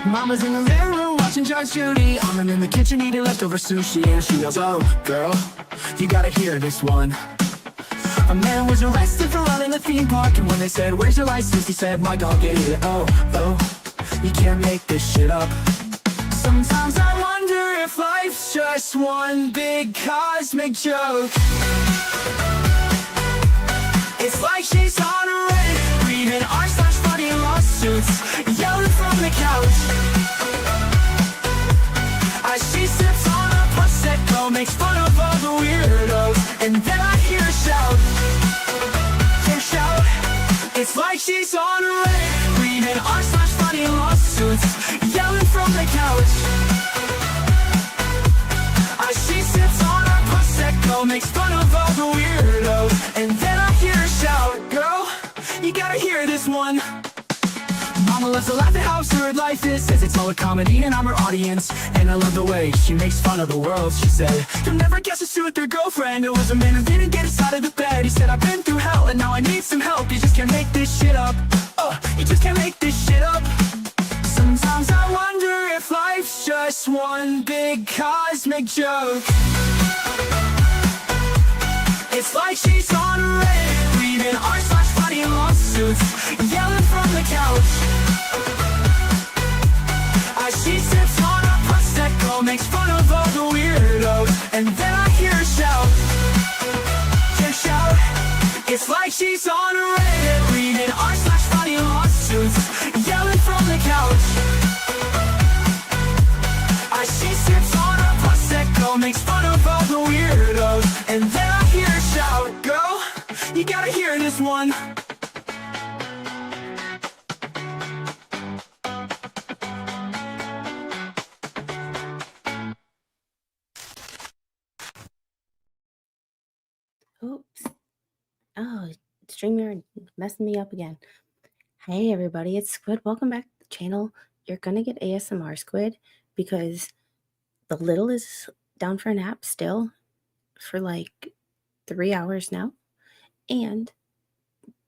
Mama's in the living room watching Judge Judy. I'm in the kitchen eating leftover sushi, and she yells, "Oh, girl, you gotta hear this one." A man was arrested for running a theme park, and when they said, "Where's your license?" he said, "My dog ate it." Oh, you can't make this shit up. Sometimes I wonder if life's just one big cosmic joke. It's like she's on a Reddit, reading r/funny lawsuits, yelling from the couch. As she sips on a Prosecco, makes fun of all the weirdos, and then I hear her shout. It's like she's on a Reddit, reading r/funny lawsuits, yelling from the couch. As she sips on her Prosecco, makes fun of all the weirdos, and then I hear her shout, "Girl, you gotta hear this one." Mama loves to laugh at how absurd life is, says it's all a comedy and I'm her audience. And I love the way she makes fun of the world. She said, "You'll never guess who with their girlfriend. It was a man who didn't get us out of the bed. He said, I've been through hell and now I need some help. You just can't make this shit up. You just can't make this shit up." Sometimes I wonder if life's just one big cosmic joke. It's like she's on a Reddit, reading r/funny lawsuits, yelling from the couch. As she sips on a Prosecco, makes fun of all the weirdos, and then I hear her shout. It's like she's on a Reddit, reading r/funny lawsuits, yelling from the couch. As she sips on a Prosecco, makes fun of all the weirdos, and then I hear her shout, "Girl, you gotta hear this one." Oops. Oh, StreamYard messing me up again. Hey everybody, it's Squid. Welcome back to the channel. You're gonna get ASMR Squid because the little is down for a nap still for like 3 hours now. And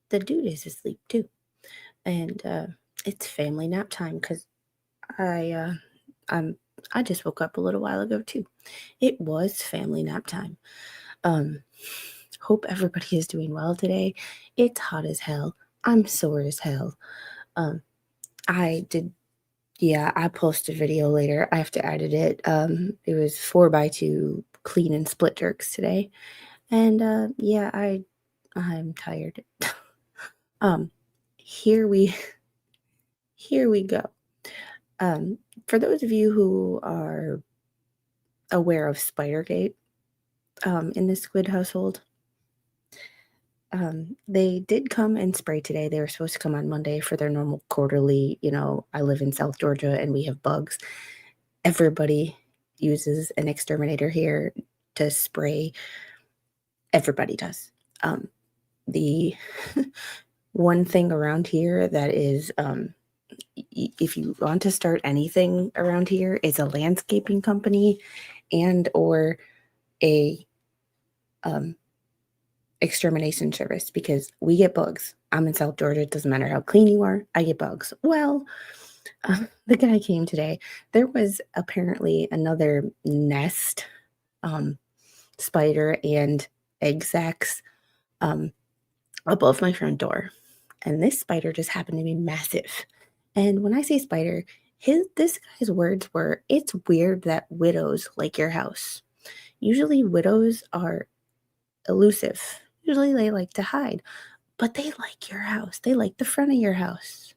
the dude is asleep too. And it's family nap time because I just woke up a little while ago too. It was family nap time. Hope everybody is doing well today. It's hot as hell. I'm sore as hell. I post a video later. I have to edit it. It was 4x2 clean and split jerks today. And I'm tired. Here we go. For those of you who are aware of Spidergate, in the Squid household, they did come and spray today. They were supposed to come on Monday for their normal quarterly. I live in South Georgia and we have bugs. Everybody uses an exterminator here to spray. Everybody does. The one thing around here that is, if you want to start anything around here, it's a landscaping company and or a extermination service, because we get bugs. I'm in South Georgia. It doesn't matter how clean you are. I get bugs. Well, the guy came today. There was apparently another nest, spider and egg sacs, above my front door. And this spider just happened to be massive. And when I say spider, this guy's words were, "It's weird that widows like your house." Usually widows are elusive. Usually they like to hide, but they like your house. They like the front of your house.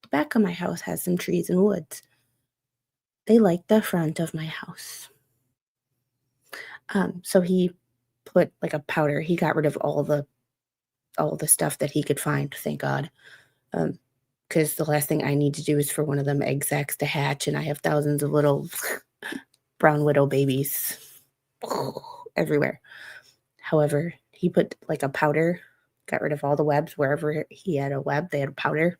The back of my house has some trees and woods. They like the front of my house. So he put like a powder. He got rid of all the stuff that he could find, thank God. Because the last thing I need to do is for one of them egg sacs to hatch, and I have thousands of little brown widow babies everywhere. However, he put like a powder, got rid of all the webs. Wherever he had a web, they had a powder.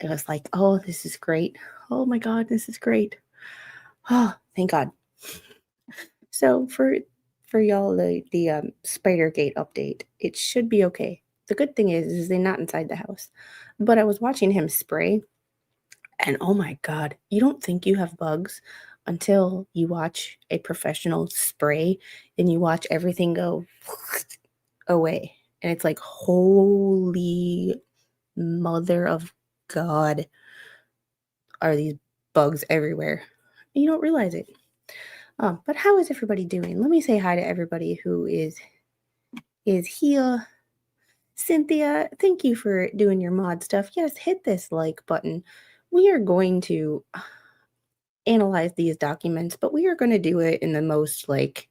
It was like, oh, this is great. Oh my God, this is great. Oh, thank God. So for y'all, the Spidergate update, it should be okay. The good thing is they're not inside the house. But I was watching him spray, And oh my God, you don't think you have bugs until you watch a professional spray and you watch everything go away. And it's like, holy mother of God, are these bugs everywhere? You don't realize it. But how is everybody doing? Let me say hi to everybody who is here. Cynthia, thank you for doing your mod stuff. Yes, hit this like button. We are going to analyze these documents, but we are going to do it in the most like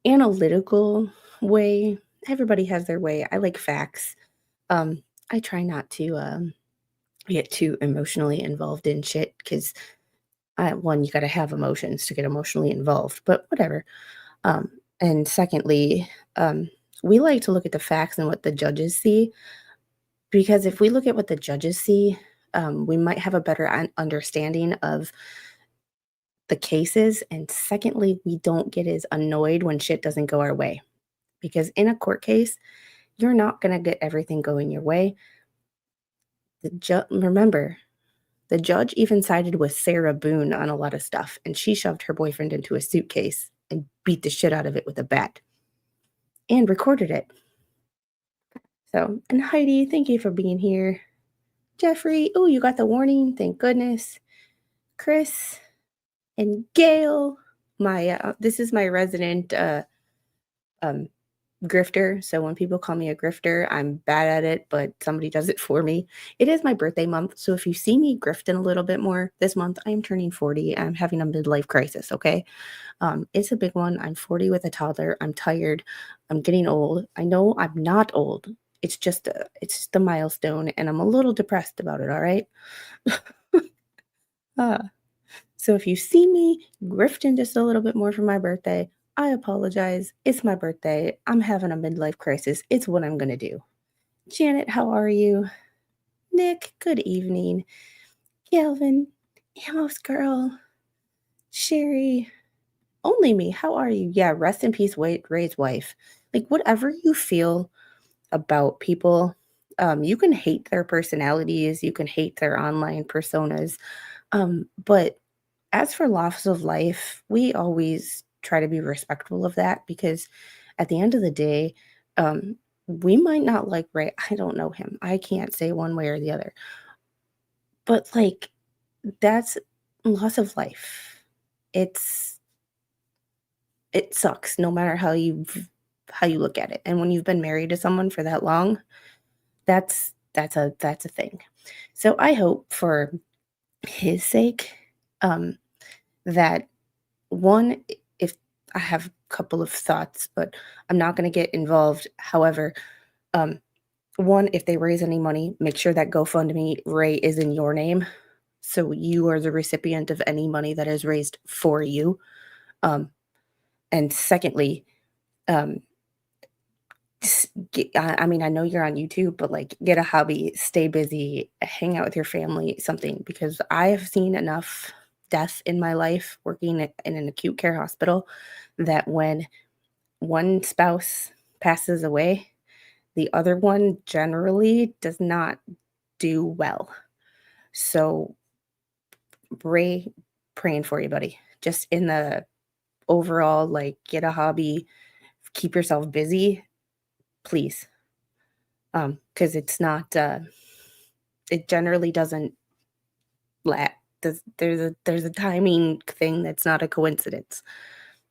analytical way. Everybody has their way. I like facts. I try not to get too emotionally involved in shit because one, you got to have emotions to get emotionally involved, but whatever. And secondly, we like to look at the facts and what the judges see, because if we look at what the judges see, we might have a better understanding of the cases. And secondly, we don't get as annoyed when shit doesn't go our way. Because in a court case, you're not going to get everything going your way. Remember, the judge even sided with Sarah Boone on a lot of stuff, and she shoved her boyfriend into a suitcase and beat the shit out of it with a bat and recorded it. So, and Heidi, thank you for being here. Jeffrey, oh, you got the warning. Thank goodness. Chris and Gail, this is my resident um, grifter. So when people call me a grifter, I'm bad at it, but somebody does it for me. It is my birthday month. So if you see me grifting a little bit more this month, I am turning 40. I'm having a midlife crisis. Okay. It's a big one. I'm 40 with a toddler. I'm tired. I'm getting old. I know I'm not old. It's just a milestone, and I'm a little depressed about it. All right. uh, so if you see me grifting just a little bit more for my birthday, I apologize. It's my birthday. I'm having a midlife crisis. It's what I'm going to do. Janet, how are you? Nick, good evening. Calvin, Amos girl, Sherry, only me. How are you? Yeah, rest in peace, Ray's wife. Like, whatever you feel about people, you can hate their personalities, you can hate their online personas, but as for loss of life, we always try to be respectful of that, because at the end of the day, we might not like Ray. I don't know him. I can't say one way or the other. But like, that's loss of life. It's it sucks no matter how you look at it. And when you've been married to someone for that long, that's a thing. So I hope for his sake, um, that one, if I have a couple of thoughts, but I'm not going to get involved. However, um, one, if they raise any money, make sure that GoFundMe Ray is in your name, so you are the recipient of any money that is raised for you. And secondly, um, I mean, I know you're on YouTube, but like, get a hobby, stay busy, hang out with your family, something, because I have seen enough death in my life working in an acute care hospital that when one spouse passes away, the other one generally does not do well. So, Ray, praying for you, buddy. Just in the overall, like, get a hobby, keep yourself busy, please. Because it generally doesn't la there's a timing thing that's not a coincidence.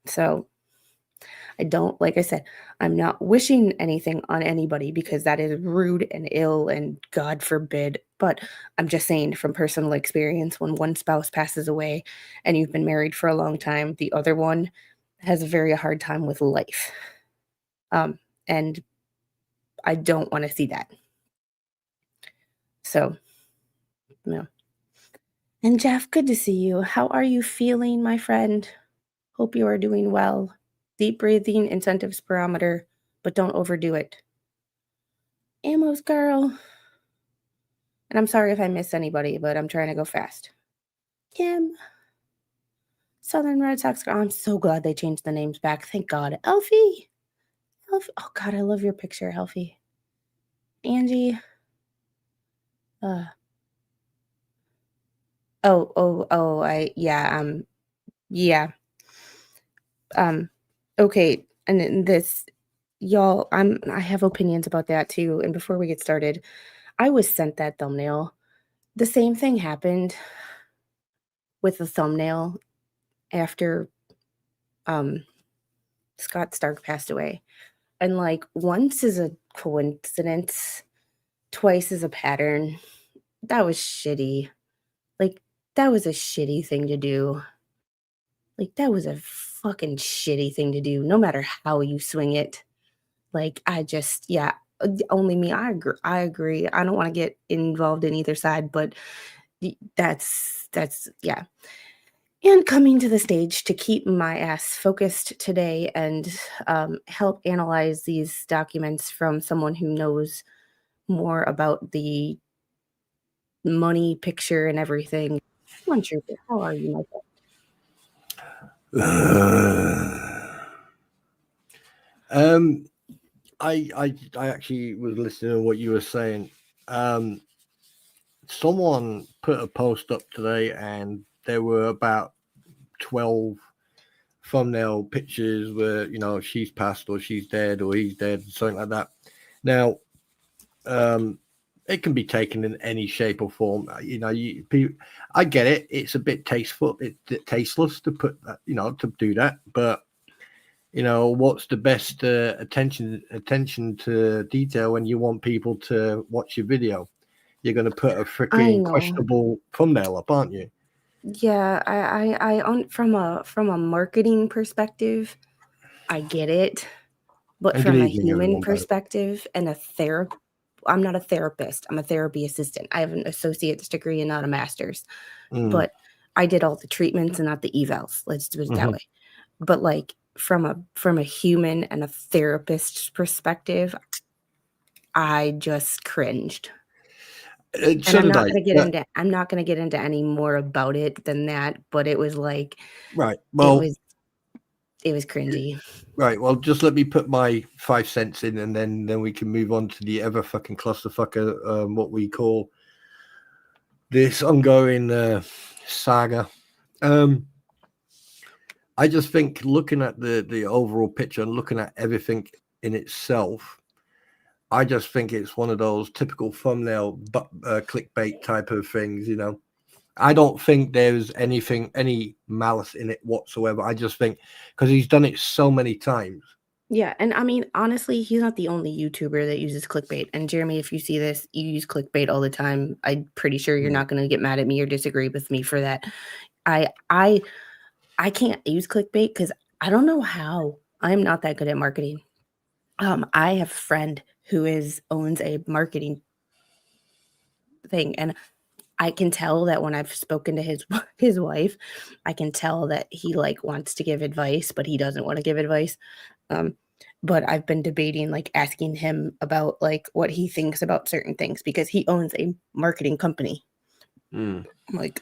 So, I don't like I said, I'm not wishing anything on anybody because that is rude and ill and God forbid, but I'm just saying from personal experience, when one spouse passes away and you've been married for a long time, the other one has a very hard time with life. And I don't wanna see that. So, no. And Jeff, good to see you. How are you feeling, my friend? Hope you are doing well. Deep breathing, incentive spirometer, but don't overdo it. Amos girl. And I'm sorry if I miss anybody, but I'm trying to go fast. Kim. Southern Red Sox girl. I'm so glad they changed the names back. Thank God. Elfie. Elfie. Oh God, I love your picture, Elfie. Angie. Uh, Yeah. Okay, and then this y'all, I have opinions about that too, and before we get started, I was sent that thumbnail. The same thing happened with the thumbnail after, um, Scott Stark passed away, and, like, once is a coincidence, twice is a pattern. That was shitty. Like, that was a shitty thing to do. Like, that was a fucking shitty thing to do, no matter how you swing it. Like, I just yeah, only me, I agree. I don't wanna get involved in either side, but that's yeah. And coming to the stage to keep my ass focused today and, help analyze these documents from someone who knows more about the money picture and everything. Come on, Trooper, how are you, my friend? I actually was listening to what you were saying. Someone put a post up today, and there were about 12 thumbnail pictures where she's passed or she's dead or he's dead, something like that. Now, it can be taken in any shape or form. I get it. It's a bit tasteless to put that, to do that, but. What's the best attention to detail when you want people to watch your video? You're going to put a I freaking know. questionable thumbnail up, aren't you? Yeah, from a marketing perspective, I get it, but And good from a evening, human everyone. perspective and I'm not a therapist, I'm a therapy assistant. I have an associate's degree and not a master's, but I did all the treatments and not the evals, let's do it that way. But, like, from a human and a therapist's perspective, I just cringed. And So I'm did not I. gonna get into any more about it than that, but it was like Right. it Well, was cringy. right. Well, just let me put my 5 cents in, and then we can move on to the ever fucking clusterfucker, what we call this ongoing saga. I just think looking at the overall picture and looking at everything in itself, I just think it's one of those typical thumbnail clickbait type of things. I don't think there's any malice in it whatsoever. I just think because he's done it so many times. Yeah, and I mean, honestly, he's not the only YouTuber that uses clickbait. And Jeremy, if you see this, you use clickbait all the time. I'm pretty sure you're not gonna get mad at me or disagree with me for that. I can't use clickbait because I don't know how. I'm not that good at marketing. I have a friend who owns a marketing thing, and I can tell that when I've spoken to his wife, I can tell that he, like, wants to give advice, but he doesn't wanna give advice. But I've been debating, like, asking him about, like, what he thinks about certain things because he owns a marketing company. Like,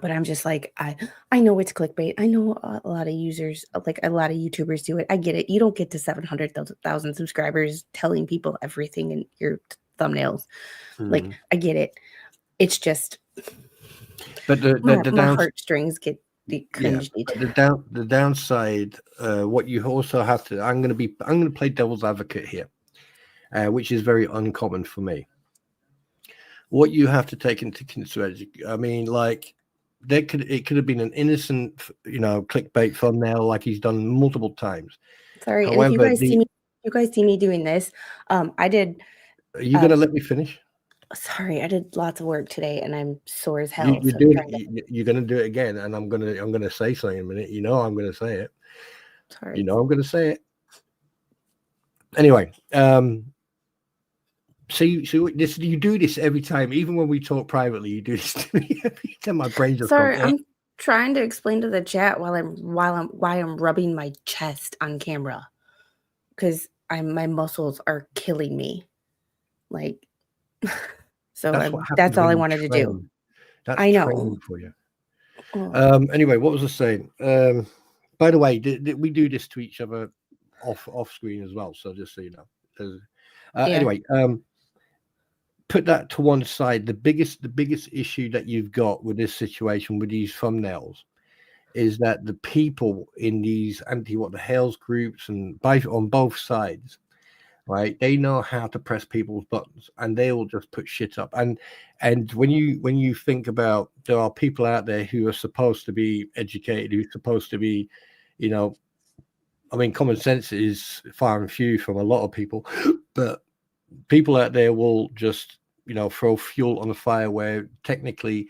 but I'm just like, I know it's clickbait. I know a lot of users, like, a lot of YouTubers do it. I get it. You don't get to 700,000 subscribers telling people everything in your thumbnails. Like, I get it. It's just But my heartstrings get cringed. the downside, what you also have to, I'm going to play devil's advocate here, which is very uncommon for me. What you have to take into consideration, I mean, like, it could have been an innocent, clickbait thumbnail like he's done multiple times. Sorry, and However, if you guys see me doing this, I did. Are you going to let me finish? Sorry, I did lots of work today, and I'm sore as hell. You're So doing you're going to do it again, and I'm going to say something in a minute. I'm going to say it. Sorry. I'm going to say it. Anyway, so you do this every time, even when we talk privately. You do this to me every time. My brain just Sorry, goes, I'm trying to explain to the chat why I'm rubbing my chest on camera, because my muscles are killing me. Like, so that's what that's happens all when I you wanted to do. train. That's I know. training for you. Oh. Anyway, what was I saying? By the way, we do this to each other off screen as well. So just so you know. Yeah. Anyway, put that to one side. The biggest issue that you've got with this situation with these thumbnails is that the people in these what the HALES groups and on both sides, right? They know how to press people's buttons, and they will just put shit up. And when you think about, there are people out there who are supposed to be educated, who's supposed to be, you know, I mean, common sense is far and few from a lot of people, but people out there will just, you know, throw fuel on the fire where technically,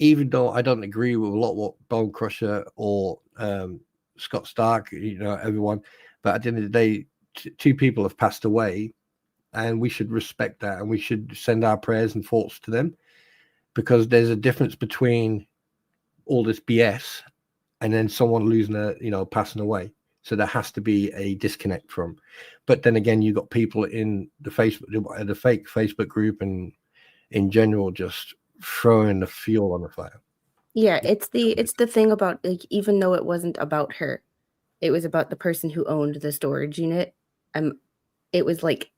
even though I don't agree with a lot what Bone Crusher or Scott Stark, you know, everyone, but at the end of the day, two people have passed away, and we should respect that, and we should send our prayers and thoughts to them, because there's a difference between all this BS and then someone losing passing away. So there has to be a disconnect from. But then again, you got people in the fake Facebook group and in general just throwing the fuel on the fire. Yeah, it's the thing about, like, even though it wasn't about her, it was about the person who owned the storage unit. It was like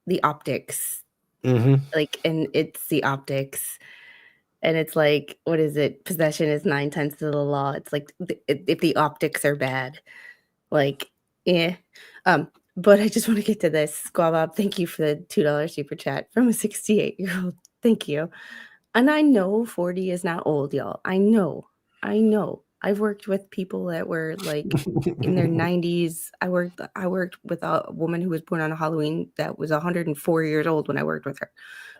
the optics, like, and it's the optics, and it's like, what is it? Possession is 9 tenths of the law. It's like if the optics are bad, like, yeah. But I just want to get to this. Squab Bob, thank you for the $2 super chat from a 68-year-old. Thank you. And I know 40 is not old, y'all. I know. I've worked with people that were like in their 90s. I worked with a woman who was born on Halloween that was 104 years old when I worked with her.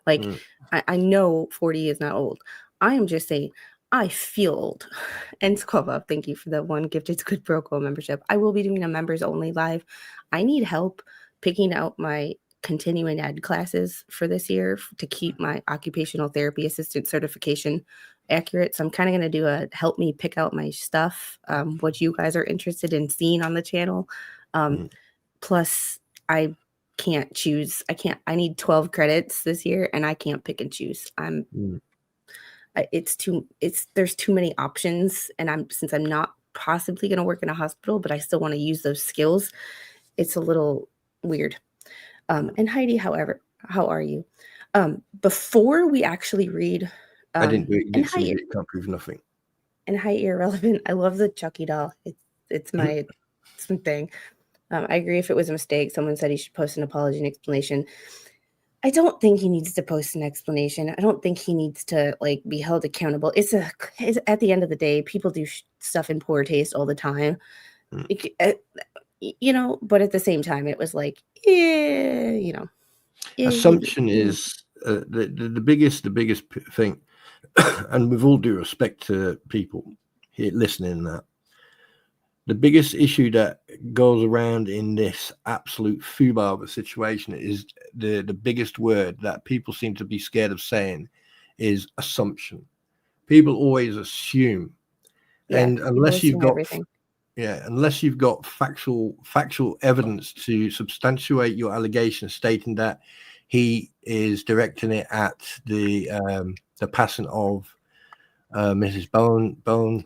Like, I know 40 is not old. I am just saying I feel old. And Skova, thank you for the one gifted Squid Broco membership. I will be doing a members only live. I need help picking out my continuing ed classes for this year to keep my occupational therapy assistant certification accurate. So I'm kind of going to do a help me pick out my stuff, what you guys are interested in seeing on the channel. Plus, I can't choose. I need 12 credits this year, and I can't pick and choose. There's too many options, and since I'm not possibly going to work in a hospital, but I still want to use those skills, it's a little weird. And Heidi, however, how are you? Before we actually read, I didn't do it. You can't prove nothing. And hi, irrelevant. I love the Chucky doll. It's my thing. I agree. If it was a mistake, someone said he should post an apology and explanation. I don't think he needs to post an explanation. I don't think he needs to like be held accountable. It's at the end of the day, people do stuff in poor taste all the time. You know, but at the same time, it was like, you know. Assumption is the biggest thing, and with all due respect to people here listening, that the biggest issue that goes around in this absolute foobar of a situation is the biggest word that people seem to be scared of saying is assumption. People always assume, and unless you've got everything. Unless you've got factual evidence to substantiate your allegation, stating that he is directing it at the passing of Mrs. Bone,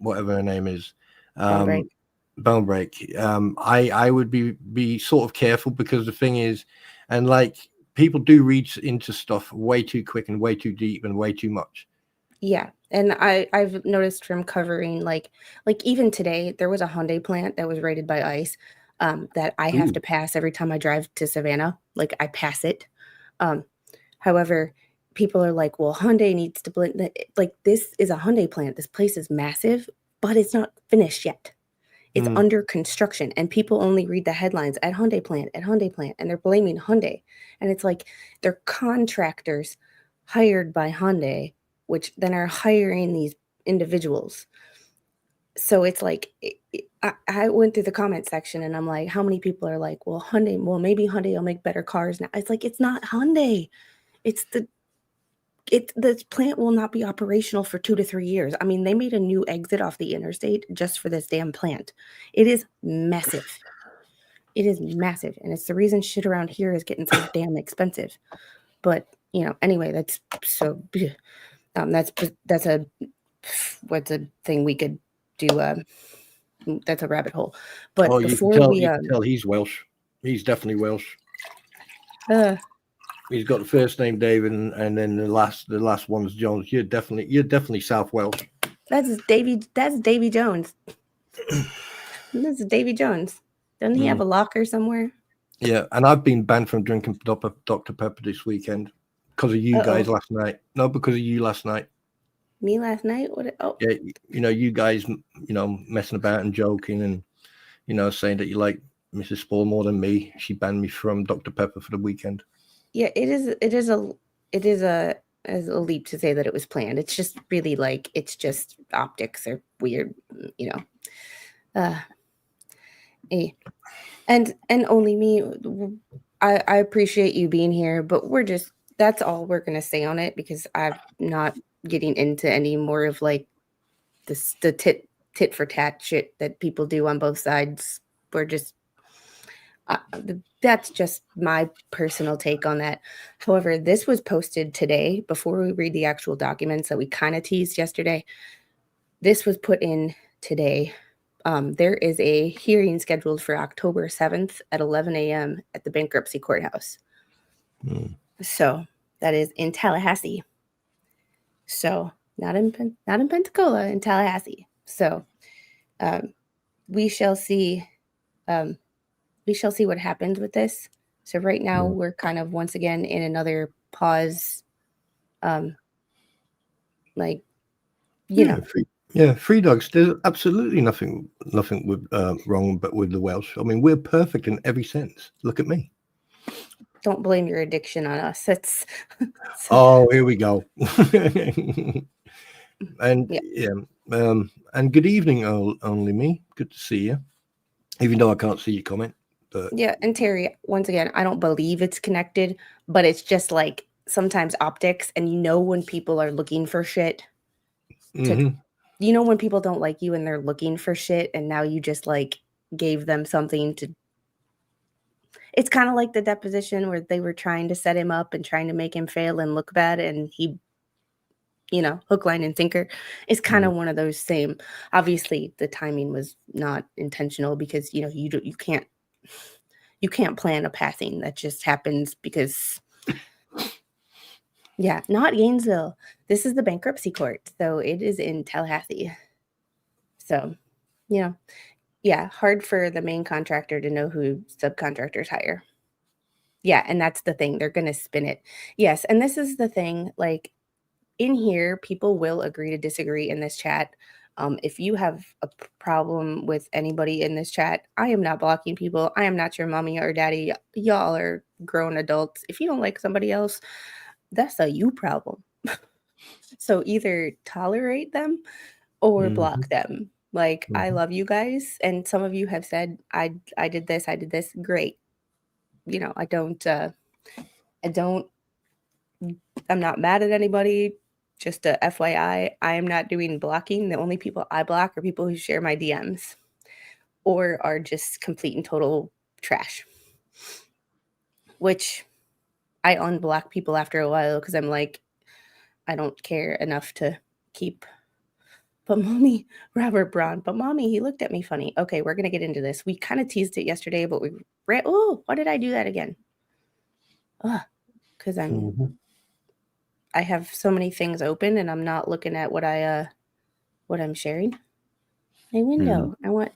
whatever her name is, Bone Break. I would be sort of careful, because the thing is, and like, people do read into stuff way too quick and way too deep and way too much. Yeah. And I've noticed from covering, like even today, there was a Hyundai plant that was raided by ICE that I have to pass every time I drive to Savannah. Like, I pass it. However, people are like, well, Hyundai needs to blend. Like, this is a Hyundai plant. This place is massive, but it's not finished yet. It's under construction, and people only read the headlines at Hyundai plant, and they're blaming Hyundai. And it's like, they're contractors hired by Hyundai, which then are hiring these individuals. So it's like, I went through the comment section, and I'm like, how many people are like, well, maybe Hyundai will make better cars now. It's like, it's not Hyundai. The plant will not be operational for 2 to 3 years. I mean, they made a new exit off the interstate just for this damn plant. It is massive. It is massive. And it's the reason shit around here is getting so damn expensive. But, you know, anyway, that's so, that's what's a thing we could do. That's a rabbit hole. But you can tell he's Welsh. He's definitely Welsh. He's got the first name David, and then the last one's Jones. You're definitely South Wales. That's Davy Jones. This is Davy Jones. Doesn't he have a locker somewhere? Yeah, and I've been banned from drinking Dr. Pepper this weekend because of you guys last night. No, because of you last night. Me last night? What? Oh, Yeah, you guys, messing about and joking, and saying that you like Mrs. Spall more than me. She banned me from Dr. Pepper for the weekend. Yeah, it is a leap to say that it was planned. It's just really like it's just optics are weird, and only me. I appreciate you being here, but that's all we're gonna say on it because I'm not getting into any more of like the tit for tat shit that people do on both sides. We're just that's just my personal take on that. However, this was posted today before we read the actual documents that we kind of teased yesterday. This was put in today. There is a hearing scheduled for October 7th at 11 a.m. at the Bankruptcy Courthouse. So that is in Tallahassee. So not in Pensacola, in Tallahassee. So we shall see. We shall see what happens with this. So right now we're kind of once again in another pause. Free dogs. There's absolutely nothing with wrong, but with the Welsh. I mean, we're perfect in every sense. Look at me. Don't blame your addiction on us. It's oh, here we go. And and good evening, only me. Good to see you. Even though I can't see your comment. But yeah, and Terry, once again, I don't believe it's connected, but it's just like sometimes optics, and when people are looking for shit. When people don't like you and they're looking for shit, and now you just like gave them something to. It's kind of like the deposition where they were trying to set him up and trying to make him fail and look bad, and he, hook, line, and sinker. It's kind of one of those same. Obviously, the timing was not intentional because you can't plan a passing that just happens because. Yeah, not Gainesville. This is the bankruptcy court, so it is in Tallahassee. So, hard for the main contractor to know who subcontractors hire. Yeah, and that's the thing. They're going to spin it. Yes, and this is the thing. Like, in here, people will agree to disagree in this chat. If you have a problem with anybody in this chat, I am not blocking people. I am not your mommy or daddy. Y'all are grown adults. If you don't like somebody else, that's a you problem. So either tolerate them or block them. Like, I love you guys, and some of you have said I did this, great. I'm not mad at anybody. Just a FYI, I am not doing blocking. The only people I block are people who share my DMs or are just complete and total trash. Which I unblock people after a while because I'm like, I don't care enough to keep. But mommy, Robert Braun, but mommy, he looked at me funny. Okay, we're going to get into this. We kind of teased it yesterday, but we read, why did I do that again? Because I have so many things open and I'm not looking at what I'm sharing. My window. I want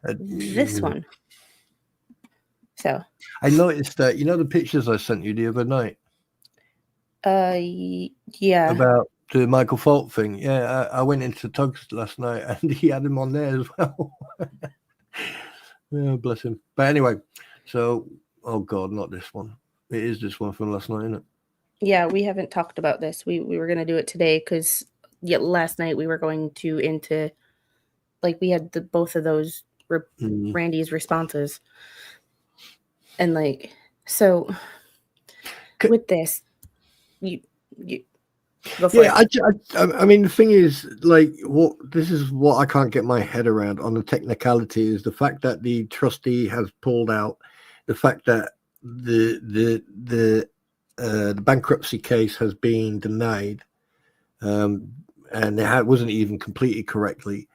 this one. So I noticed that the pictures I sent you the other night. Yeah. About the Michael Fault thing. Yeah, I went into Tugs last night and he had him on there as well. Yeah, bless him. But anyway, so oh god, not this one. It is this one from last night, isn't it? Yeah, we haven't talked about this. We were gonna do it today because last night we were going to into like we had both of those Randy's responses, and like so with this, you go for it. I mean, the thing is, like, this is what I can't get my head around on the technicality is the fact that the trustee has pulled out, the fact that the bankruptcy case has been denied, and it wasn't even completed correctly.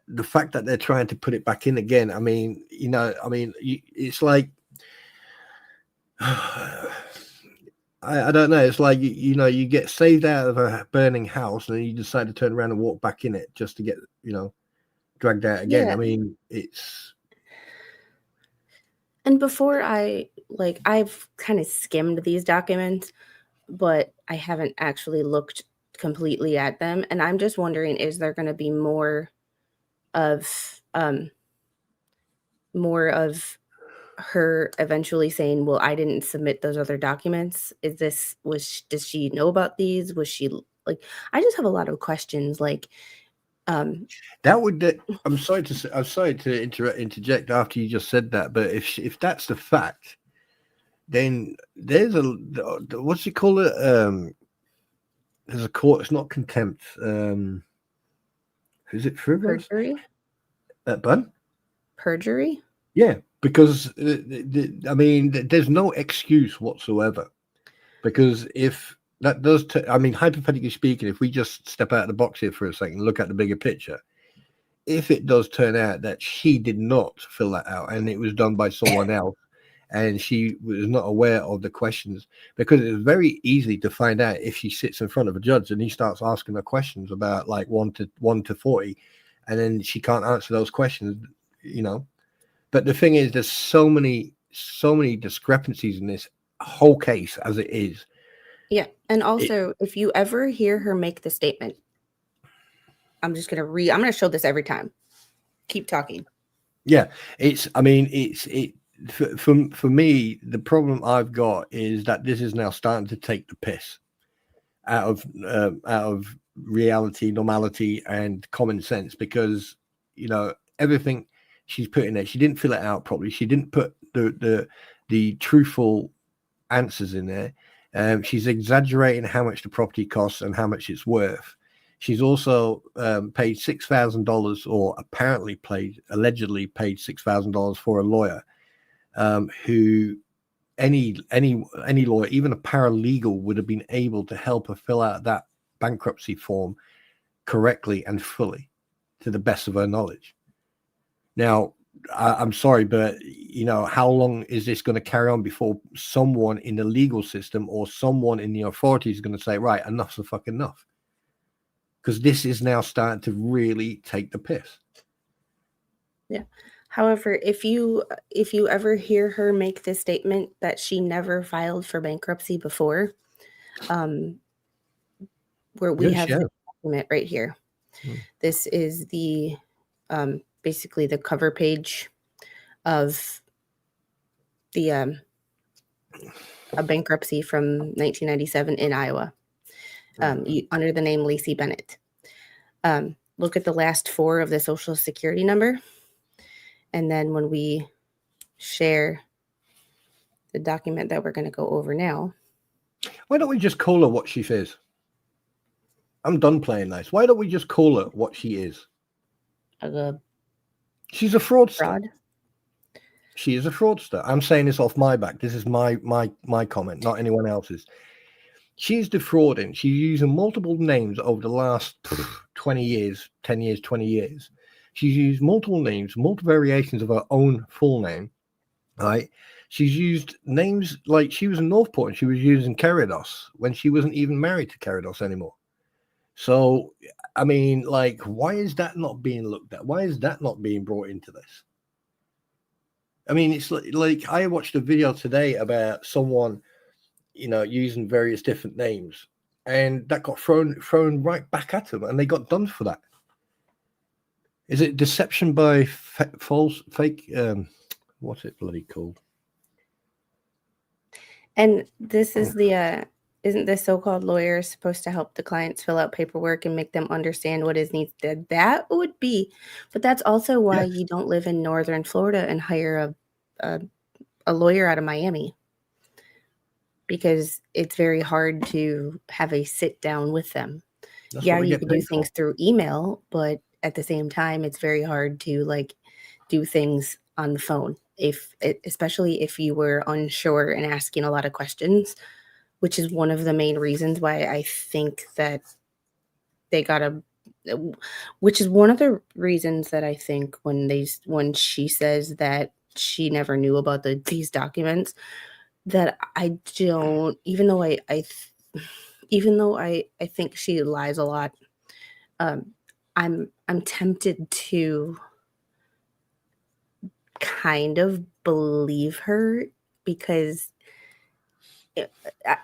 The fact that they're trying to put it back in again, I mean, it's like I don't know. It's like, you know, you get saved out of a burning house and then you decide to turn around and walk back in it just to get, you know, dragged out again. Yeah. I mean, it's... And before I've kind of skimmed these documents, but I haven't actually looked completely at them. And I'm just wondering, is there going to be of more of her eventually saying, well, I didn't submit those other documents? Does she know about these? Was she like, I just have a lot of questions. Like, That would... I'm sorry to interject after you just said that, but if that's the fact, then there's a... what's it called? There's a court. It's not contempt. Is it frivolous? perjury? Pardon? Perjury? Yeah, because I mean, there's no excuse whatsoever. Because if that does, I mean, hypothetically speaking, if we just step out of the box here for a second, look at the bigger picture. If it does turn out that she did not fill that out and it was done by someone else, and she was not aware of the questions, because it's very easy to find out if she sits in front of a judge and he starts asking her questions about like 1 to 40, and then she can't answer those questions, you know. But the thing is, there's so many discrepancies in this whole case as it is. Yeah. And also, if you ever hear her make the statement, I'm going to show this every time. Keep talking. Yeah. For me, the problem I've got is that this is now starting to take the piss out of reality, normality, and common sense, because, you know, everything she's put in there, she didn't fill it out properly. She didn't put the truthful answers in there. She's exaggerating how much the property costs and how much it's worth. She's also paid $6,000, or allegedly paid $6,000 for a lawyer, who any lawyer, even a paralegal, would have been able to help her fill out that bankruptcy form correctly and fully, to the best of her knowledge. Now, I'm sorry, but, you know, how long is this going to carry on before someone in the legal system or someone in the authorities is going to say, right, enough's the fuck enough? Because this is now starting to really take the piss. Yeah. However, if you ever hear her make this statement that she never filed for bankruptcy before, where we have the document right here. This is the basically the cover page of the a bankruptcy from 1997 in Iowa, under the name Lacey Bennett. Look at the last 4 of the social security number. And then when we share the document that we're going to go over now. Why don't we just call her what she is? I'm done playing nice. Why don't we just call her what she is? She's a fraudster. Fraud? She is a fraudster. I'm saying this off my back. This is my comment, not anyone else's. She's defrauding. She's using multiple names over the last 20 years, 10 years, 20 years. She's used multiple names, multiple variations of her own full name, right? She's used names like she was in Northport and she was using Kerados when she wasn't even married to Kerados anymore. So, I mean, like, why is that not being looked at? Why is that not being brought into this? I mean, it's like I watched a video today about someone, you know, using various different names, and that got thrown right back at them, and they got done for that. Is it deception by fake? What's it bloody called? And this is the isn't the so-called lawyer supposed to help the clients fill out paperwork and make them understand what is needed? That would be, but that's also why you don't live in northern Florida and hire a lawyer out of Miami, because it's very hard to have a sit down with them. That's you can do things through email, but at the same time, it's very hard to like do things on the phone, especially if you were unsure and asking a lot of questions, which is one of the main reasons why I think that which is one of the reasons that I think when she says that she never knew about these documents, that I don't, even though I think she lies a lot, I'm tempted to kind of believe her because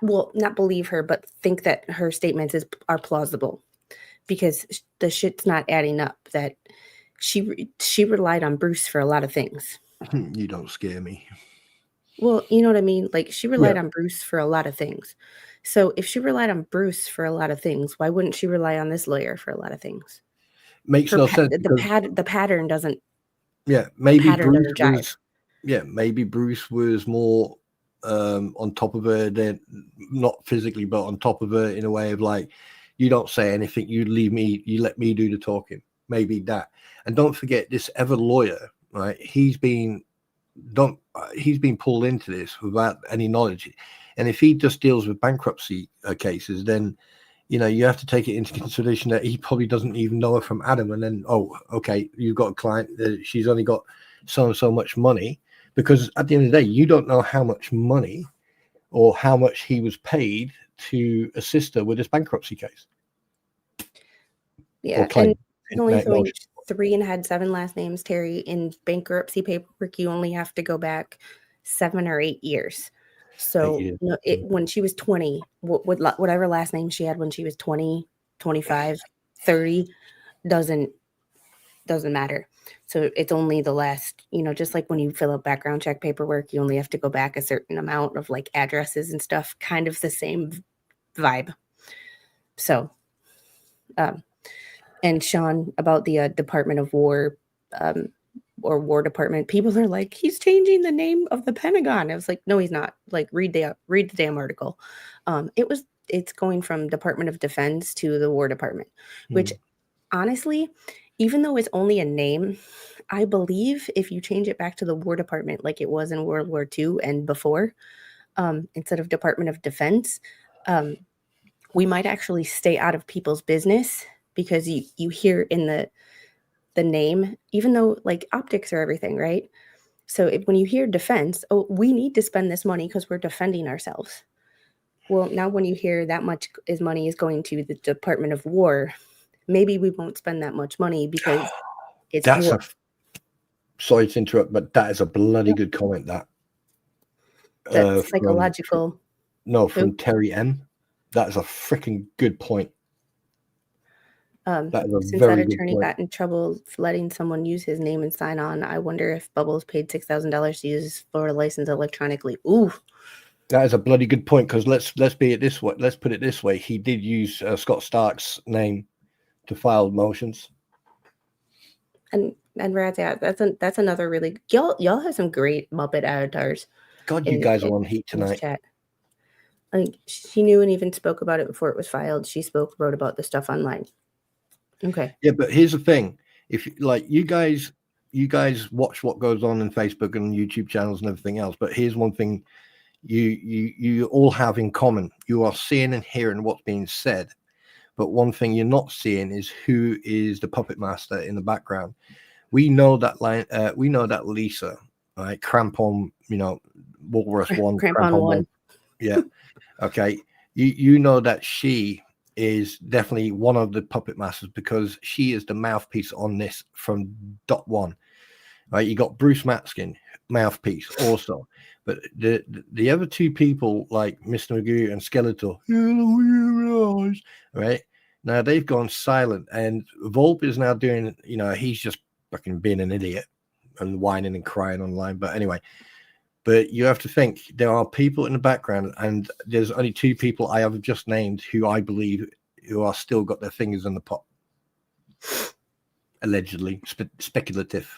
well, not believe her, but think that her statements are plausible because the shit's not adding up. That she relied on Bruce for a lot of things. You don't scare me. Well, you know what I mean? Like, she relied Yeah. on Bruce for a lot of things. So if she relied on Bruce for a lot of things, why wouldn't she rely on this lawyer for a lot of things? Makes no sense because The pattern doesn't maybe jive. Maybe Bruce was more on top of her, than not physically, but on top of her in a way of like, you don't say anything, you let me do the talking. Maybe that. And don't forget, this other lawyer, right? He's been pulled into this without any knowledge. And if he just deals with bankruptcy cases, then you have to take it into consideration that he probably doesn't even know her from Adam. And then, oh, okay, you've got a client that she's only got so and so much money, because at the end of the day, you don't know how much money or how much he was paid to assist her with this bankruptcy case. Yeah, and he's only throwing 3 and had 7 last names, Terry. In bankruptcy paperwork, you only have to go back 7 or 8 years. So when she was 20, whatever last name she had when she was 20, 25, 30, doesn't matter. So it's only the last, just like when you fill out background check paperwork, you only have to go back a certain amount of like addresses and stuff, kind of the same vibe. So, and Sean, about the Department of War, or War Department, people are like, he's changing the name of the Pentagon. I was like, no, he's not. Like, read the damn article. It's going from Department of Defense to the War Department, which honestly, even though it's only a name, I believe if you change it back to the War Department like it was in World War II and before, instead of Department of Defense, we might actually stay out of people's business, because you hear in the name, even though like optics are everything, right? So when you hear defense, oh, we need to spend this money because we're defending ourselves. Well, now when you hear that much money is going to the Department of War, maybe we won't spend that much money because it's war. Sorry to interrupt, but that is a bloody good comment. That's psychological. From Terry M. That is a freaking good point. That is a since very that attorney good point. got in trouble for letting someone use his name and sign on, I wonder if Bubbles paid $6,000 to use his Florida license electronically. Ooh. That is a bloody good point, because let's be it this way. Let's put it this way: he did use Scott Stark's name to file motions. And that's another really, y'all have some great Muppet avatars. God, you guys are on heat tonight. Chat. Like, she knew and even spoke about it before it was filed. She wrote about the stuff online. Okay. Yeah, but here's the thing: if like you guys watch what goes on in Facebook and YouTube channels and everything else, but here's one thing you all have in common: you are seeing and hearing what's being said. But one thing you're not seeing is who is the puppet master in the background. We know that we know that Lisa, right? Crampon, Walrus One, Crampon One. Yeah. Okay. You know that she is definitely one of the puppet masters, because she is the mouthpiece on this from dot one. Right? You got Bruce Matskin, mouthpiece also, but the other 2 people like Mr. Magoo and Skeletor, right? Now they've gone silent, and Volpe is now doing, he's just fucking being an idiot and whining and crying online. But anyway, but you have to think there are people in the background, and there's only 2 people I have just named who I believe who are still got their fingers in the pot. Allegedly, speculative.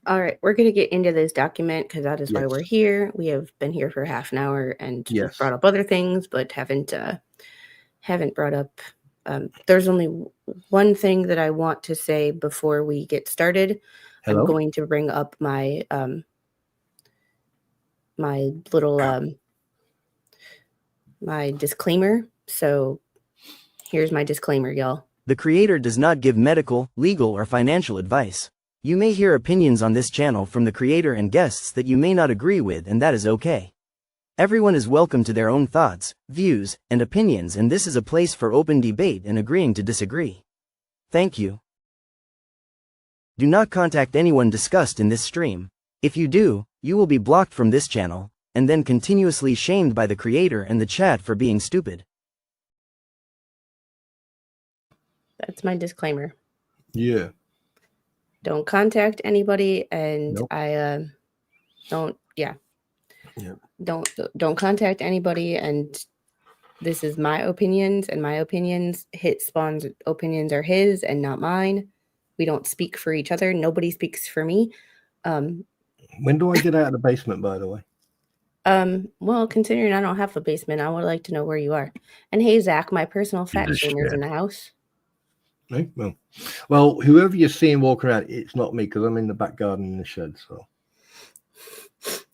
All right, we're going to get into this document because that is why we're here. We have been here for half an hour and brought up other things, but haven't brought up. There's only one thing that I want to say before we get started. Hello? I'm going to bring up my my little my disclaimer. So here's my disclaimer, y'all. The creator does not give medical, legal, or financial advice. You may hear opinions on this channel from the creator and guests that you may not agree with, and that is okay. Everyone is welcome to their own thoughts, views, and opinions, and this is a place for open debate and agreeing to disagree. Thank you. Do not contact anyone discussed in this stream. If you do, you will be blocked from this channel, and then continuously shamed by the creator and the chat for being stupid. That's my disclaimer. Yeah. Don't contact anybody, and Nope. don't contact anybody, and this is my opinions, and my opinions Spawn's opinions are his and not mine. We don't speak for each other. Nobody speaks for me. When do I get out of the basement, by the way? Well, considering I don't have a basement, I would like to know where you are. And hey, Zach, my personal fat shamer's in the house. No? Well, whoever you're seeing walking around, it's not me, because I'm in the back garden in the shed. So.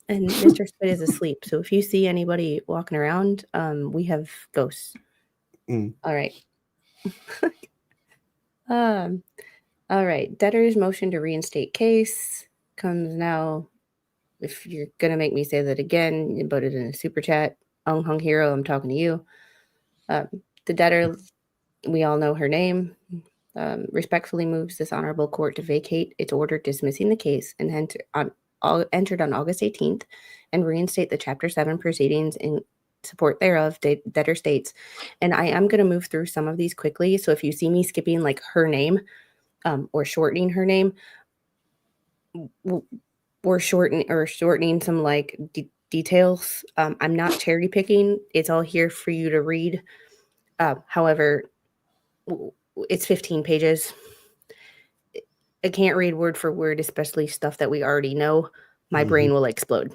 And Mr. Squid is asleep. So if you see anybody walking around, we have ghosts. All right. All right. Debtor's motion to reinstate case comes now. If you're going to make me say that again, you put it in a super chat. Hung Hero, I'm talking to you. The debtor, we all know her name, respectfully moves this honorable court to vacate its order dismissing the case and entered on August 18th and reinstate the Chapter 7 proceedings in support thereof, debtor states. And I am going to move through some of these quickly. So if you see me skipping like her name or shortening her name, or shortening some like details, I'm not cherry picking. It's all here for you to read. However, it's 15 pages. I can't read word for word, especially stuff that we already know. My brain will explode.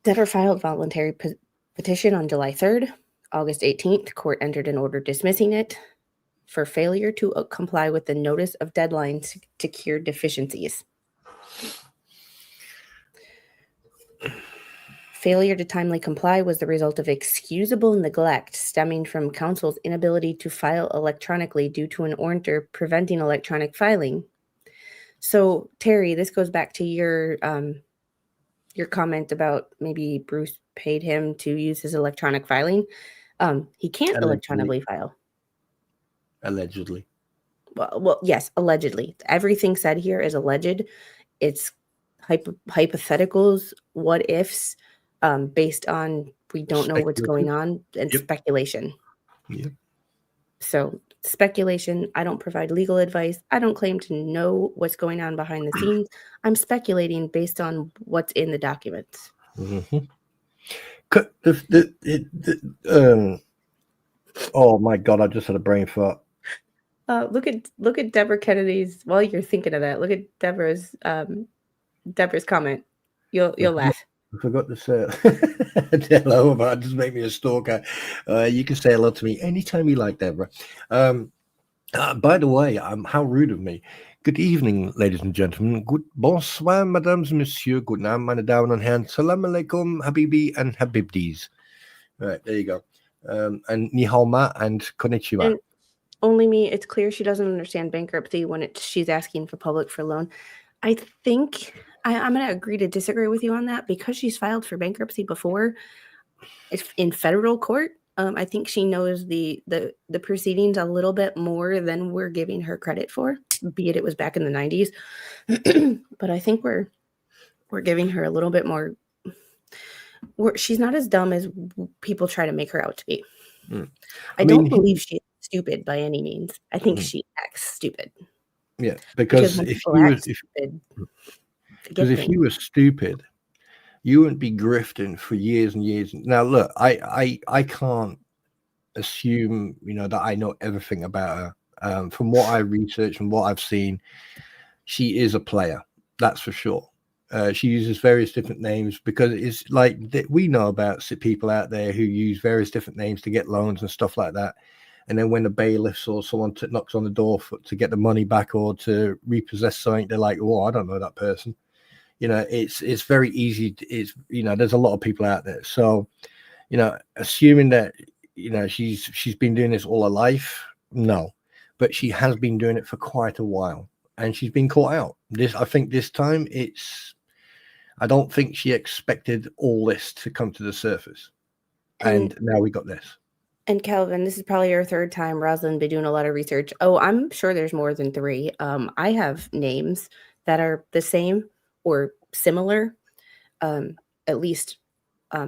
Debtor filed voluntary petition on July 3rd. August 18th, court entered an order dismissing it for failure to comply with the notice of deadlines to cure deficiencies. Failure to timely comply was the result of excusable neglect stemming from counsel's inability to file electronically due to an order preventing electronic filing. So, Terry, this goes back to your comment about maybe Bruce paid him to use his electronic filing. He can't electronically file. Allegedly. Well, yes, allegedly. Everything said here is alleged. It's hypotheticals, what ifs, based on we don't know what's going on, and speculation. Yep. So speculation. I don't provide legal advice. I don't claim to know what's going on behind the scenes. I'm speculating based on what's in the documents. Oh my God! I just had a brain fart. Look at Deborah Kennedy's. While you're thinking of that, look at Deborah's comment. You'll laugh. I forgot to say hello, but just make me a stalker. You can say hello to me anytime you like, Deborah. By the way, how rude of me. Good evening, ladies and gentlemen. Good bonsoir, mesdames, messieurs. Good night, meine Damen und Herren. Salam alaikum, habibi and habibdis. Right, there you go. And ni hao ma and konnichiwa. And only me. It's clear she doesn't understand bankruptcy when she's asking for public for loan. I think I'm going to agree to disagree with you on that because she's filed for bankruptcy before in federal court. I think she knows the proceedings a little bit more than we're giving her credit for, be it was back in the 90s. But I think we're giving her a little bit more. She's not as dumb as people try to make her out to be. I don't believe she's stupid by any means. I think she acts stupid. Yeah, because if you were stupid, you wouldn't be grifting for years and years. Now, look, I can't assume, that I know everything about her. From what I researched and what I've seen, she is a player. That's for sure. She uses various different names because it's like we know about people out there who use various different names to get loans and stuff like that. And then when the bailiffs or someone knocks on the door to get the money back or to repossess something, they're like, "Oh, I don't know that person." It's very easy. There's a lot of people out there. So, assuming that she's been doing this all her life, No, but she has been doing it for quite a while, and she's been caught out. I think this time I don't think she expected all this to come to the surface, and now we got this. And Calvin, this is probably your third time. Rosalind been doing a lot of research. Oh, I'm sure there's more than 3. I have names that are the same or similar. At least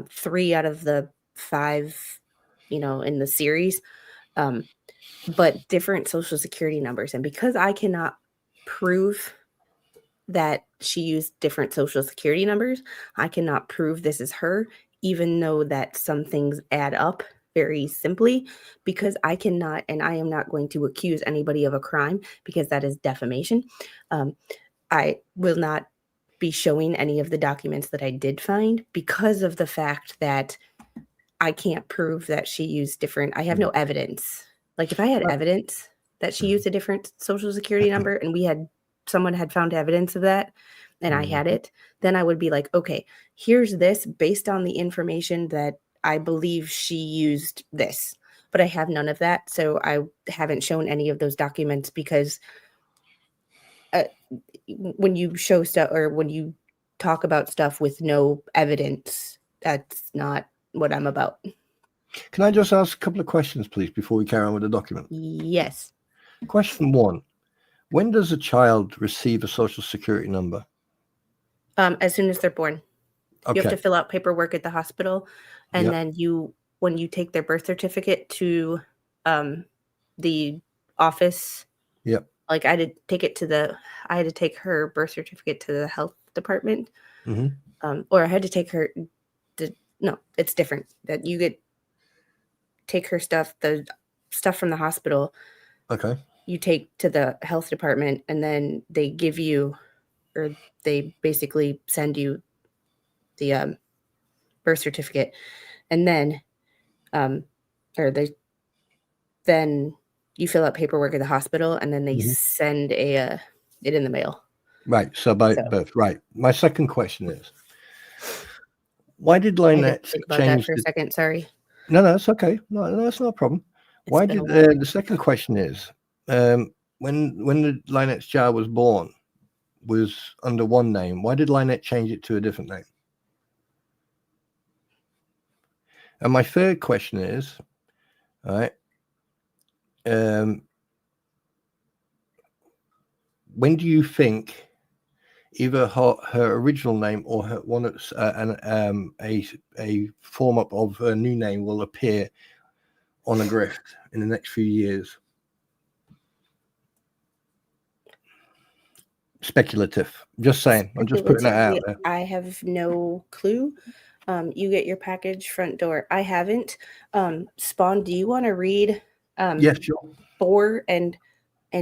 3 out of the 5, in the series, but different social security numbers. And because I cannot prove that she used different social security numbers, I cannot prove this is her, even though that some things add up very simply, because I cannot, and I am not going to accuse anybody of a crime because that is defamation. I will not be showing any of the documents that I did find because of the fact that I can't prove that she used different. I have no evidence. Like if I had evidence that she used a different social security number and someone had found evidence of that and I had it, then I would be like, okay, here's this based on the information that I believe she used this. But I have none of that. So I haven't shown any of those documents because when you show stuff or when you talk about stuff with no evidence, that's not what I'm about. Can I just ask a couple of questions, please, before we carry on with the document? Yes. Question 1. When does a child receive a social security number? As soon as they're born. Okay. You have to fill out paperwork at the hospital, and Yep. then when you take their birth certificate to the office. Yep. Like I had to take her birth certificate to the health department, or I had to take her. No, it's different. That you take her stuff, the stuff from the hospital. Okay. You take to the health department, and then they give you, or they basically send you the birth certificate, and then then you fill out paperwork at the hospital, and then they send it in the mail. Right. So by birth. Right. My second question is, why did I had to Lynette think about change that for a second. Sorry. No, that's okay. No, that's not a problem. Why been a did while. the second question is, when the Lynette's child was born, was under one name, why did Lynette change it to a different name? And my third question is, all right, when do you think either her original name or her one that's a form up of her new name will appear on a grift in the next few years? Speculative. Just saying. I'm just putting that out there. I have no clue. You get your package front door. I haven't. Spawn, do you want to read Yes, sure. 4 and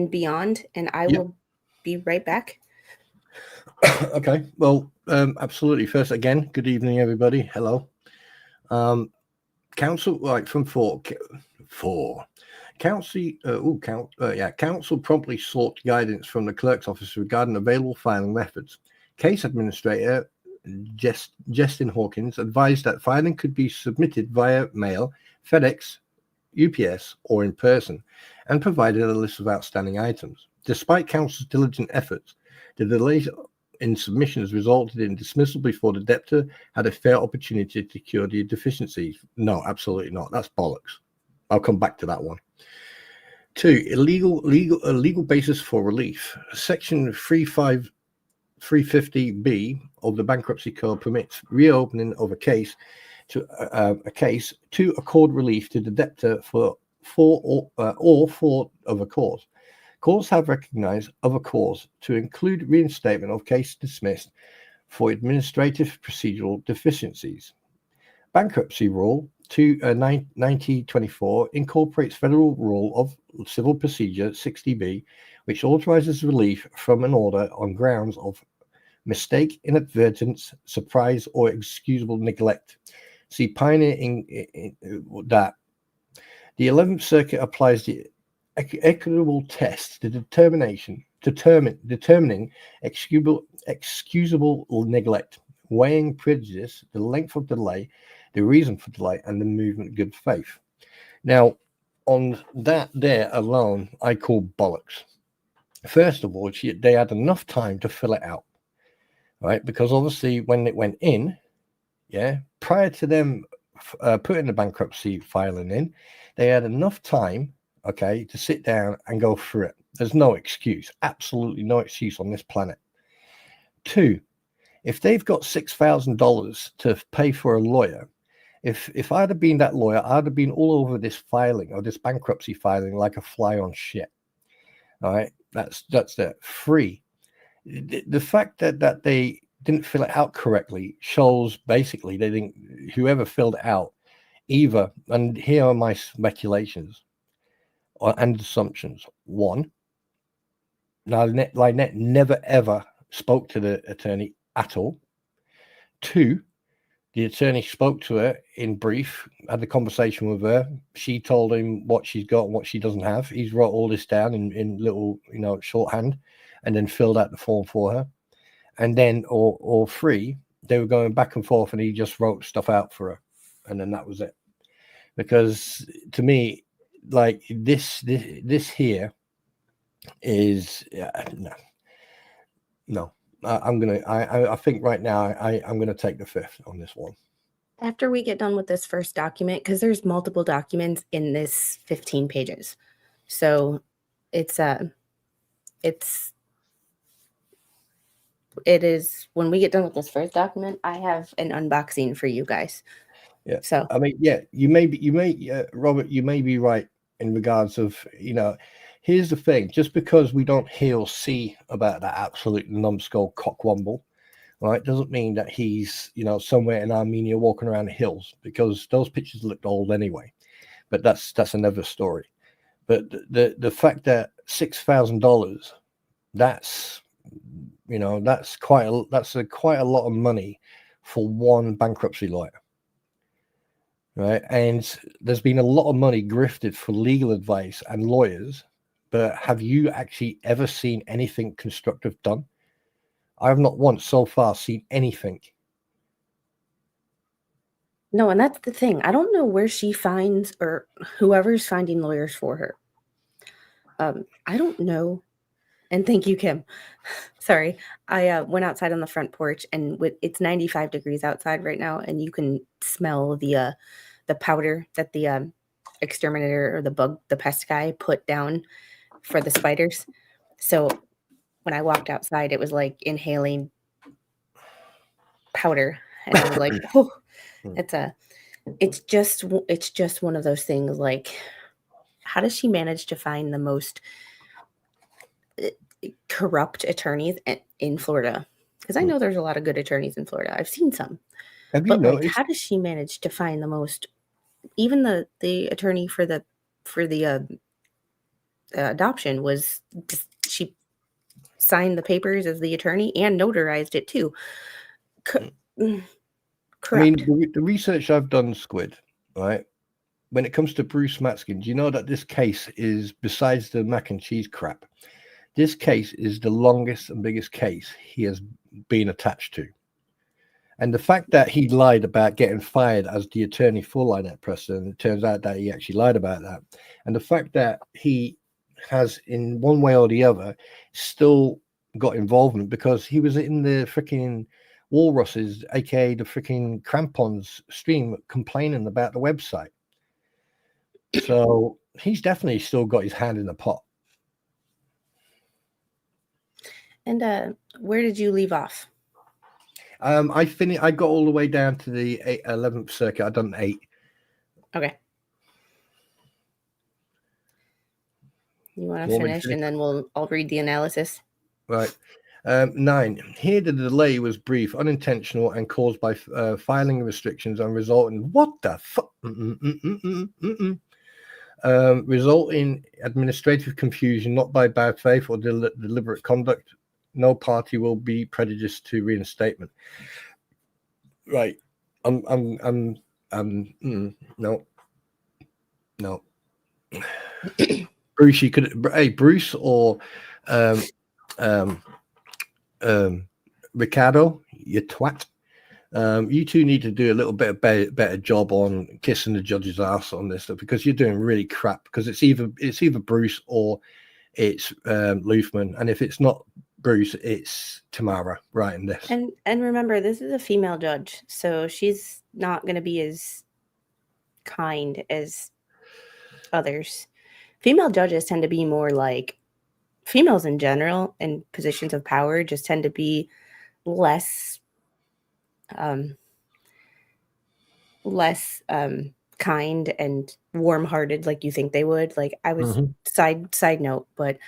beyond? And I will be right back. Okay. Well, absolutely. First, again, good evening, everybody. Hello. Council, right, from 4. Council promptly sought guidance from the clerk's office regarding available filing methods. Case administrator Justin Hawkins advised that filing could be submitted via mail, FedEx, UPS, or in person, and provided a list of outstanding items. Despite council's diligent efforts, the delays in submissions resulted in dismissal before the debtor had a fair opportunity to cure the deficiencies. No, absolutely not. That's bollocks. I'll come back to that one. 2, a legal basis for relief. Section 350B of the Bankruptcy Code permits reopening of a case to accord relief to the debtor for other cause. Courts have recognized other cause to include reinstatement of case dismissed for administrative procedural deficiencies. Bankruptcy Rule 1924 incorporates Federal Rule of Civil Procedure 60B, which authorizes relief from an order on grounds of mistake, inadvertence, surprise, or excusable neglect. See Pioneer in that. The 11th Circuit applies the equitable test to determining excusable neglect, weighing prejudice, the length of delay, the reason for delay, and the movement of good faith. Now, on that there alone, I call bollocks. First of all, they had enough time to fill it out, right? Because obviously when it went in, prior to them putting the bankruptcy filing in, they had enough time, to sit down and go through it. There's no excuse, absolutely no excuse on this planet. 2, if they've got $6,000 to pay for a lawyer, if I'd have been that lawyer, I'd have been all over this filing or this bankruptcy filing like a fly on shit. All right, that's it. 3, the fact that they didn't fill it out correctly shows basically they think whoever filled it out either, and here are my speculations and assumptions. 1, now Lynette never ever spoke to the attorney at all. 2, the attorney spoke to her in brief, had a conversation with her. She told him what she's got and what she doesn't have. He's wrote all this down in little, shorthand, and then filled out the form for her. And then, or 3, they were going back and forth, and he just wrote stuff out for her, and then that was it. Because to me, like this here is no. I think right now I'm gonna take the 5th on this one. After we get done with this first document, because there's multiple documents in this 15 pages, so it is when we get done with this first document, I have an unboxing for you guys. Yeah. So I mean, yeah, you may Robert, you may be right in regards of, here's the thing, just because we don't hear or see about that absolute numbskull cockwomble, right, doesn't mean that he's, somewhere in Armenia walking around the hills, because those pictures looked old anyway. But that's another story. But the fact that $6,000, that's quite a lot of money for one bankruptcy lawyer. Right. And there's been a lot of money grifted for legal advice and lawyers, but have you actually ever seen anything constructive done? I have not once so far seen anything. No, and that's the thing. I don't know where she finds, or whoever's finding lawyers for her. I don't know. And thank you, Kim. Sorry. I went outside on the front porch, and it's 95 degrees outside right now, and you can smell the powder that the exterminator or the pest guy put down for the spiders. So when I walked outside, it was like inhaling powder, and I was like, oh, it's just one of those things. Like, how does she manage to find the most corrupt attorneys in Florida? Because I know there's a lot of good attorneys in Florida. I've seen some. Have you noticed? Like, how does she manage to find the most? Even the attorney for the adoption was she signed the papers as the attorney and notarized it too. Correct. I mean, the research I've done, Squid, right? When it comes to Bruce Matskin, do you know that this case is, besides the mac and cheese crap, this case is the longest and biggest case he has been attached to. And the fact that he lied about getting fired as the attorney for Lynette Preston, it turns out that he actually lied about that. And the fact that he has, in one way or the other, still got involvement, because he was in the freaking Walruses, aka the freaking Crampons stream, complaining about the website. So he's definitely still got his hand in the pot. And where did you leave off? I got all the way down to the 11th circuit. I've done 8. Okay. You want to finish, and then I'll read the analysis. Right. 9. Here the delay was brief, unintentional, and caused by filing restrictions and resulting. What the fuck? Result in administrative confusion, not by bad faith or deliberate conduct. No party will be prejudiced to reinstatement. Right. No. Bruce, you could. Hey, Bruce or Ricardo, you twat. You two need to do a little bit better job on kissing the judge's ass on this stuff, because you're doing really crap. Because it's either Bruce or it's Luthman, and if it's not Bruce, it's Tamara writing this. And remember, this is a female judge, so she's not going to be as kind as others. Female judges tend to be more like females in general, in positions of power, just tend to be less kind and warm-hearted like you think they would. Like, I was side note, but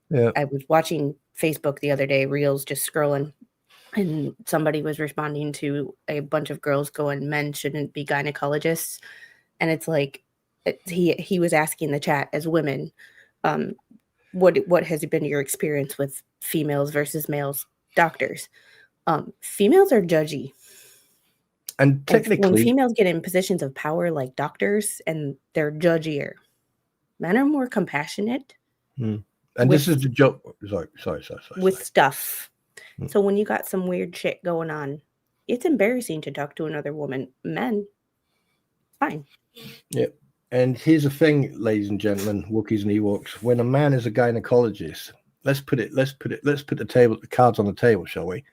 Yeah. I was watching Facebook the other day, Reels, just scrolling, and somebody was responding to a bunch of girls going, men shouldn't be gynecologists. And it's like, he was asking the chat as women, what has been your experience with females versus males doctors? Females are judgy. And technically, when females get in positions of power like doctors, and they're judgier, men are more compassionate. And this is the joke. Sorry. With stuff. So when you got some weird shit going on, it's embarrassing to talk to another woman. Men, fine. Yeah. And here's the thing, ladies and gentlemen, Wookiees and Ewoks. When a man is a gynecologist, let's put the cards on the table, shall we?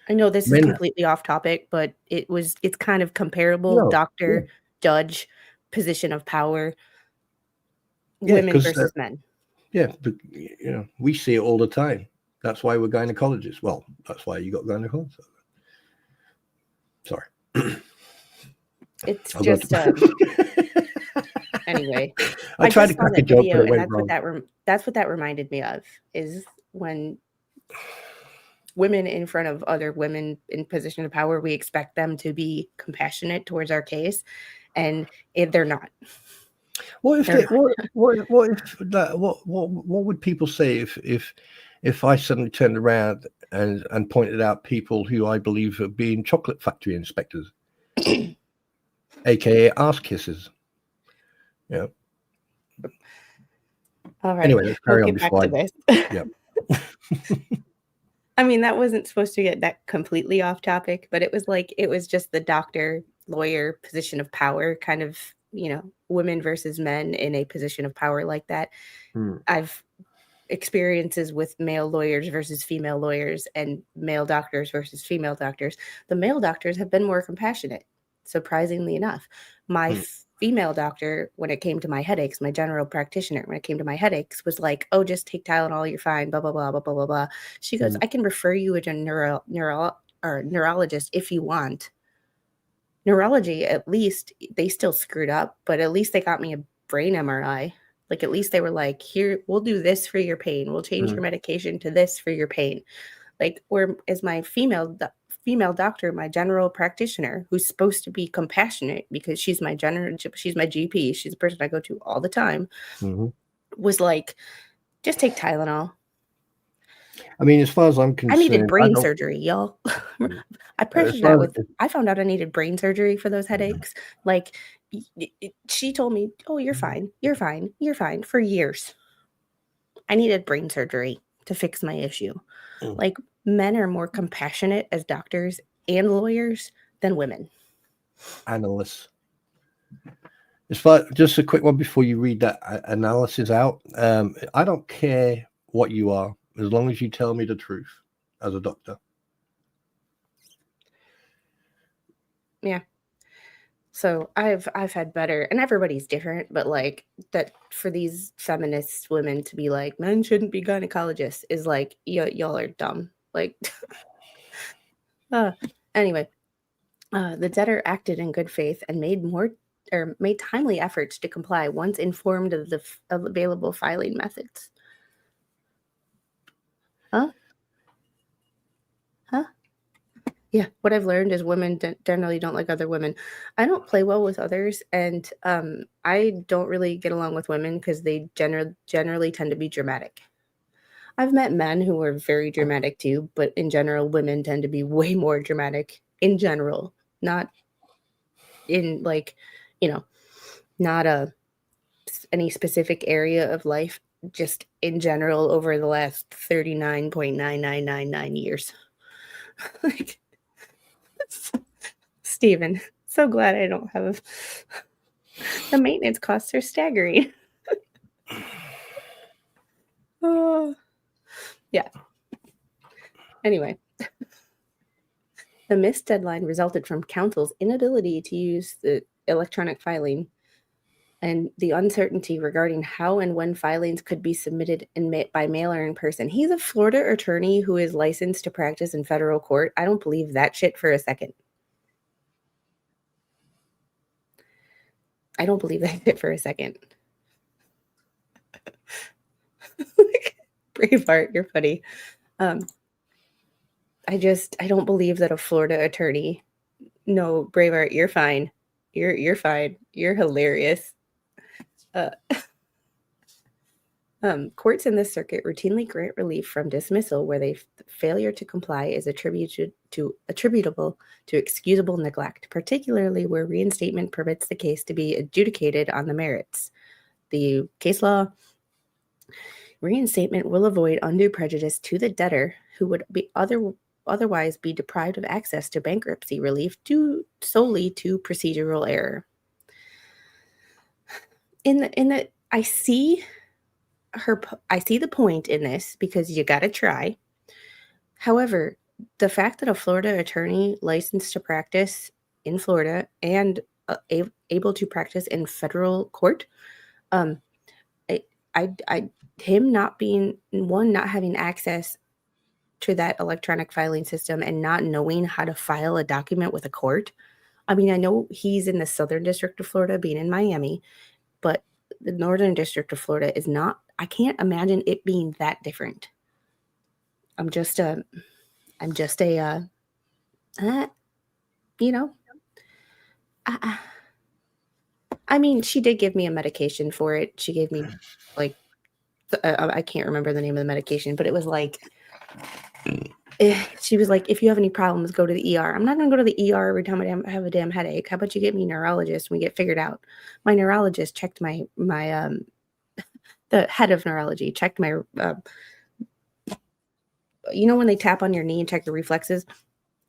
I know this is completely off topic, but it's kind of comparable. No, doctor, judge, position of power, women versus men. Yeah, but we see it all the time. That's why we're gynecologists. Well, that's why you got gynecologists. Sorry. It's just anyway. I tried to crack a joke, but it went wrong. That's what that reminded me of, is when women in front of other women in position of power, we expect them to be compassionate towards our case, and they're not. What would people say if I suddenly turned around and pointed out people who I believe are being chocolate factory inspectors, aka ass kissers? Yeah. All right. Anyway, let's carry on before Yeah. I mean, that wasn't supposed to get that completely off topic, but it was just the doctor, lawyer position of power, kind of, women versus men in a position of power like that. I've experiences with male lawyers versus female lawyers, and male doctors versus female doctors. The male doctors have been more compassionate, surprisingly enough. My female doctor, when it came to my headaches, my general practitioner, when it came to my headaches, was like, oh, just take Tylenol, you're fine, blah, blah, blah, blah, blah, blah, blah. She goes, I can refer you to a neurologist if you want. Neurology, at least, they still screwed up, but at least they got me a brain MRI. Like, at least they were like, here, we'll do this for your pain. We'll change your medication to this for your pain. Like, whereas my female doctor, my general practitioner, who's supposed to be compassionate because she's my GP, she's the person I go to all the time, was like, just take Tylenol. I mean, as far as I'm concerned, I needed brain surgery, y'all. I found out I needed brain surgery for those headaches. Like, she told me, oh, you're fine for years. I needed brain surgery to fix my issue. Like, men are more compassionate as doctors and lawyers than women. Analysts. Just a quick one before you read that analysis out. I don't care what you are, as long as you tell me the truth as a doctor. Yeah. So I've had better, and everybody's different, but like that for these feminist women to be like, men shouldn't be gynecologists is like, y'all are dumb. Like, anyway, the debtor acted in good faith and made timely efforts to comply once informed of the available filing methods. Huh? Yeah, what I've learned is women generally don't like other women. I don't play well with others, and I don't really get along with women because they generally tend to be dramatic. I've met men who are very dramatic too, but in general, women tend to be way more dramatic in general, not in not any specific area of life, just in general over the last 39.9999 years. Like, Steven, so glad I don't have the maintenance costs are staggering. Oh, yeah. Anyway, the missed deadline resulted from counsel's inability to use the electronic filing and the uncertainty regarding how and when filings could be submitted by mail or in person. He's a Florida attorney who is licensed to practice in federal court. I don't believe that shit for a second. I don't believe that shit for a second. Braveheart, you're funny. I don't believe that a Florida attorney. No, Braveheart, you're fine. You're fine. You're hilarious. Courts in this circuit routinely grant relief from dismissal where the failure to comply is attributable to excusable neglect, particularly where reinstatement permits the case to be adjudicated on the merits. The case law: reinstatement will avoid undue prejudice to the debtor who would be otherwise be deprived of access to bankruptcy relief due solely to procedural error. I see the point in this because you got to try. However, the fact that a Florida attorney licensed to practice in Florida and able to practice in federal court, him not having access to that electronic filing system and not knowing how to file a document with a court. I mean, I know he's in the Southern District of Florida, being in Miami, but the Northern District of Florida is not. I can't imagine it being that different. I mean, she did give me a medication for it. She gave me I can't remember the name of the medication, but it was like, she was like, if you have any problems, go to the ER. I'm not going to go to the ER every time I have a damn headache. How about you get me a neurologist and we get figured out? My neurologist checked the head of neurology checked my, when they tap on your knee and check the reflexes?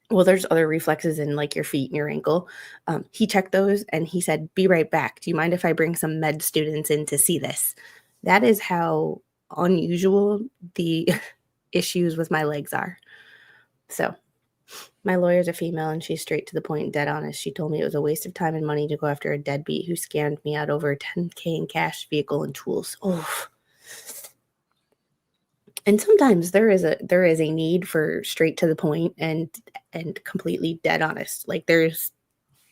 Well, there's other reflexes in like your feet and your ankle. He checked those and he said, be right back. Do you mind if I bring some med students in to see this? That is how unusual the issues with my legs are. So my lawyer's a female and she's straight to the point, dead honest. She told me it was a waste of time and money to go after a deadbeat who scammed me out over $10,000 in cash, vehicle, and tools. Oh. And sometimes there is a need for straight to the point and completely dead honest. Like there's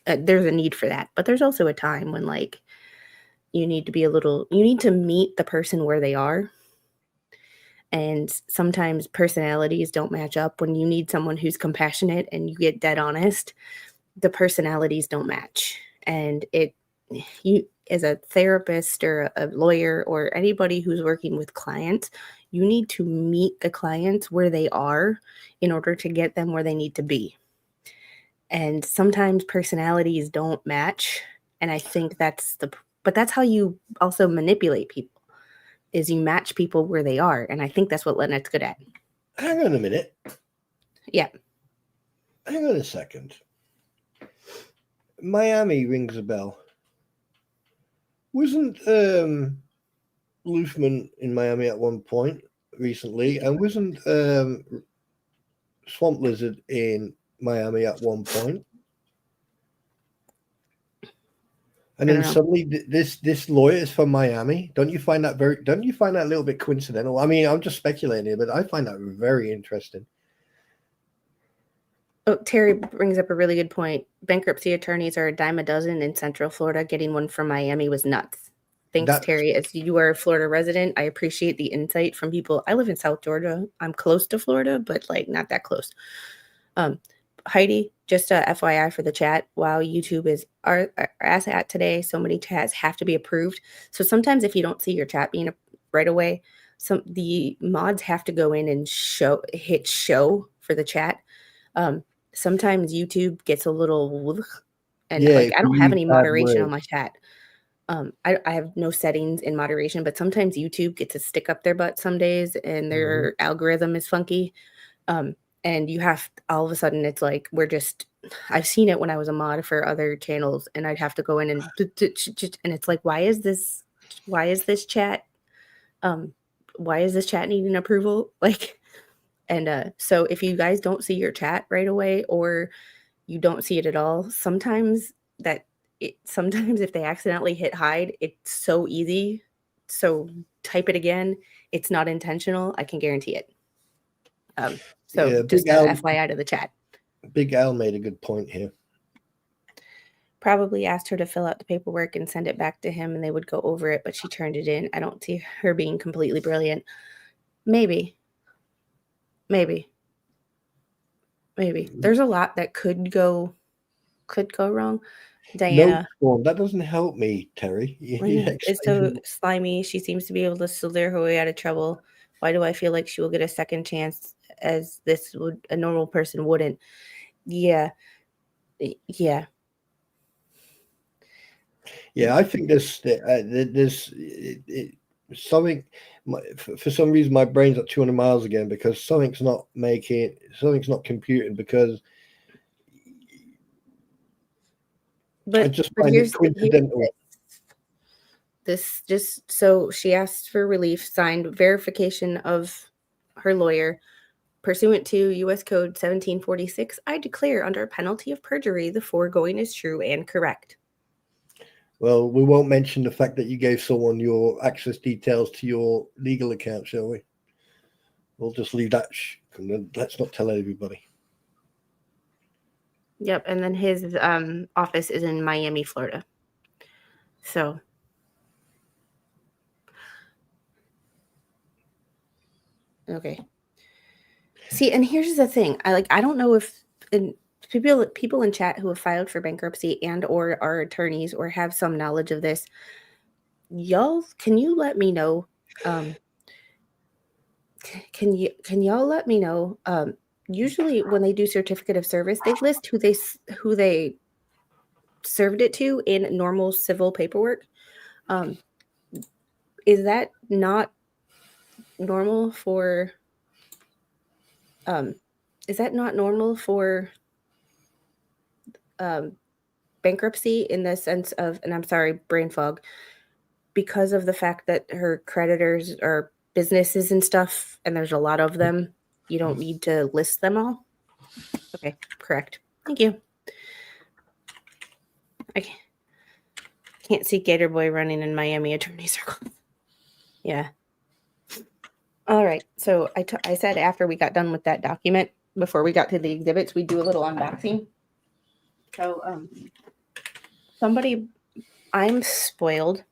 a need for that, but there's also a time when like you need to meet the person where they are. And sometimes personalities don't match up. When you need someone who's compassionate and you get dead honest, the personalities don't match. And you as a therapist or a lawyer or anybody who's working with clients, you need to meet the clients where they are in order to get them where they need to be. And sometimes personalities don't match. And I think that's how you also manipulate people, is you match people where they are. And I think that's what Lynette's good at. Hang on a minute. Yeah. Hang on a second. Miami rings a bell. Wasn't Luthman in Miami at one point recently? And wasn't Swamp Lizard in Miami at one point? And then suddenly this lawyer is from Miami. Don't you find that a little bit coincidental? I mean, I'm just speculating here, but I find that very interesting. Oh, Terry brings up a really good point. Bankruptcy attorneys are a dime a dozen in Central Florida. Getting one from Miami was nuts. Thanks, Terry. As you are a Florida resident, I appreciate the insight from people. I live in South Georgia. I'm close to Florida, but like not that close. Heidi, just a FYI for the chat, while YouTube is our ass at today, so many chats have to be approved. So sometimes if you don't see your chat being right away, the mods have to go in and hit show for the chat. Sometimes YouTube gets a little, and I don't have any moderation on my chat. I have no settings in moderation, but sometimes YouTube gets a stick up their butt some days and their algorithm is funky. and you have all of a sudden it's like I've seen it when I was a mod for other channels, and I'd have to go in and it's like, why is this chat needing approval? Like, and so if you guys don't see your chat right away, or you don't see it at all, sometimes if they accidentally hit hide, it's so easy. So type it again. It's not intentional. I can guarantee it. So Yeah, just Big Al, FYI to the chat. Big Al made a good point here. Probably asked her to fill out the paperwork and send it back to him, and they would go over it, but she turned it in. I don't see her being completely brilliant. Maybe. There's a lot that could go wrong. Diana. No, that doesn't help me, Terry. Is so slimy. She seems to be able to slither her way out of trouble. Why do I feel like she will get a second chance, as a normal person wouldn't? Yeah. Yeah, I think there's something. For some reason, my brain's at 200 miles again, because something's not computing, because I just find it coincidental. This just so she asked for relief, signed verification of her lawyer. Pursuant to U.S. Code 1746, I declare under penalty of perjury the foregoing is true and correct. Well, we won't mention the fact that you gave someone your access details to your legal account, shall we? We'll just leave that. Let's not tell everybody. Yep, and then his office is in Miami, Florida. So, okay. See, and here's the thing. I don't know if people in chat who have filed for bankruptcy and or are attorneys or have some knowledge of this. Y'all, can you let me know? Can y'all let me know? Usually when they do certificate of service, they list who they served it to in normal civil paperwork. Is that not normal for bankruptcy, in the sense of, and I'm sorry, brain fog, because of the fact that her creditors are businesses and stuff, and there's a lot of them, you don't need to list them all? Okay, correct. Thank you. I can't see Gator Boy running in Miami attorney circle. Yeah. All right. So I said after we got done with that document, before we got to the exhibits, we do a little unboxing. So I'm spoiled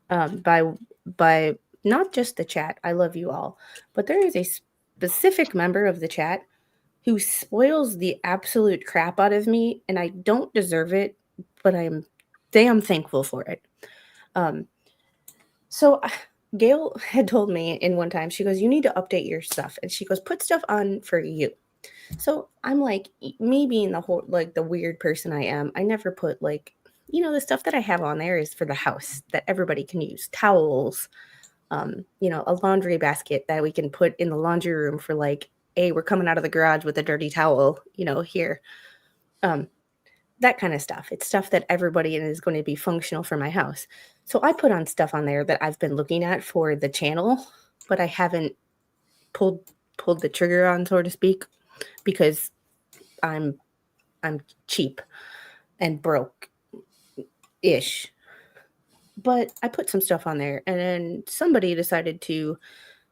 by not just the chat. I love you all, but there is a specific member of the chat who spoils the absolute crap out of me, and I don't deserve it, but I am damn thankful for it. So Gail had told me in one time, she goes, you need to update your stuff. And she goes, put stuff on for you. So I'm like, me being the weird person I am, I never put the stuff that I have on there is for the house that everybody can use. Towels, a laundry basket that we can put in the laundry room for hey, we're coming out of the garage with a dirty towel, here. That kind of stuff. It's stuff that everybody is going to be functional for my house. So I put on stuff on there that I've been looking at for the channel, but I haven't pulled the trigger on, so to speak, because I'm cheap and broke-ish. But I put some stuff on there, and then somebody decided to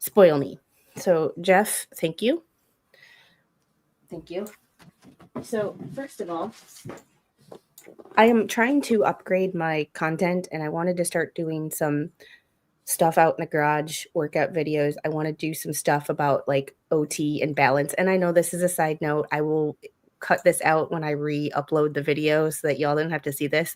spoil me. So Jeff, thank you. Thank you. So first of all, I am trying to upgrade my content, and I wanted to start doing some stuff out in the garage, workout videos. I want to do some stuff about OT and balance. And I know this is a side note. I will cut this out when I re-upload the video so that y'all don't have to see this.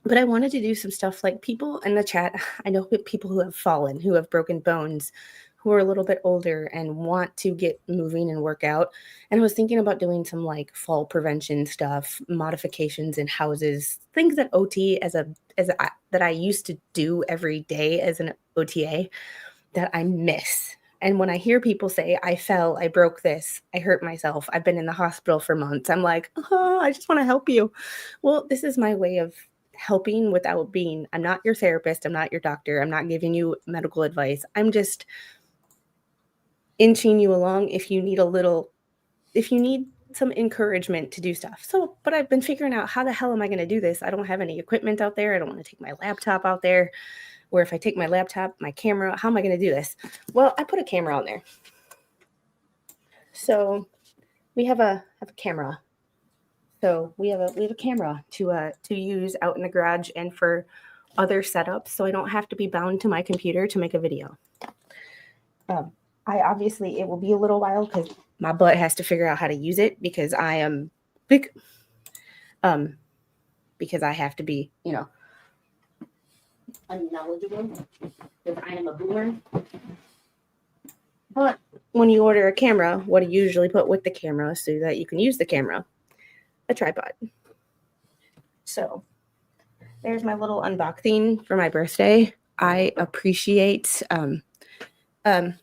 But I wanted to do some stuff like people in the chat. I know people who have fallen, who have broken bones, who are a little bit older and want to get moving and work out. And I was thinking about doing some fall prevention stuff, modifications in houses, things that OT that I used to do every day as an OTA that I miss. And when I hear people say, I fell, I broke this, I hurt myself, I've been in the hospital for months, I'm like, oh, I just want to help you. Well, this is my way of helping without being, I'm not your therapist, I'm not your doctor, I'm not giving you medical advice. I'm just inching you along if you need some encouragement to do stuff. So, but I've been figuring out, how the hell am I going to do this? I don't have any equipment out there. I don't want to take my laptop out there. Or if I take my laptop, my camera, how am I going to do this? Well, I put a camera on there. So we have a camera. So we have a camera to use out in the garage and for other setups. So I don't have to be bound to my computer to make a video. It will be a little while because my butt has to figure out how to use it, because I am big, because I have to be, unknowledgeable, because I am a boomer. But when you order a camera, what do you usually put with the camera so that you can use the camera? A tripod. So there's my little unboxing for my birthday. I appreciate, no.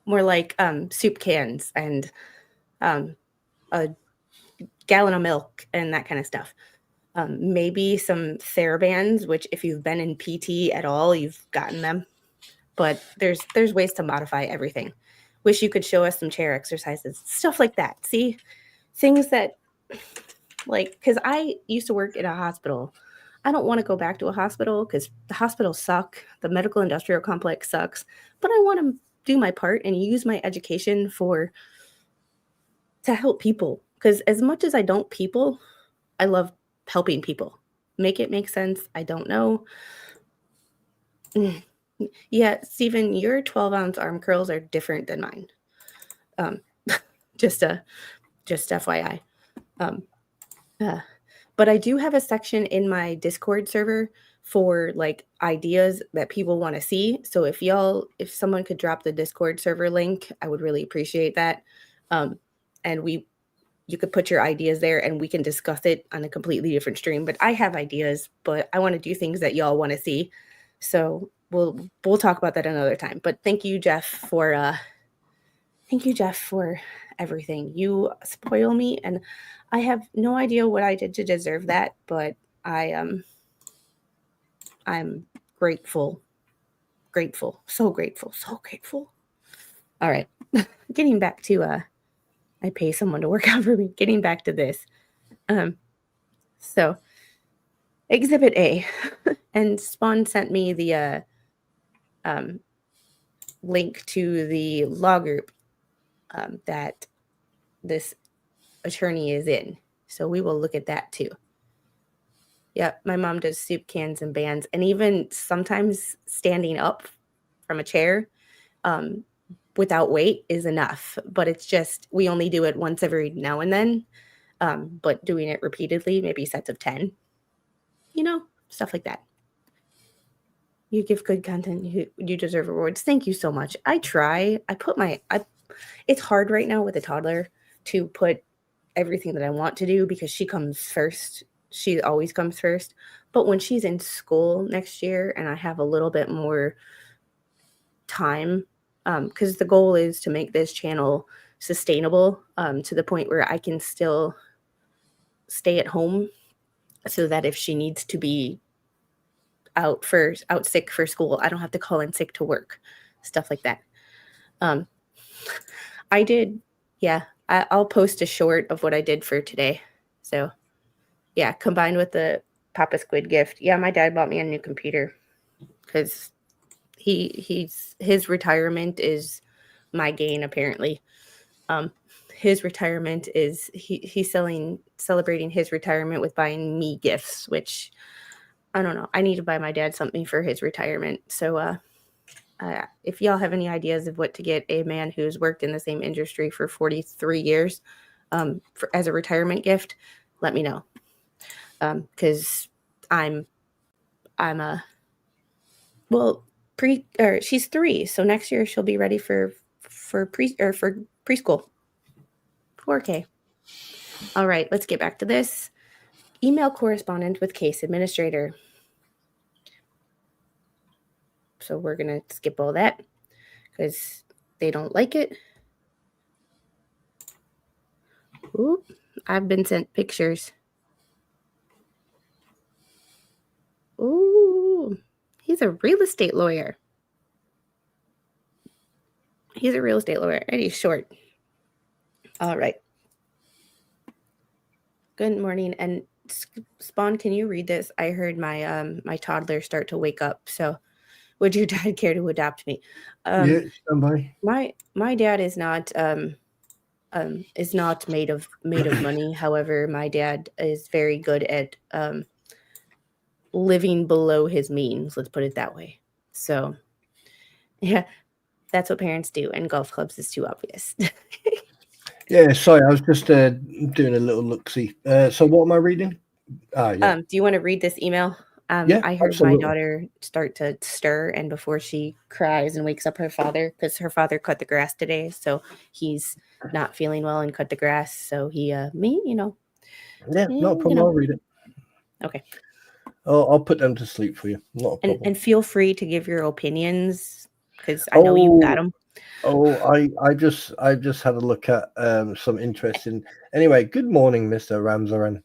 More like soup cans and a gallon of milk and that kind of stuff. Maybe some TheraBands, which if you've been in PT at all, you've gotten them. But there's ways to modify everything. Wish you could show us some chair exercises, stuff like that. See, things that, like, because I used to work in a hospital. I don't want to go back to a hospital because the hospitals suck. The medical industrial complex sucks. But I want to do my part and use my education to help people. Because as much as I don't people, I love helping people. Make it make sense. I don't know. Yeah, Stephen, your 12-ounce arm curls are different than mine. Just FYI. But I do have a section in my Discord server for like ideas that people want to see. So if someone could drop the Discord server link, I would really appreciate that. And you could put your ideas there and we can discuss it on a completely different stream. But I have ideas, but I want to do things that y'all want to see. So we'll talk about that another time. But thank you, Jeff, for everything. You spoil me, and I have no idea what I did to deserve that, but I'm grateful. So grateful. All right. Getting back to I pay someone to work out for me. Getting back to this. So Exhibit A. And Spawn sent me the link to the law group that this attorney is in. So we will look at that too. Yep, my mom does soup cans and bands, and even sometimes standing up from a chair without weight is enough. But it's just, we only do it once every now and then. But doing it repeatedly, maybe sets of 10, stuff like that. You give good content, you deserve rewards. Thank you so much. I try. It's hard right now with a toddler to put everything that I want to do because she comes first. She always comes first. But when she's in school next year and I have a little bit more time, because the goal is to make this channel sustainable to the point where I can still stay at home so that if she needs to be out sick for school, I don't have to call in sick to work, stuff like that. I'll post a short of what I did for today. So yeah, combined with the Papa Squid gift. Yeah, my dad bought me a new computer because his retirement is my gain, apparently. His retirement is he's celebrating his retirement with buying me gifts, which I don't know. I need to buy my dad something for his retirement. So if y'all have any ideas of what to get a man who's worked in the same industry for 43 years as a retirement gift, let me know. Because she's 3, so next year she'll be ready for preschool. 4K. All right, let's get back to this. Email correspondence with case administrator. So we're going to skip all that because they don't like it. Ooh, I've been sent pictures. Ooh, he's a real estate lawyer. He's a real estate lawyer, and he's short. All right. Good morning. And Spawn, can you read this? I heard my my toddler start to wake up. So, would your dad care to adopt me? Yeah, somebody. My dad is not made of money. However, my dad is very good at living below his means. Let's put it that way. So, yeah, that's what parents do. And golf clubs is too obvious. Yeah, sorry, I was just doing a little look-see. So what am I reading? Do you want to read this email? Yeah, I heard absolutely. my daughter start to stir, and before she cries and wakes up her father, because her father cut the grass today, so he's not feeling well and cut the grass. So he, Yeah, no problem. you know. I'll read it. Okay. I'll put them to sleep for you. Not a problem. And feel free to give your opinions, because I know you got them. I just had a look at some interesting. Anyway, good morning, Mr. Ramzaran.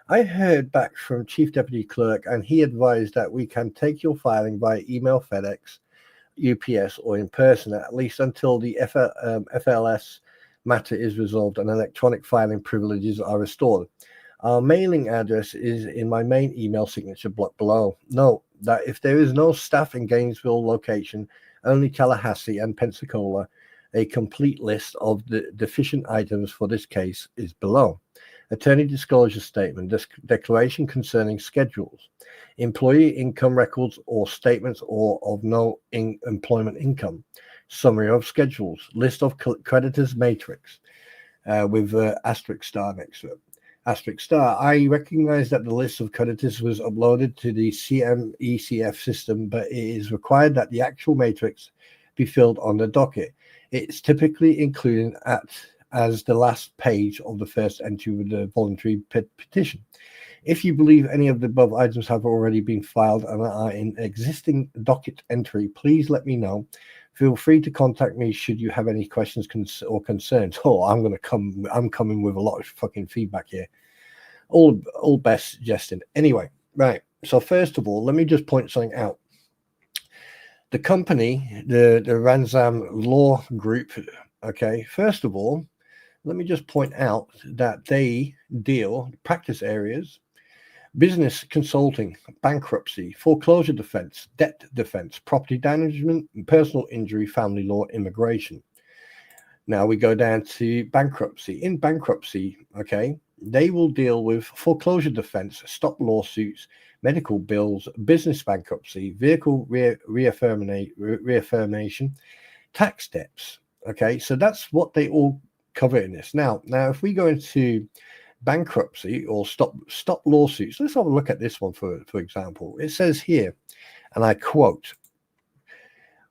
I heard back from Chief Deputy Clerk, and he advised that we can take your filing by email, FedEx, UPS, or in person, at least until the FLS matter is resolved and electronic filing privileges are restored. Our mailing address is in my main email signature block below. Note that if there is no staff in Gainesville location, only Tallahassee and Pensacola, a complete list of the deficient items for this case is below. Attorney disclosure statement, declaration concerning schedules, employee income records or statements or of no employment income, summary of schedules, list of creditors matrix with asterisk star next to it. Asterisk star. I recognize that the list of creditors was uploaded to the CMECF system, but it is required that the actual matrix be filled on the docket. It's typically included as the last page of the first entry with the voluntary petition. If you believe any of the above items have already been filed and are in existing docket entry, please let me know. Feel free to contact me should you have any questions or concerns. Oh, I'm coming with a lot of fucking feedback here. All best suggested. Anyway, right. So first of all, let me just point something out. The company, the Ransom Law Group, okay, first of all, let me just point out that they deal practice areas, business consulting, bankruptcy, foreclosure defense, debt defense, property management, personal injury, family law, immigration. Now we go down to bankruptcy. In bankruptcy, okay, they will deal with foreclosure defense, stop lawsuits, medical bills, business bankruptcy, vehicle reaffirmation, tax debts. Okay, so that's what they all cover in this. Now, if we go into bankruptcy or stop lawsuits, let's have a look at this one for example. It says here, and I quote,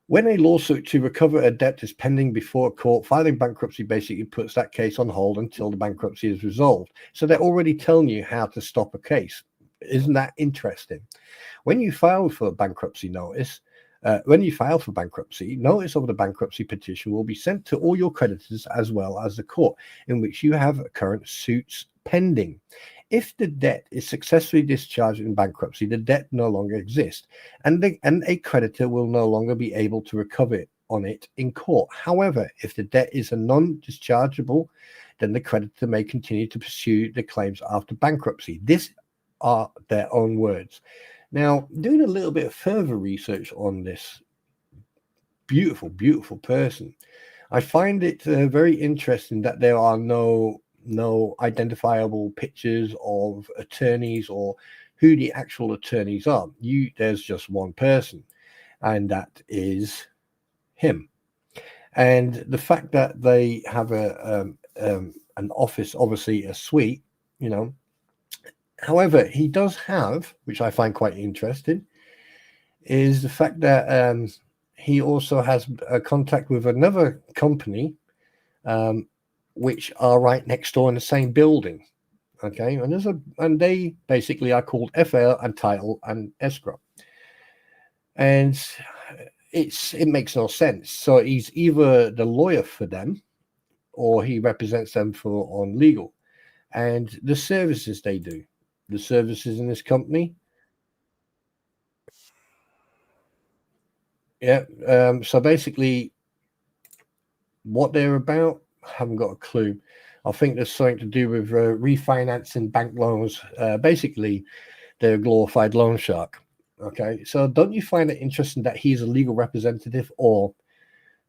when a lawsuit to recover a debt is pending before a court, filing bankruptcy basically puts that case on hold until the bankruptcy is resolved. So they're already telling you how to stop a case. Isn't that interesting? When you file for bankruptcy notice, notice of the bankruptcy petition will be sent to all your creditors as well as the court in which you have current suits pending. If the debt is successfully discharged in bankruptcy, the debt no longer exists, and a creditor will no longer be able to recover on it in court. However, if the debt is a non-dischargeable, then the creditor may continue to pursue the claims after bankruptcy. These are their own words. Now, doing a little bit of further research on this beautiful, beautiful person, I find it very interesting that there are no identifiable pictures of attorneys or who the actual attorneys are. There's just one person, and that is him. And the fact that they have an office, obviously a suite, you know. However, he does have, which I find quite interesting, is the fact that he also has a contact with another company, which are right next door in the same building. Okay, and they basically are called FL and title and escrow. And it makes no sense. So he's either the lawyer for them, or he represents them on legal, and the services they do, the services in this company. Yeah. So basically, what they're about, I haven't got a clue. I think there's something to do with refinancing bank loans. Basically, they're a glorified loan shark. Okay, so don't you find it interesting that he's a legal representative? Or,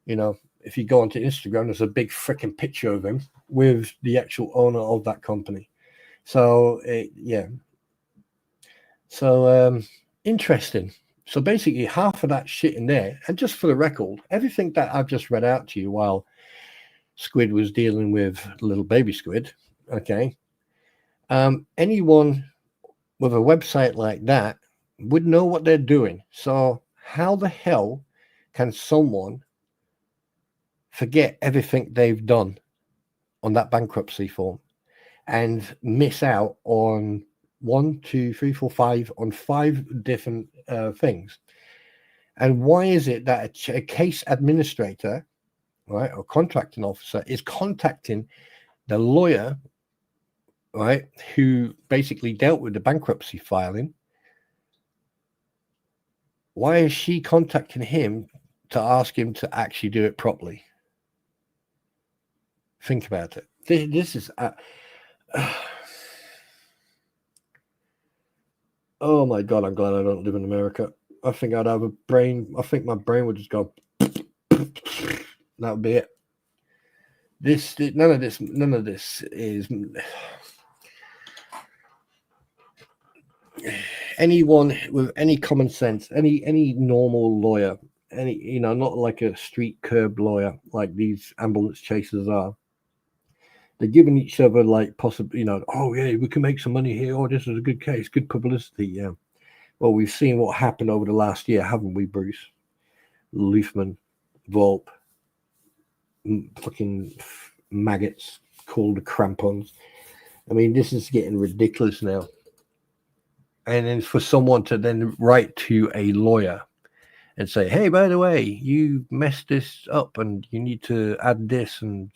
if you go onto Instagram, there's a big freaking picture of him with the actual owner of that company. So, yeah. So, interesting. So basically, half of that shit in there, and just for the record, everything that I've just read out to you while Squid was dealing with little baby Squid, okay, anyone with a website like that would know what they're doing. So how the hell can someone forget everything they've done on that bankruptcy form and miss out on 1, 2, 3, 4, 5 on 5 different things? And why is it that a case administrator, right, or contracting officer is contacting the lawyer, right, who basically dealt with the bankruptcy filing? Why is she contacting him to ask him to actually do it properly? Think about it. This is oh my God, I'm glad I don't live in America. I think I'd have a brain. I think my brain would just go. That would be it. None of this is. Anyone with any common sense, any normal lawyer, not like a street curb lawyer like these ambulance chasers are. They're giving each other like possibly, oh yeah, we can make some money here. Oh, this is a good case, good publicity. Yeah. Well, we've seen what happened over the last year, haven't we, Bruce? Luthman, Volpe, fucking maggots called the crampons. I mean, this is getting ridiculous now. And then for someone to then write to a lawyer and say, hey, by the way, you messed this up and you need to add this. And,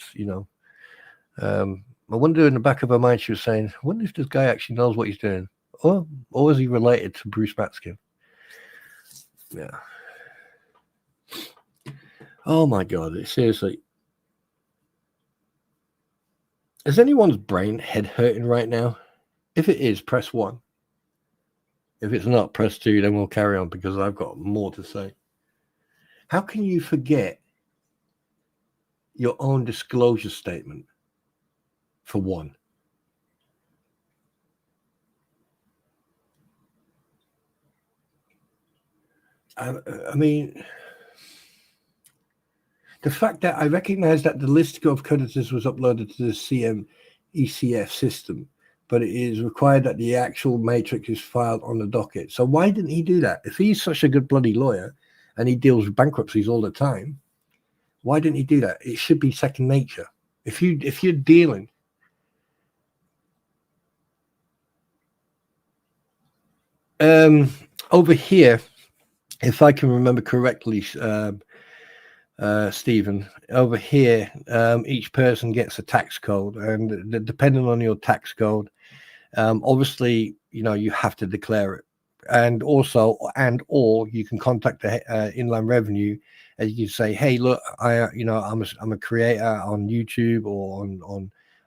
I wonder in the back of her mind, she was saying, I wonder if this guy actually knows what he's doing. Or is he related to Bruce Matskin? Yeah. Oh my God, seriously. Is anyone's brain head hurting right now? If it is, press 1. If it's not, press 2, then we'll carry on because I've got more to say. How can you forget your own disclosure statement, for one? I mean, the fact that I recognize that the list of creditors was uploaded to the CMECF system, but it is required that the actual matrix is filed on the docket. So why didn't he do that? If he's such a good bloody lawyer and he deals with bankruptcies all the time, why didn't he do that? It should be second nature. If you're dealing over here, if I can remember correctly, Stephen, over here, each person gets a tax code, and depending on your tax code, obviously, you have to declare it, and or you can contact the Inland Revenue, and you can say, hey, look, I'm a creator on YouTube or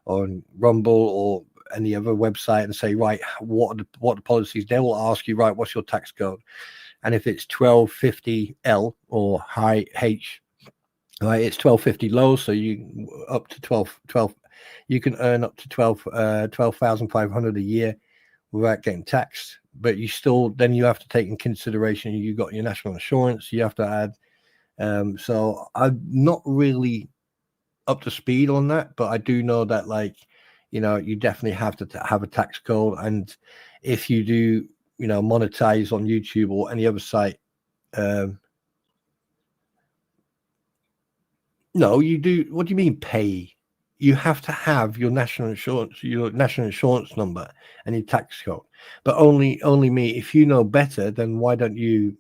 on Rumble or any other website, and say, right, what are the policies? They will ask you, right, what's your tax code? And if it's 1250L or high H, right, it's 1250 low, so you up to 12, you can earn up to 12,500 a year without getting taxed. But you still, then you have to take in consideration, you got your national insurance, you have to add. So I'm not really up to speed on that, but I do know that, like, you definitely have to have a tax code. And if you do, monetize on YouTube or any other site, no, you do. What do you mean pay? You have to have your national insurance number and your tax code. But only me. If you know better, then why don't you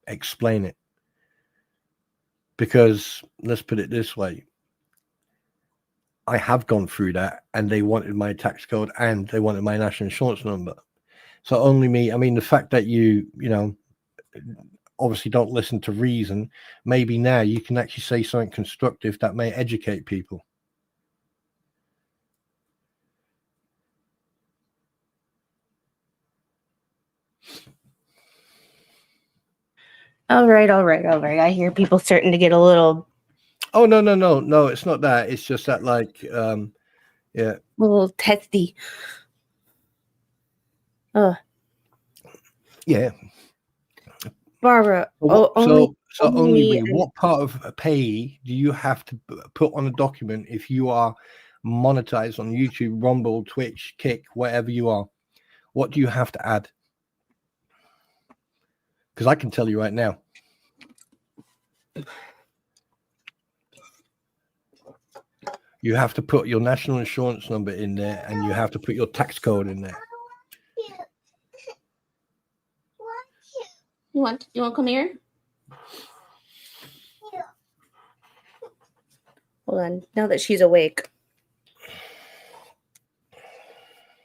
explain it? Because let's put it this way. I have gone through that, and they wanted my tax code and they wanted my national insurance number. So only me, I mean, the fact that you know, obviously don't listen to reason, maybe now you can actually say something constructive that may educate people. All right. I hear people starting to get a little Oh, no, it's not that. It's just that, like, yeah. little testy. Yeah. Barbara, So only only me me, what part of a pay do you have to put on a document if you are monetized on YouTube, Rumble, Twitch, Kick, whatever you are? What do you have to add? Because I can tell you right now. You have to put your national insurance number in there, and you have to put your tax code in there. You want to come here? Hold on. Now that she's awake.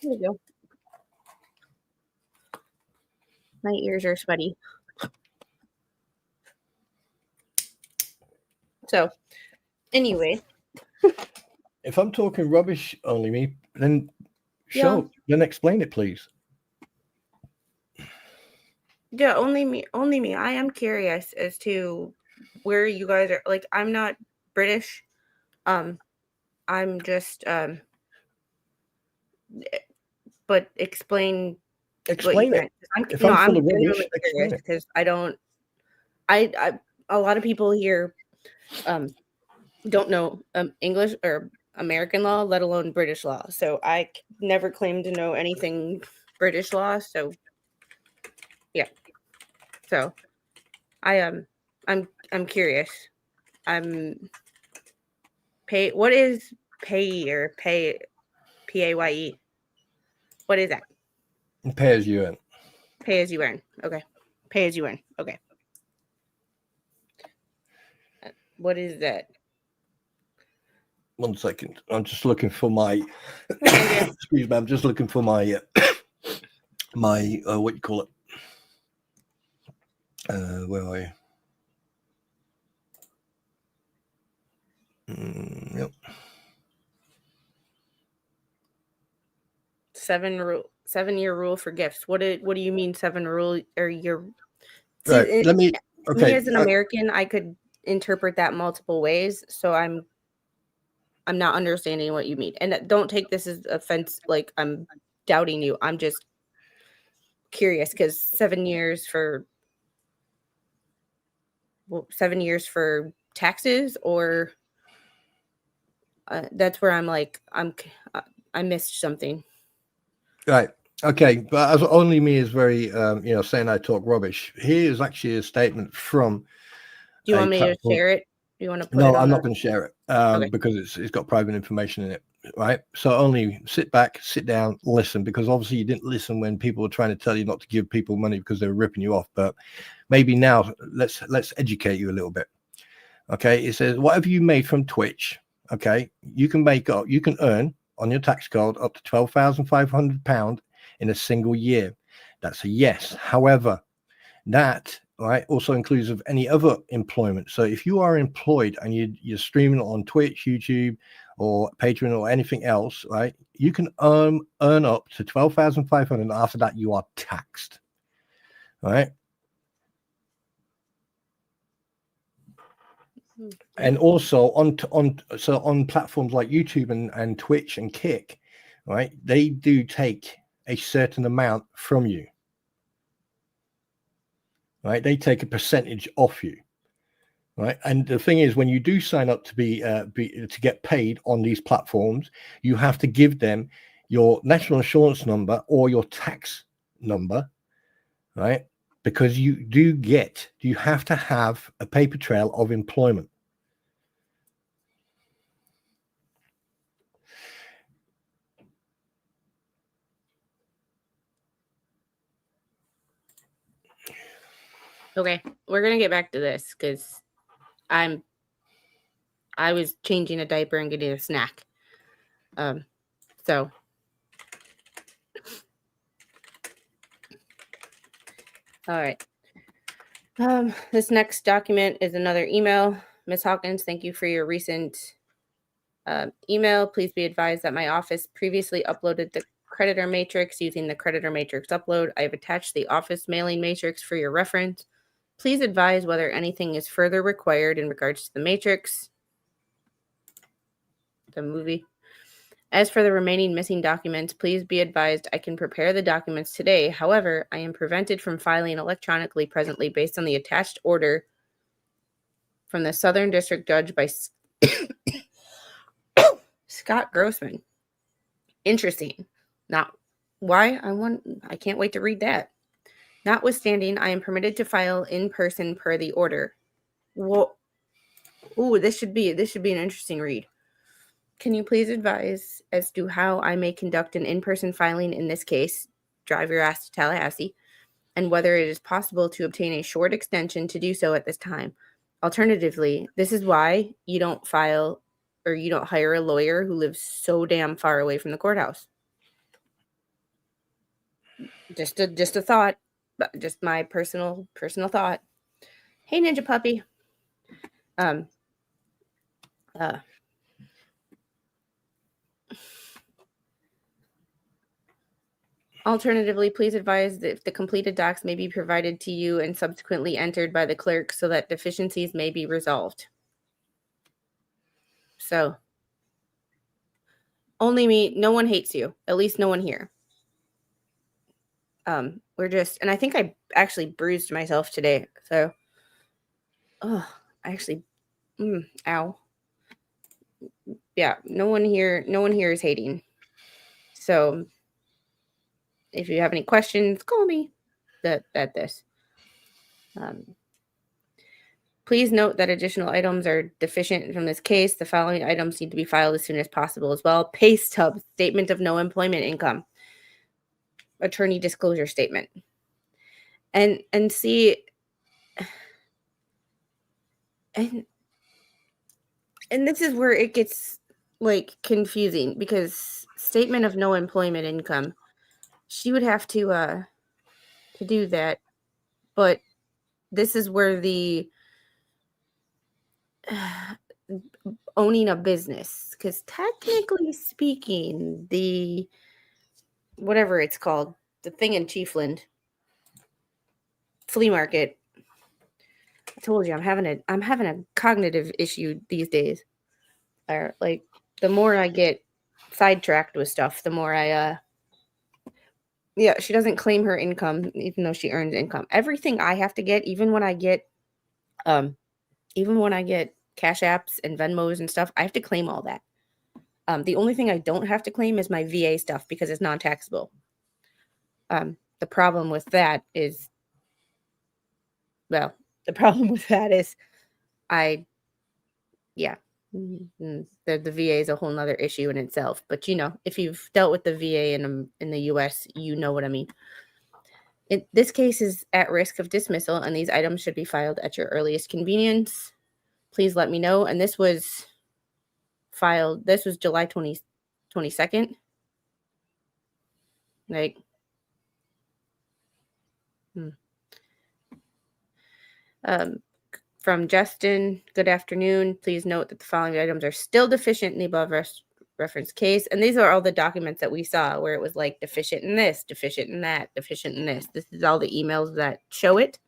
There you go. My ears are sweaty. So, anyway. If I'm talking rubbish, only me, then then explain it, please. Yeah, only me. I am curious as to where you guys are. Like, I'm not British. I'm just but explain Explain it. If I'm full of rubbish, explain it. because I a lot of people here don't know English or American law, let alone British law. So I never claim to know anything British law. So yeah. So I'm curious. What is pay or pay PAYE? What is that? Pay as you earn. Pay as you earn. Okay. Pay as you earn. Okay. What is that? 1 second. I'm just looking for my excuse me, I'm just looking for my my what you call it? Where are you? Yep. 7-year rule for gifts. What do you mean 7 rule or your Right. Let me me as an American, I could interpret that multiple ways. So I'm not understanding what you mean. And don't take this as offense, like I'm doubting you. I'm just curious because 7 years for 7 years for taxes, or that's where I'm like I missed something. Right. Okay. But as only me is very saying I talk rubbish. Here is actually a statement from. Do you want me to share it? Do you want to put it No, on? I'm not going to share it Okay. because it's got private information in it. Right. So only sit back, sit down, listen, because obviously you didn't listen when people were trying to tell you not to give people money because they were ripping you off. But maybe now let's educate you a little bit. Okay. It says whatever you made from Twitch, okay, you can earn on your tax code up to £12,500 in a single year. That's a yes. However, that right also includes of any other employment. So if you are employed and you're streaming on Twitch, YouTube, or Patreon or anything else, right, you can earn up to 12,500. After that, you are taxed. Right. And also on platforms like YouTube and Twitch and Kick, right, they do take a certain amount from you. Right, they take a percentage off you. Right, and the thing is, when you do sign up to to get paid on these platforms, you have to give them your national insurance number or your tax number, right? Because you have to have a paper trail of employment. Okay, we're gonna get back to this because I was changing a diaper and getting a snack. So all right. This next document is another email. Ms. Hawkins, thank you for your recent email. Please be advised that my office previously uploaded the creditor matrix using the creditor matrix upload. I have attached the office mailing matrix for your reference. Please advise whether anything is further required in regards to the matrix. The movie. As for the remaining missing documents, please be advised I can prepare the documents today. However, I am prevented from filing electronically presently based on the attached order from the Southern District Judge by Scott Grossman. Interesting. Not why I can't wait to read that. Notwithstanding, I am permitted to file in person per the order. Well, ooh, this should be an interesting read. Can you please advise as to how I may conduct an in-person filing in this case, drive your ass to Tallahassee, and whether it is possible to obtain a short extension to do so at this time? Alternatively, this is why you don't file or you don't hire a lawyer who lives so damn far away from the courthouse. Just a thought, just my personal thought. Hey, Ninja Puppy. Alternatively, please advise that if the completed docs may be provided to you and subsequently entered by the clerk so that deficiencies may be resolved. So, only me, no one hates you. At least no one here. We're just, and I think I actually bruised myself today. So, I actually, ow. Yeah, no one here is hating. So, if you have any questions, call me at this. Please note that additional items are deficient from this case. The following items need to be filed as soon as possible as well. Pay stub, statement of no employment income, attorney disclosure statement. And see, and this is where it gets like confusing, because statement of no employment income, she would have to do that, but this is where the owning a business, because technically speaking, the whatever it's called, the thing in Chiefland, flea market. I told you I'm having a cognitive issue these days. Or like the more I get sidetracked with stuff, the more I yeah, she doesn't claim her income even though she earns income. Everything I have to get, even when I get Cash Apps and Venmos and stuff, I have to claim all that. The only thing I don't have to claim is my VA stuff because it's non-taxable. The problem with that is the VA is a whole nother issue in itself. But if you've dealt with the VA in the US, you know what I mean. This case is at risk of dismissal, and these items should be filed at your earliest convenience. Please let me know. And this was filed. This was July 22nd. Like, from Justin, good afternoon. Please note that the following items are still deficient in the above reference case. And these are all the documents that we saw where it was like deficient in this, deficient in that, deficient in this. This is all the emails that show it.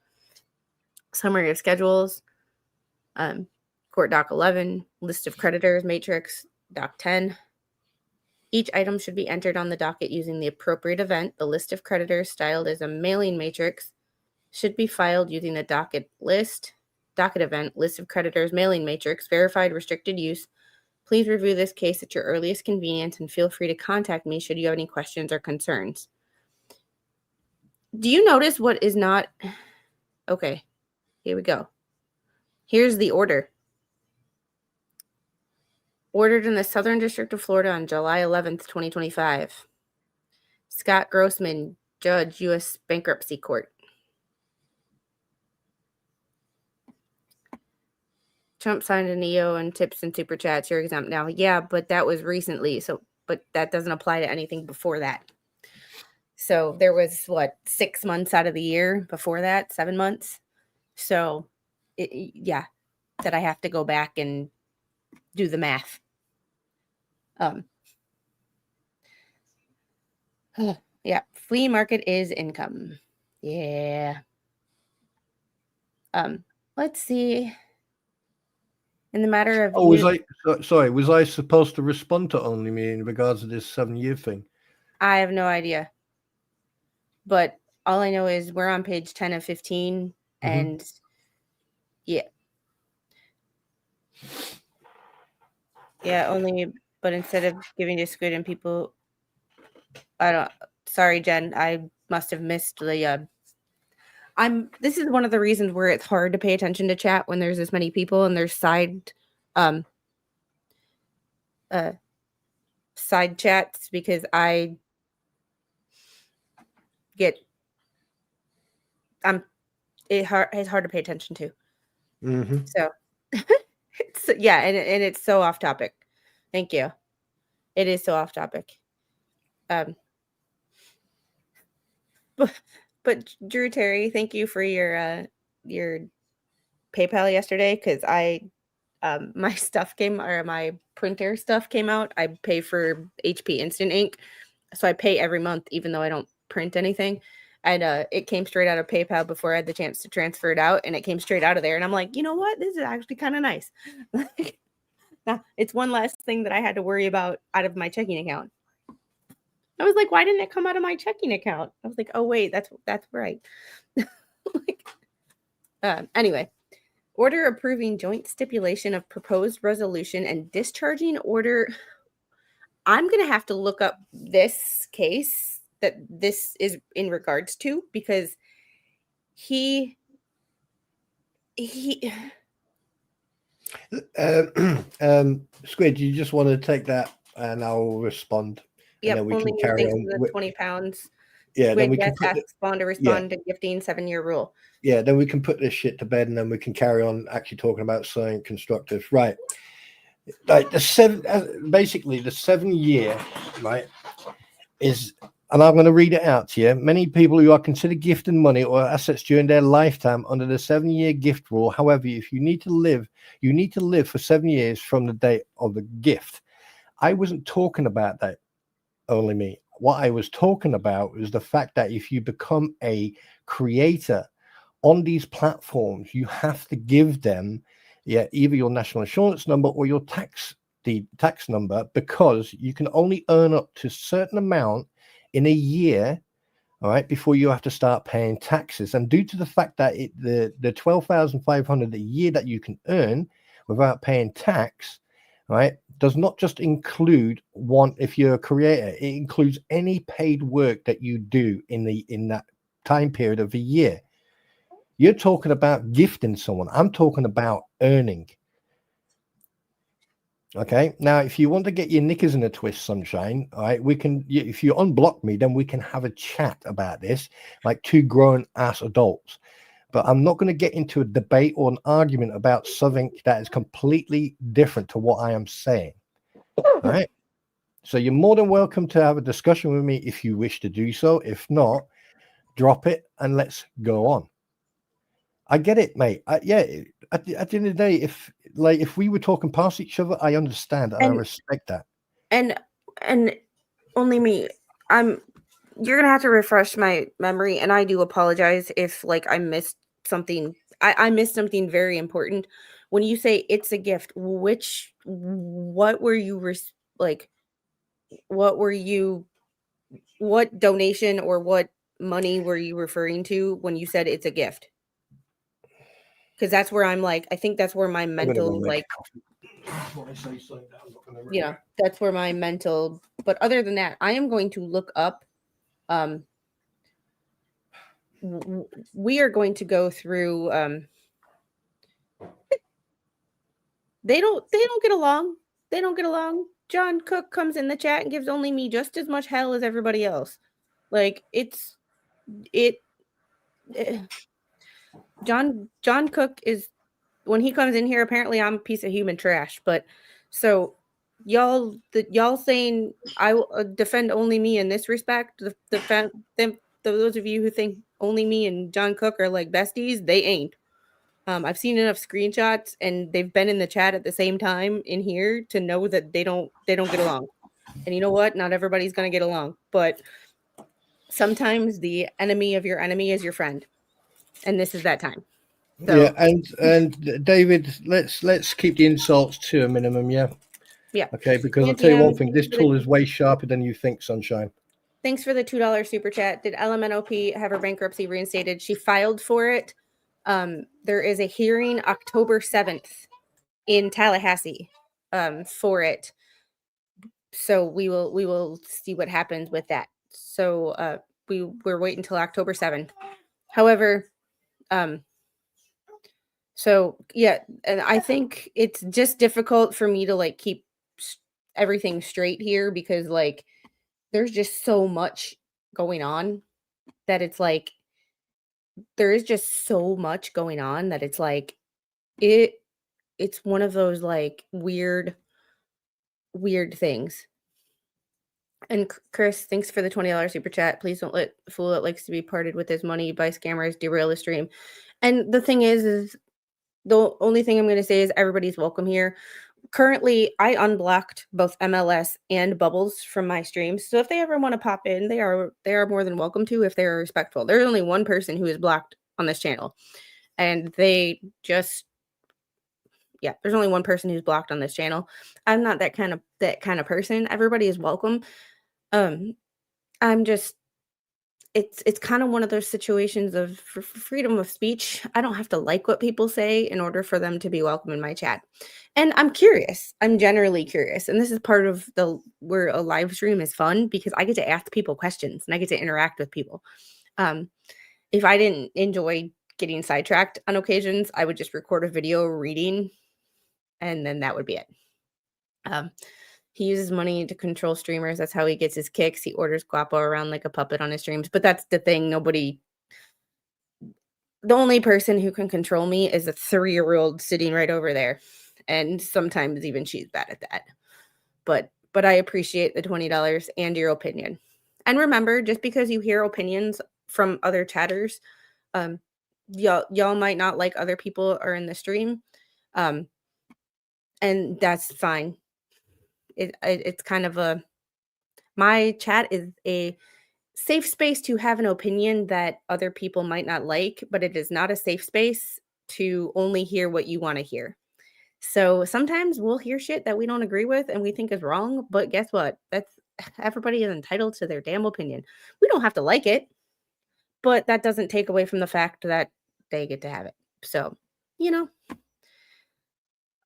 Summary of schedules, court doc 11, list of creditors matrix, doc 10. Each item should be entered on the docket using the appropriate event. The list of creditors, styled as a mailing matrix, should be filed using the docket event, list of creditors, mailing matrix, verified restricted use. Please review this case at your earliest convenience and feel free to contact me should you have any questions or concerns. Do you notice what is not? Okay, here we go. Here's the order. Ordered in the Southern District of Florida on July 11th, 2025. Scott Grossman, Judge, U.S. Bankruptcy Court. Trump signed a NEO and tips and super chats. You're exempt now. Yeah, but that was recently. So, but that doesn't apply to anything before that. So there was 6 months out of the year before that, 7 months. So, yeah, that I have to go back and do the math. Yeah, flea market is income. Yeah. Let's see. In the matter of was I supposed to respond to only me in regards to this 7-year thing? I have no idea. But all I know is we're on page 10 of 15 and yeah. Yeah, only, but instead of giving to Squid and people, sorry, Jen, I must have missed the, this is one of the reasons where it's hard to pay attention to chat when there's this many people and there's side chats, because it's hard to pay attention to. So it's, yeah, and it's so off topic. Thank you. It is so off topic. But Drew Terry, thank you for your PayPal yesterday, because my stuff my printer stuff came out. I pay for HP Instant Ink, so I pay every month even though I don't print anything. And it came straight out of PayPal before I had the chance to transfer it out, and it came straight out of there. And I'm like, you know what? This is actually kind of nice. Now, it's one less thing that I had to worry about out of my checking account. I was like, why didn't it come out of my checking account? I was like, oh wait, that's right. Anyway, order approving joint stipulation of proposed resolution and discharging order. I'm gonna have to look up this case that this is in regards to, because he Squid, you just want to take that and I'll respond. Yep, and then we only can carry thanks on to the 20 pounds. Yeah, Squid, then we yes, can put asks Spawn to respond to gifting 7-year rule. Yeah, then we can put this shit to bed, and then we can carry on actually talking about something constructive. Right. Like basically the 7-year, right, is, and I'm going to read it out to you. Many people who are considered gifted money or assets during their lifetime under the 7-year gift rule. However, if you need to live for 7 years from the date of the gift. I wasn't talking about that, only me. What I was talking about was the fact that if you become a creator on these platforms, you have to give them either your national insurance number or your tax number, because you can only earn up to a certain amount in a year, all right, before you have to start paying taxes. And due to the fact that the 12,500 a year that you can earn without paying tax, right, does not just include one, if you're a creator, it includes any paid work that you do in that time period of a year. You're talking about gifting someone. I'm talking about earning. Okay. Now, if you want to get your knickers in a twist, Sunshine, all right, we can, if you unblock me, then we can have a chat about this like two grown ass adults. But I'm not going to get into a debate or an argument about something that is completely different to what I am saying. All right. So you're more than welcome to have a discussion with me if you wish to do so. If not, drop it and let's go on. I get it, mate. At the end of the day, if we were talking past each other, I understand and I respect that. And only me. You're gonna have to refresh my memory, and I do apologize if I missed something. I missed something very important. When you say it's a gift, what were you what donation or what money were you referring to when you said it's a gift? Because that's where I'm I think that's where my mental that's where my mental. But other than that, I am going to look up. We are going to go through. They don't get along. They don't get along. John Cook comes in the chat and gives only me just as much hell as everybody else. John Cook is when he comes in here, apparently I'm a piece of human trash. But so y'all saying I will defend only me in this respect, those of you who think only me and John Cook are like besties, they ain't. I've seen enough screenshots, and they've been in the chat at the same time in here to know that they don't get along. And you know what? Not everybody's gonna get along, but sometimes the enemy of your enemy is your friend, and this is that time. So, yeah, and David, let's keep the insults to a minimum. Yeah. Yeah. Okay, because I'll tell you Anthony, one thing: this tool is way sharper than you think, Sunshine. Thanks for the $2 super chat. Did LMNO have her bankruptcy reinstated? She filed for it. There is a hearing October 7th in Tallahassee for it. So we will see what happens with that. So we're waiting until October 7th. However, so yeah, and I think it's just difficult for me to like keep everything straight here because like there's just so much going on that it's like there is just so much going on that it's like it's one of those like weird things. And Chris, thanks for the $20 super chat. Please don't let a fool that likes to be parted with his money by scammers derail the stream. And the thing is the only thing I'm going to say is everybody's welcome here. Currently, I unblocked both MLS and Bubbles from my streams. So if they ever want to pop in, they are more than welcome to if they are respectful. There's only one person who is blocked on this channel. And they just there's only one person who's blocked on this channel. I'm not that kind of person. Everybody is welcome. I'm just it's kind of one of those situations of freedom of speech. I don't have to like what people say in order for them to be welcome in my chat. And I'm curious. I'm generally curious. And this is part of where a live stream is fun because I get to ask people questions and I get to interact with people. If I didn't enjoy getting sidetracked on occasions, I would just record a video reading and then that would be it. He uses money to control streamers. That's how he gets his kicks. He orders Guapo around like a puppet on his streams. But that's the thing. The only person who can control me is a 3-year-old sitting right over there. And sometimes even she's bad at that. But I appreciate the $20 and your opinion. And remember, just because you hear opinions from other chatters, y'all might not like other people are in the stream. And that's fine. It's kind of my chat is a safe space to have an opinion that other people might not like, but it is not a safe space to only hear what you want to hear. So sometimes we'll hear shit that we don't agree with and we think is wrong, but guess what? Everybody is entitled to their damn opinion. We don't have to like it, but that doesn't take away from the fact that they get to have it. So,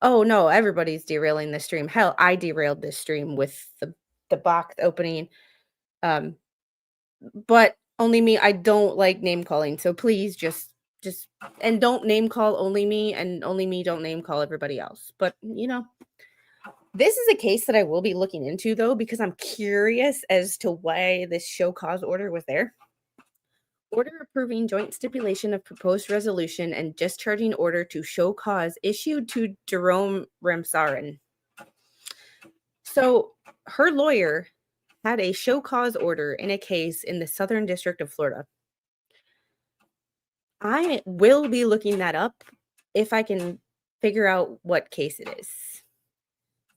oh no, everybody's derailing the stream. Hell, I derailed this stream with the box opening. But only me. I don't like name calling. So please just and don't name call only me and only me don't name call everybody else. But this is a case that I will be looking into though, because I'm curious as to why this show cause order was there. Order approving joint stipulation of proposed resolution and discharging order to show cause issued to Jerome Ramsarin. So her lawyer had a show cause order in a case in the Southern District of Florida. I will be looking that up if I can figure out what case it is.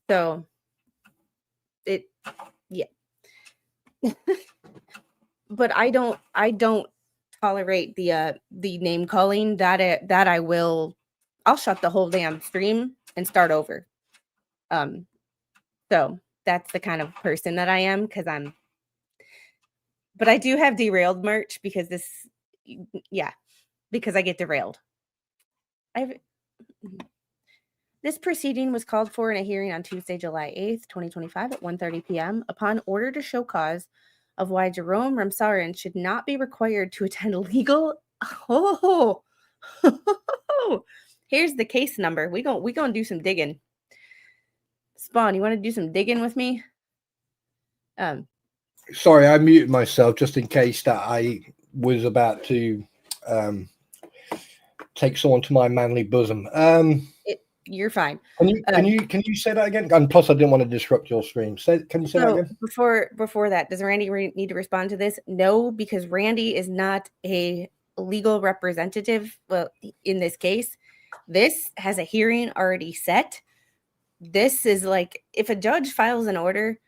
So but I don't tolerate the name calling that I'll shut the whole damn stream and start over. So that's the kind of person that I am but I do have derailed merch because because I get derailed. This proceeding was called for in a hearing on Tuesday, July 8th, 2025 at 1:30 p.m. upon order to show cause of why Jerome Ramsarin should not be required to attend legal. Here's the case number. We gonna do some digging. Spawn, you want to do some digging with me? Sorry, I muted myself just in case that I was about to take someone to my manly bosom. You're fine. Can you say that again? And plus, I didn't want to disrupt your stream. Can you say that again? Before that, does Randy need to respond to this? No, because Randy is not a legal representative. Well, in this case, this has a hearing already set. This is like if a judge files an order,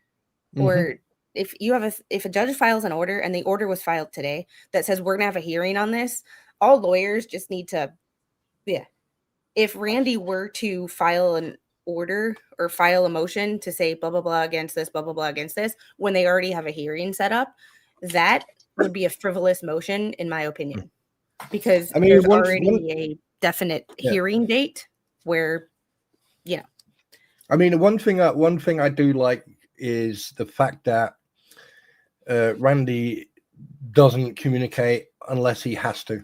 or if a judge files an order and the order was filed today that says we're gonna have a hearing on this, all lawyers just need to, if Randy were to file an order or file a motion to say blah, blah, blah against this, blah, blah, blah against this, when they already have a hearing set up, that would be a frivolous motion, in my opinion, because there's already a definite hearing date where, I mean, one thing I do like is the fact that Randy doesn't communicate unless he has to.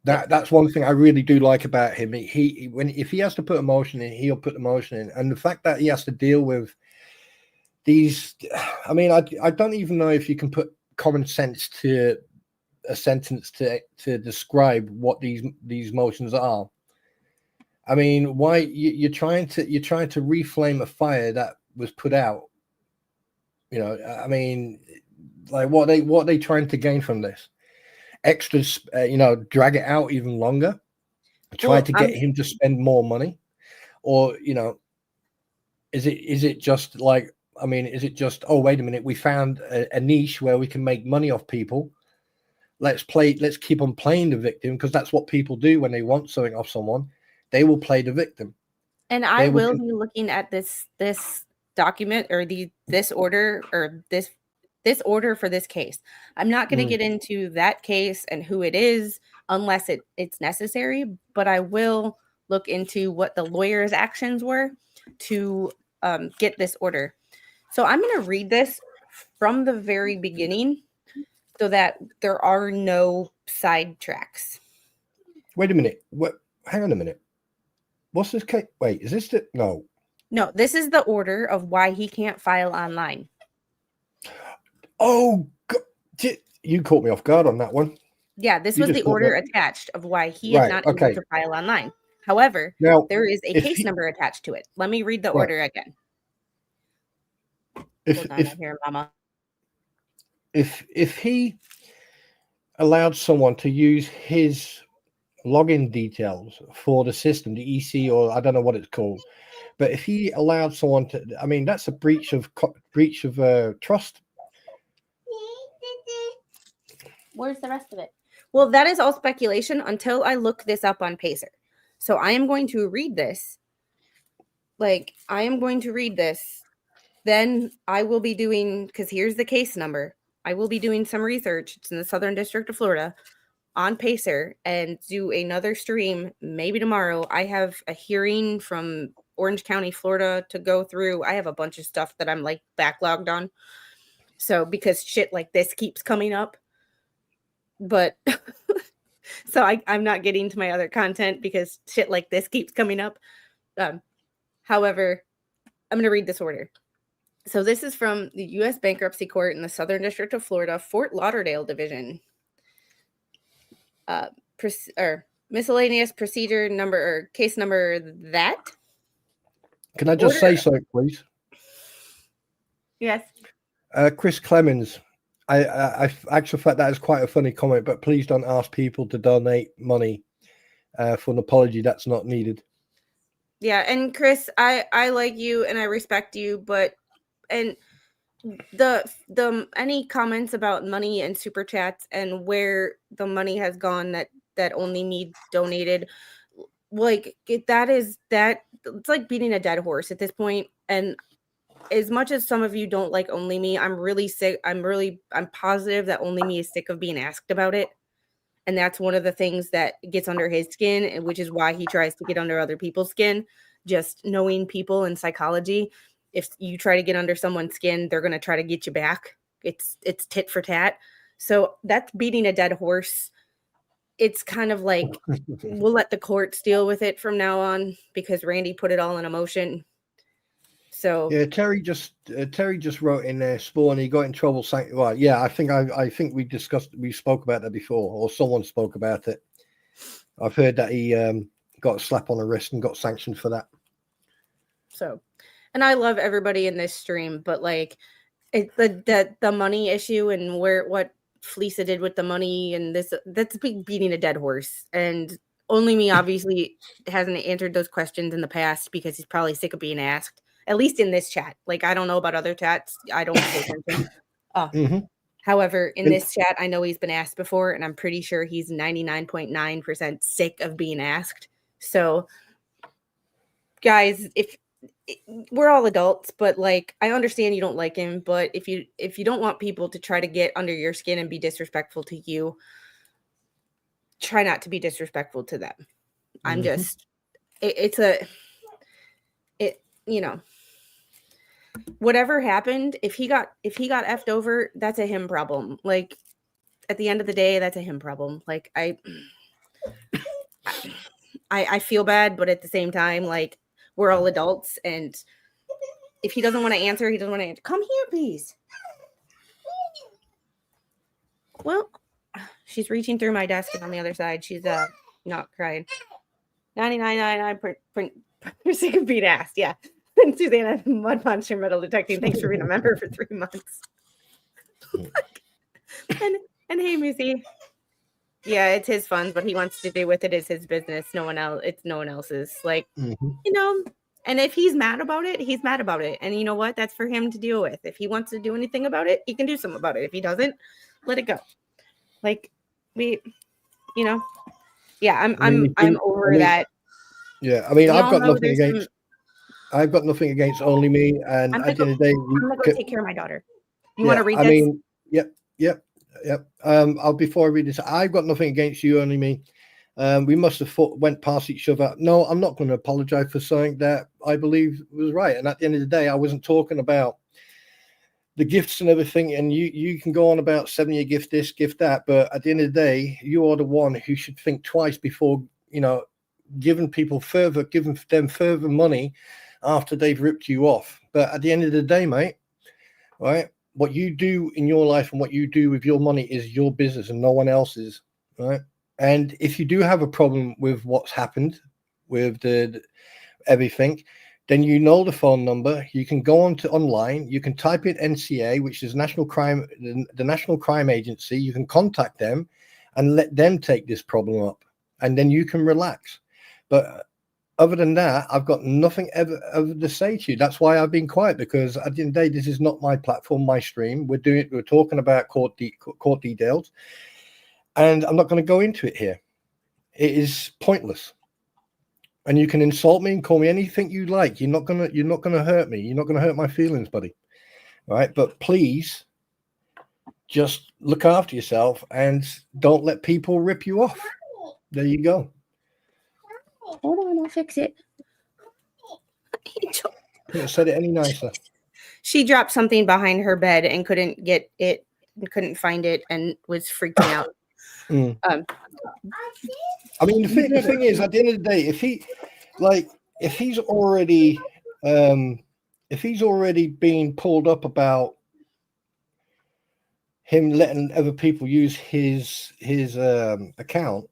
That's one thing I really do like about him. If he has to put a motion in, he'll put the motion in. And the fact that he has to deal with these, I mean, I don't even know if you can put common sense to a sentence to describe what these motions are. I mean, why you're trying to reflame a fire that was put out? I mean, like what are they trying to gain from this? Extras, drag it out even longer, try to get him to spend more money, or is it just like, I mean, is it just, oh wait a minute, we found a niche where we can make money off people, let's keep on playing the victim, because that's what people do when they want something off someone, they will play the victim. And I will be looking at this document or this order or this order for this case. I'm not going to get into that case and who it is unless it's necessary, but I will look into what the lawyer's actions were to get this order. So I'm going to read this from the very beginning so that there are no sidetracks. Wait a minute. Hang on a minute. What's this case? Wait, is this the... No, this is the order of why he can't file online. Oh, God. You caught me off guard on that one. Yeah, this was the order attached of why he is not able to file online. However, now, there is a case number attached to it. Let me read the order again. If he allowed someone to use his login details for the system, the EC, or I don't know what it's called, but if he allowed someone to, I mean, that's a breach of trust. Where's the rest of it? Well, that is all speculation until I look this up on Pacer. So I am going to read this. Then I will be doing, because here's the case number. I will be doing some research. It's in the Southern District of Florida on Pacer and do another stream maybe tomorrow. I have a hearing from Orange County, Florida to go through. I have a bunch of stuff that I'm backlogged on. So because shit like this keeps coming up. But so I'm not getting to my other content because shit like this keeps coming up. However, I'm going to read this order. So this is from the U.S. Bankruptcy Court in the Southern District of Florida, Fort Lauderdale Division. Miscellaneous procedure number or case number that. Can I just say something, please? Yes. Chris Clemens. I actually thought that is quite a funny comment, but please don't ask people to donate money for an apology that's not needed. Yeah, and Chris, I like you and I respect you, but the any comments about money and super chats and where the money has gone that only me donated, it's like beating a dead horse at this point. And as much as some of you don't like Only Me, I'm really sick. I'm positive that Only Me is sick of being asked about it. And that's one of the things that gets under his skin, which is why he tries to get under other people's skin. Just knowing people and psychology, if you try to get under someone's skin, they're going to try to get you back. It's tit for tat. So that's beating a dead horse. It's kind of like we'll let the courts deal with it from now on because Randy put it all in a motion. So yeah, Terry just wrote in there, Spawn, he got in trouble saying, well, yeah, I think we spoke about that before, or someone spoke about it. I've heard that he got a slap on the wrist and got sanctioned for that. So, and I love everybody in this stream, but like the money issue and what Fleesa did with the money and that's beating a dead horse. And only me obviously hasn't answered those questions in the past because he's probably sick of being asked. At least in this chat. Like I don't know about other chats. I don't pay attention. However, in this chat, I know he's been asked before, and I'm pretty sure he's 99.9% sick of being asked. So, guys, if we're all adults, but like I understand you don't like him, but if you don't want people to try to get under your skin and be disrespectful to you, try not to be disrespectful to them. I'm just you know, whatever happened, if he got effed over, that's a him problem. Like at the end of the day, that's a him problem. Like I feel bad, but at the same time, like we're all adults, and if he doesn't want to answer, he doesn't want to answer. Come here, please. Well, she's reaching through my desk, and on the other side, she's not crying. 99.9% of being asked, yeah. And Susanna, Mud Monster Metal Detecting, thanks for being a member for 3 months. and hey, Missy. Yeah, it's his funds. What he wants to do with it is his business. No one else. It's no one else's. Like, you know, and if he's mad about it, he's mad about it. And you know what? That's for him to deal with. If he wants to do anything about it, he can do something about it. If he doesn't, let it go. Like yeah, I'm over that. Yeah, I mean, I've got nothing against only me. And at the end of the day, I'm gonna go take care of my daughter. You want to read this? I mean, yep. Before I read this, I've got nothing against you, only me. We must have went past each other. No, I'm not going to apologize for something that I believe was right. And at the end of the day, I wasn't talking about the gifts and everything. And you can go on about 7-year gift this, gift that, but at the end of the day, you are the one who should think twice before giving them further money after they've ripped you off. But at the end of the day, mate, right? What you do in your life and what you do with your money is your business and no one else's, right? And if you do have a problem with what's happened with everything, then you know the phone number. You can go on to online. You can type in NCA, which is the National Crime Agency. You can contact them and let them take this problem up, and then you can relax. But other than that, I've got nothing ever to say to you. That's why I've been quiet, because at the end of the day, this is not my platform, my stream. We're talking about court details, and I'm not going to go into it here. It is pointless. And you can insult me and call me anything you like. You're not gonna hurt me. You're not gonna hurt my feelings, buddy. All right, but please just look after yourself and don't let people rip you off. There you go. Hold on, I'll fix it. Angel. Couldn't have said it any nicer. She dropped something behind her bed and couldn't get it, couldn't find it, and was freaking out. I mean, the thing is, at the end of the day, if he's already being pulled up about him letting other people use his account,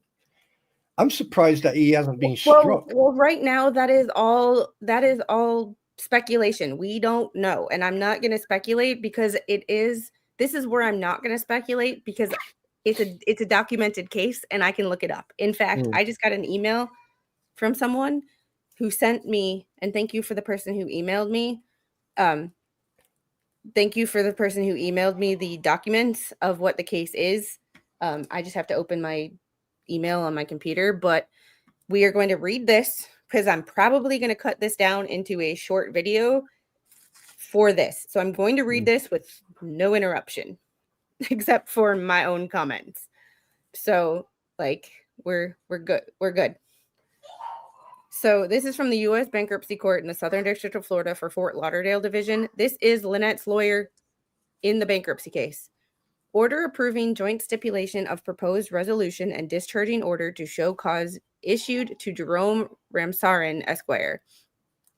I'm surprised that he hasn't been struck. Well, right now that is all speculation. We don't know, and I'm not going to speculate because this is where I'm not going to speculate because it's a documented case and I can look it up. In fact, I just got an email from someone who sent me, and thank you for the person who emailed me. Thank you for the person who emailed me the documents of what the case is. I just have to open my email on my computer, but we are going to read this because I'm probably going to cut this down into a short video for this. So I'm going to read this with no interruption except for my own comments. So like we're good. We're good. So this is from the U.S. Bankruptcy Court in the Southern District of Florida for Fort Lauderdale Division. This is Lynette's lawyer in the bankruptcy case. Order approving joint stipulation of proposed resolution and discharging order to show cause issued to Jerome Ramsarin, Esquire.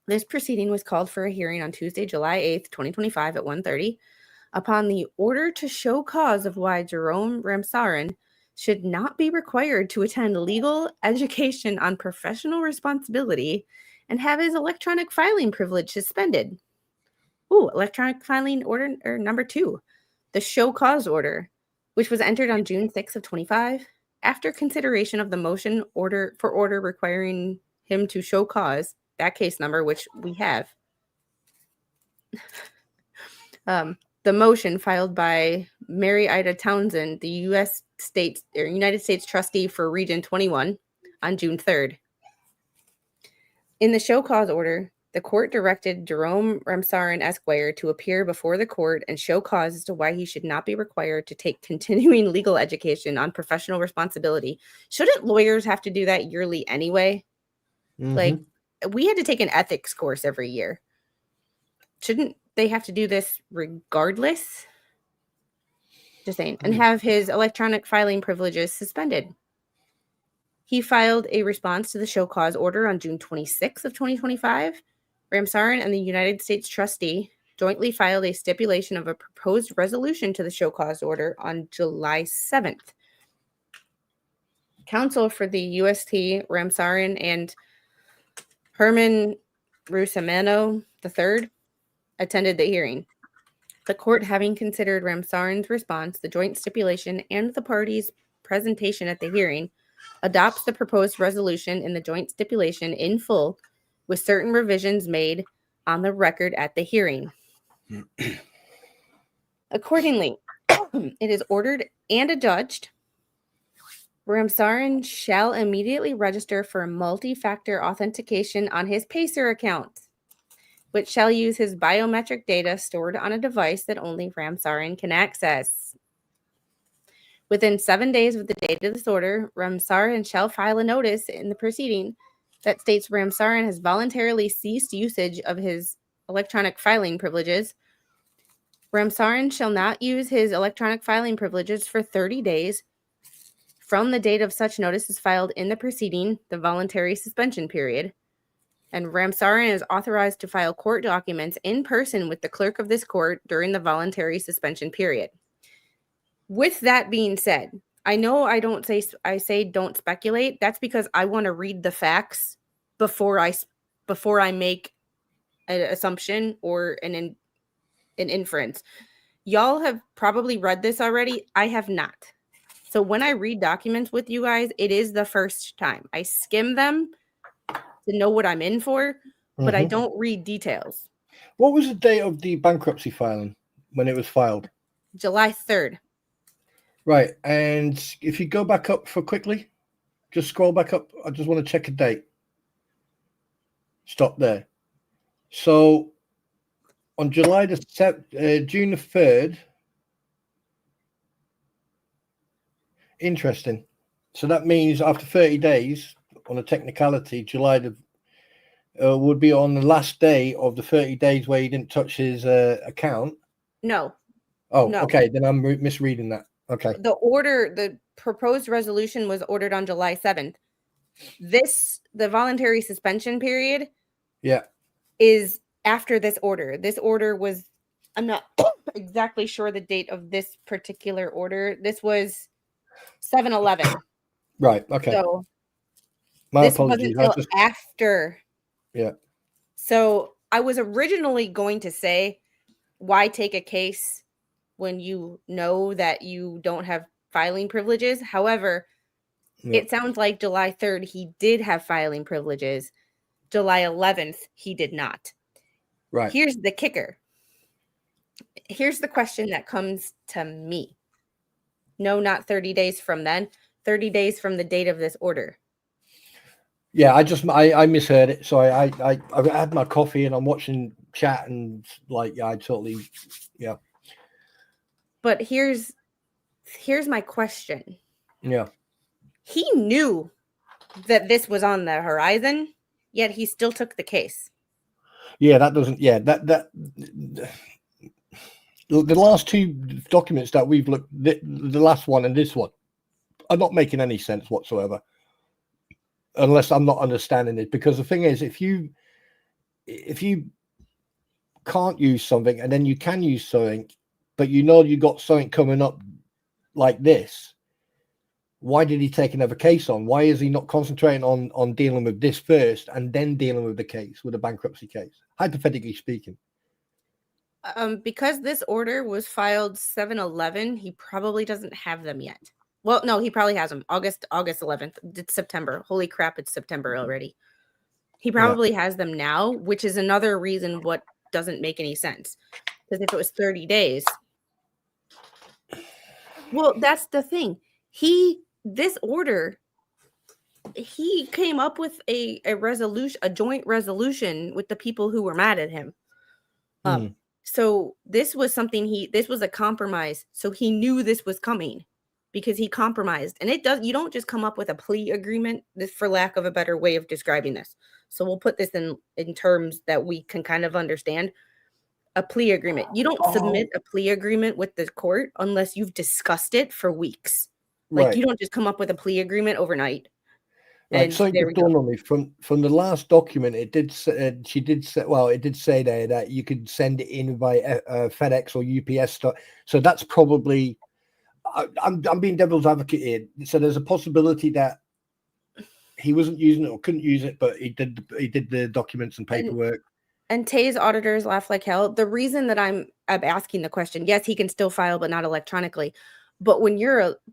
This proceeding was called for a hearing on Tuesday, July 8th, 2025 at 1:30. Upon the order to show cause of why Jerome Ramsarin should not be required to attend legal education on professional responsibility and have his electronic filing privilege suspended. Ooh, electronic filing order or number 2, the show cause order, which was entered on June 6th of 25. After consideration of the motion order requiring him to show cause, that case number, which we have, the motion filed by Mary Ida Townsend, the United States Trustee for Region 21, on June 3rd. In the show cause order, the court directed Jerome Ramsarin Esquire to appear before the court and show cause as to why he should not be required to take continuing legal education on professional responsibility. Shouldn't lawyers have to do that yearly anyway? Mhm. Like, we had to take an ethics course every year. Shouldn't they have to do this regardless? Just saying. And have his electronic filing privileges suspended. He filed a response to the show cause order on June 26th of 2025. Ramsarin and the United States Trustee jointly filed a stipulation of a proposed resolution to the show cause order on July 7th. Counsel for the UST, Ramsarin, and Herman Rusamano III attended the hearing. The court, having considered Ramsarin's response, the joint stipulation, and the parties' presentation at the hearing, adopts the proposed resolution in the joint stipulation in full, with certain revisions made on the record at the hearing. Accordingly, it is ordered and adjudged Ramsarin shall immediately register for multi-factor authentication on his Pacer account, which shall use his biometric data stored on a device that only Ramsarin can access. Within 7 days of the date of this order, Ramsarin shall file a notice in the proceeding that states Ramsarin has voluntarily ceased usage of his electronic filing privileges. Ramsarin shall not use his electronic filing privileges for 30 days from the date of such notice is filed in the proceeding, the voluntary suspension period. And Ramsarin is authorized to file court documents in person with the clerk of this court during the voluntary suspension period. With that being said, I know I say don't speculate. That's because I want to read the facts before I make an assumption or an inference. Y'all have probably read this already. I have not. So when I read documents with you guys, it is the first time. I skim them to know what I'm in for, but I don't read details. What was the date of the bankruptcy filing when it was filed? July 3rd. Right. And if you go back up for quickly, just scroll back up. I just want to check a date. Stop there. So on June the 3rd, interesting. So that means after 30 days, on a technicality, July would be on the last day of the 30 days where he didn't touch his account. No. Oh, no. Okay. Then I'm misreading that. Okay. The proposed resolution was ordered on July 7th. The voluntary suspension period is after this order. This order was, I'm not exactly sure the date of this particular order. This was 7/11. Right. Okay. So My this apologies. wasn't until after. Yeah. So I was originally going to say, why take a case when you know that you don't have filing privileges? However, it sounds like July 3rd, he did have filing privileges. July 11th, he did not. Right. Here's the kicker. Here's the question that comes to me. No, not 30 days from then. 30 days from the date of this order. Yeah, I misheard it. So I had my coffee and I'm watching chat and I totally, yeah. But here's my question. Yeah. He knew that this was on the horizon, yet he still took the case. Yeah, that doesn't. Yeah, the last two documents that we've looked, the last one and this one, are not making any sense whatsoever, unless I'm not understanding it. Because the thing is, if you can't use something and then you can use something, but you know you got something coming up like this, why did he take another case on? Why is he not concentrating on dealing with this first and then dealing with the case, with a bankruptcy case, hypothetically speaking? Because this order was filed 7/11, he probably doesn't have them yet. Well, no, he probably has them. August 11th. It's September. Holy crap, it's September already. He probably has them now, which is another reason what doesn't make any sense. Because if it was 30 days. Well, that's the thing. This order, he came up with a resolution, a joint resolution with the people who were mad at him. So this was something this was a compromise. So he knew this was coming because he compromised. And you don't just come up with a plea agreement, this for lack of a better way of describing this. So we'll put this in terms that we can kind of understand. A plea agreement. You don't submit a plea agreement with the court unless you've discussed it for weeks. Like you don't just come up with a plea agreement overnight. Right. So it dawned on me from the last document. It did say there that you could send it in by FedEx or UPS stuff. So that's probably. I'm being devil's advocate here. So there's a possibility that he wasn't using it or couldn't use it, but he did the documents and paperwork. And Tay's auditors laugh like hell. The reason that I'm asking the question, yes, he can still file, but not electronically. But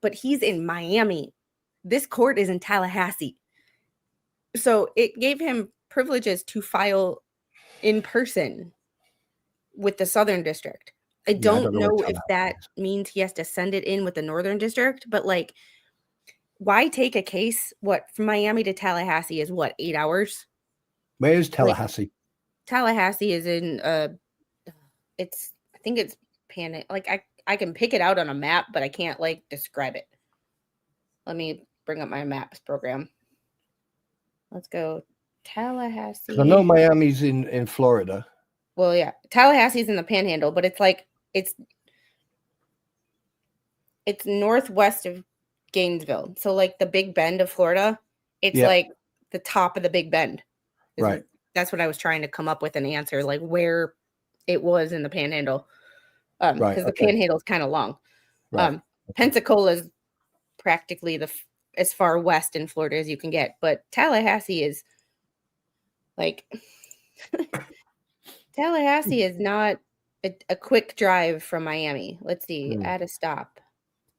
but he's in Miami. This court is in Tallahassee. So it gave him privileges to file in person with the Southern District. I don't know if that means he has to send it in with the Northern District, but like, why take a case? From Miami to Tallahassee is 8 hours? Where is Tallahassee? Like, Tallahassee is in I think it's I can pick it out on a map, but I can't describe it. Let me bring up my maps program. Let's go Tallahassee. I know Miami's in Florida. Well, yeah, Tallahassee's in the Panhandle, but it's northwest of Gainesville. So the Big Bend of Florida, it's the top of the Big Bend. Right. That's what I was trying to come up with an answer, where it was in the Panhandle. Because the Panhandle is kind of long. Right. Pensacola is practically as far west in Florida as you can get, but Tallahassee is Tallahassee is not a quick drive from Miami. Let's see, add a stop.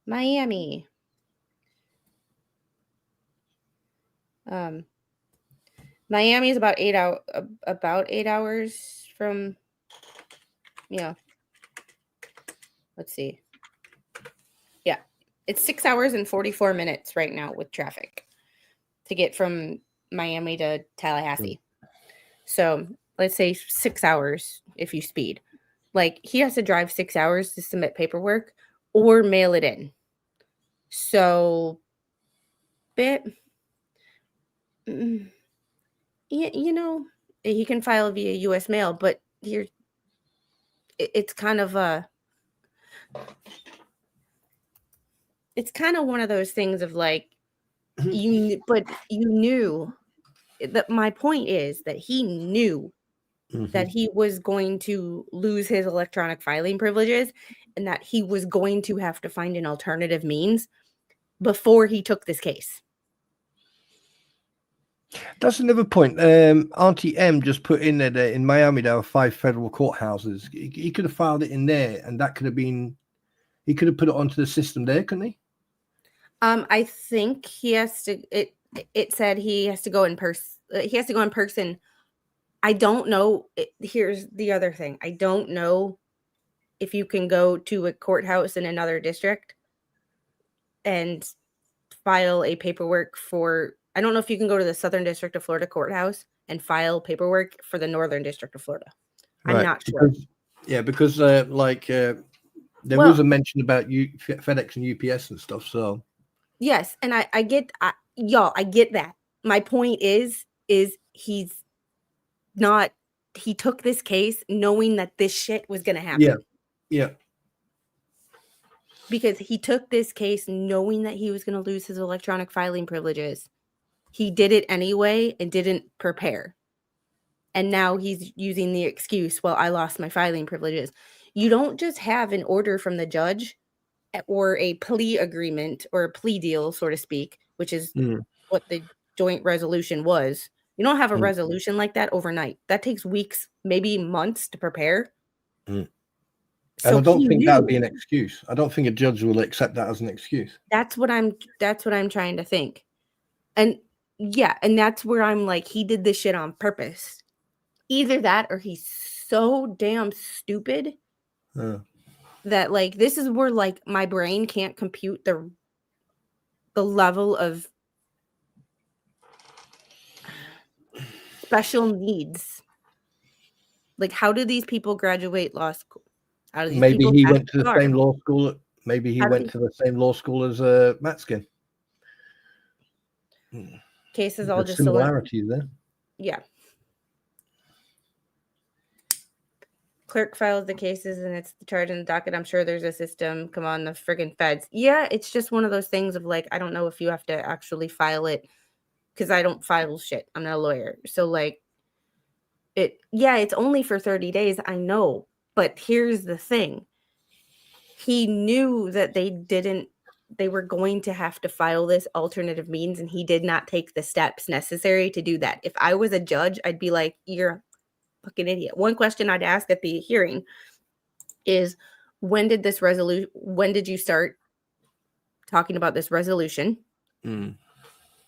Miami. Miami is about 8 hours from, let's see. Yeah, it's 6 hours and 44 minutes right now with traffic to get from Miami to Tallahassee. So let's say 6 hours if you speed. He has to drive 6 hours to submit paperwork or mail it in. So, he can file via U.S. mail, but it's kind of one of those things of you knew that. My point is that he knew that he was going to lose his electronic filing privileges and that he was going to have to find an alternative means before he took this case. That's another point. Auntie M just put in there that in Miami there are 5 federal courthouses. He could have filed it in there, and that could have been. He could have put it onto the system there, couldn't he? I think he has to. It said he has to go in person. He has to go in person. I don't know. Here's the other thing. I don't know if you can go to a courthouse in another district and file a paperwork for. I don't know if you can go to the Southern District of Florida courthouse and file paperwork for the Northern District of Florida. I'm not sure. Because there was a mention about FedEx and UPS and stuff. So yes, and I get that. My point is he's not. He took this case knowing that this shit was going to happen. Yeah. Because he took this case knowing that he was going to lose his electronic filing privileges. He did it anyway and didn't prepare. And now he's using the excuse, well, I lost my filing privileges. You don't just have an order from the judge or a plea agreement or a plea deal, so to speak, which is what the joint resolution was. You don't have a resolution like that overnight. That takes weeks, maybe months to prepare. And So I don't he think that would knew. be an excuse. I don't think a judge will accept that as an excuse. That's what I'm trying to think. And yeah, and that's where I'm like, he did this shit on purpose. Either that or he's so damn stupid that like this is where like my brain can't compute the level of special needs. Like, how do these people graduate law school? How do these Maybe people he pass went to the bar? same law school. Maybe he went to the same law school as Matskin. Cases all There's just similarities there. Yeah. Clerk files the cases and it's the charge in the docket. I'm sure there's a system. Come on, the friggin' feds. Yeah, it's just one of those things of like, I don't know if you have to actually file it because I don't file shit. I'm not a lawyer. So like it's only for 30 days. I know. But here's the thing. He knew that they were going to have to file this alternative means, and he did not take the steps necessary to do that. If I was a judge, I'd be like, you're a fucking idiot. One question I'd ask at the hearing is, when did you start talking about this resolution?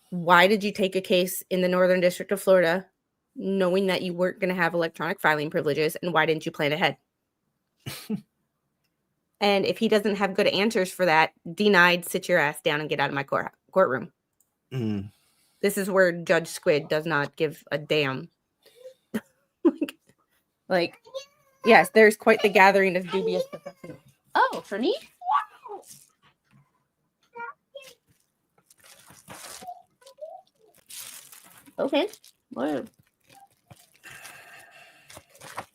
Why did you take a case in the Northern District of Florida knowing that you weren't going to have electronic filing privileges, and why didn't you plan ahead? And if he doesn't have good answers for that, denied, sit your ass down and get out of my courtroom. This is where Judge Squid does not give a damn. like, yes, there's quite the gathering of dubious professionals. Oh, for me? Okay. Whoa.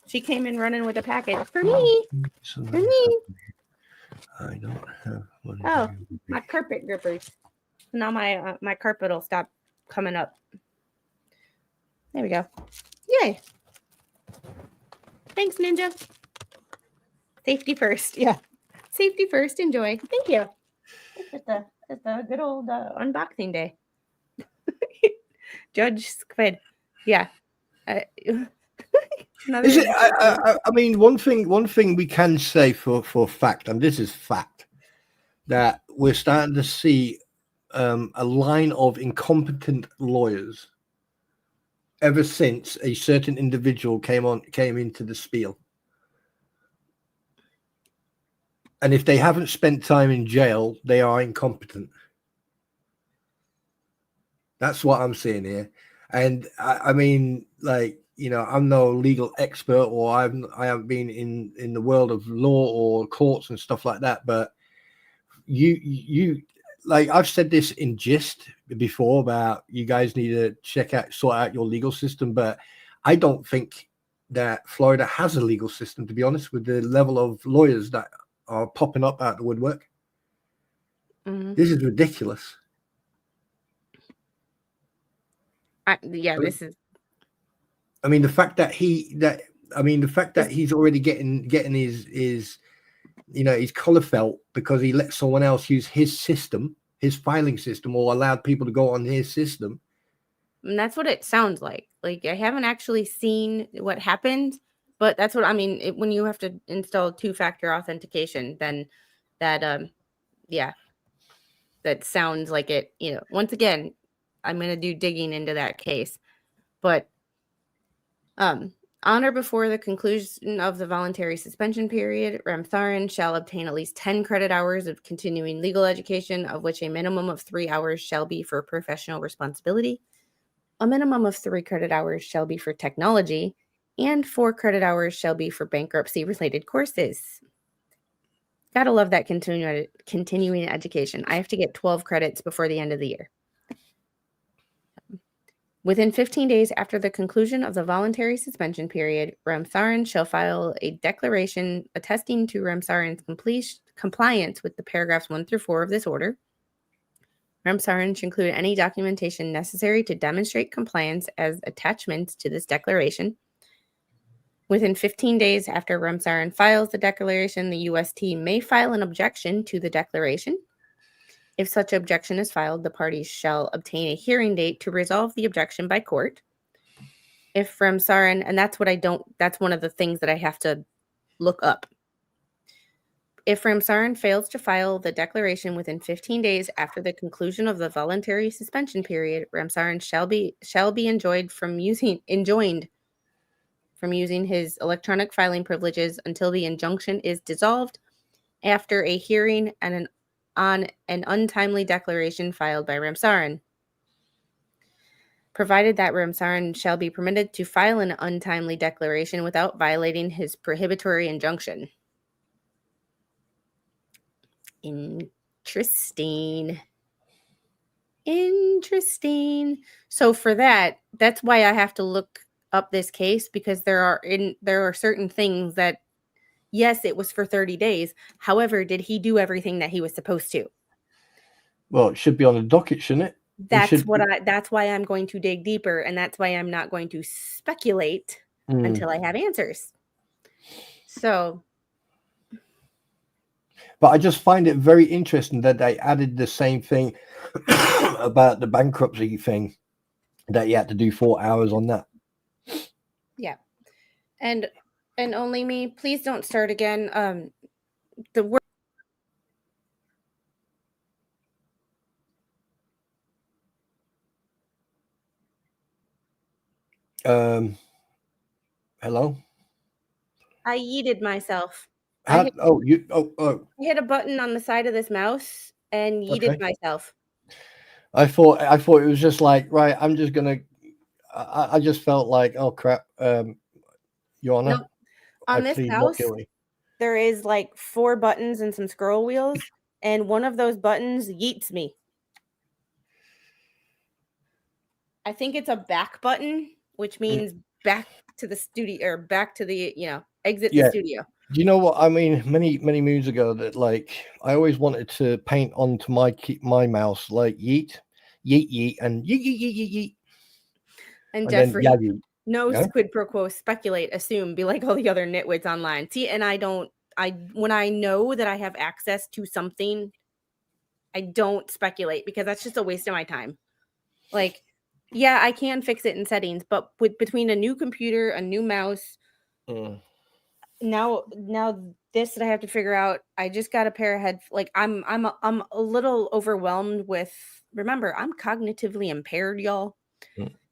She came in running with a package. For me. For me. I don't have one. Oh, my carpet grippers. Now my carpet will stop coming up. There we go. Yay. Thanks, Ninja. Safety first. Yeah. Safety first. Enjoy. Thank you. It's a good old unboxing day. Judge Squid. Yeah. Is it? I mean, one thing we can say for fact, and this is fact, that we're starting to see a line of incompetent lawyers ever since a certain individual came into the spiel. And if they haven't spent time in jail, they are incompetent. That's what I'm seeing here. And I mean, like, you know, I'm no legal expert, or I haven't been in the world of law or courts and stuff like that. But you like, I've said this in gist before about you guys need to sort out your legal system. But I don't think that Florida has a legal system, to be honest, with the level of lawyers that are popping up out the woodwork. This is ridiculous. This is. I mean, the fact that he's already getting his you know, his collar felt because he let someone else use his system, his filing system, or allowed people to go on his system. And that's what it sounds like. Like, I haven't actually seen what happened, but that's what I mean. When you have to install 2-factor authentication, then that that sounds like it. You know, once again, I'm gonna do digging into that case, but on or before the conclusion of the voluntary suspension period, Ramtharan shall obtain at least 10 credit hours of continuing legal education, of which a minimum of 3 hours shall be for professional responsibility. A minimum of 3 credit hours shall be for technology, and 4 credit hours shall be for bankruptcy-related courses. Gotta love that continuing education. I have to get 12 credits before the end of the year. Within 15 days after the conclusion of the voluntary suspension period, Ramtharan shall file a declaration attesting to Ramtharan's compliance with the paragraphs 1 through 4 of this order. Ramtharan should include any documentation necessary to demonstrate compliance as attachments to this declaration. Within 15 days after Ramsaran files the declaration, the UST may file an objection to the declaration. If such objection is filed, the parties shall obtain a hearing date to resolve the objection by court. If Ramsaran, and that's one of the things that I have to look up. If Ramsaran fails to file the declaration within 15 days after the conclusion of the voluntary suspension period, Ramsaran shall be enjoined from using his electronic filing privileges until the injunction is dissolved after a hearing on an untimely declaration filed by Ramsaran. Provided that Ramsaran shall be permitted to file an untimely declaration without violating his prohibitory injunction. Interesting. So for that's why I have to look up this case, because there are certain things that, yes, it was for 30 days. However, did he do everything that he was supposed to? Well, it should be on the docket, shouldn't it? That's why I'm going to dig deeper, and that's why I'm not going to speculate until I have answers. So, but I just find it very interesting that they added the same thing about the bankruptcy thing, that you had to do 4 hours on that. Yeah. And only me, please don't start again. The word Hello? I yeeted myself. I hit a button on the side of this mouse and yeeted myself. I thought it was just like, right, I'm just gonna. I just felt like, oh crap, Your Honor. Nope. On this mouse, there is like 4 buttons and some scroll wheels, and one of those buttons yeets me. I think it's a back button, which means back to the studio, or back to the, exit the studio. Do you know what I mean? Many moons ago, that like I always wanted to paint onto my mouse like yeet, yeet, yeet, and yeet, yeet, yeet, yeet, yeet. And Jeffrey, no quid pro quo, speculate, assume, be like all the other nitwits online. See, and when I know that I have access to something, I don't speculate, because that's just a waste of my time. Like, yeah, I can fix it in settings, but between a new computer, a new mouse, now this that I have to figure out, I just got a pair of head. Like, I'm a little overwhelmed with. Remember, I'm cognitively impaired, y'all.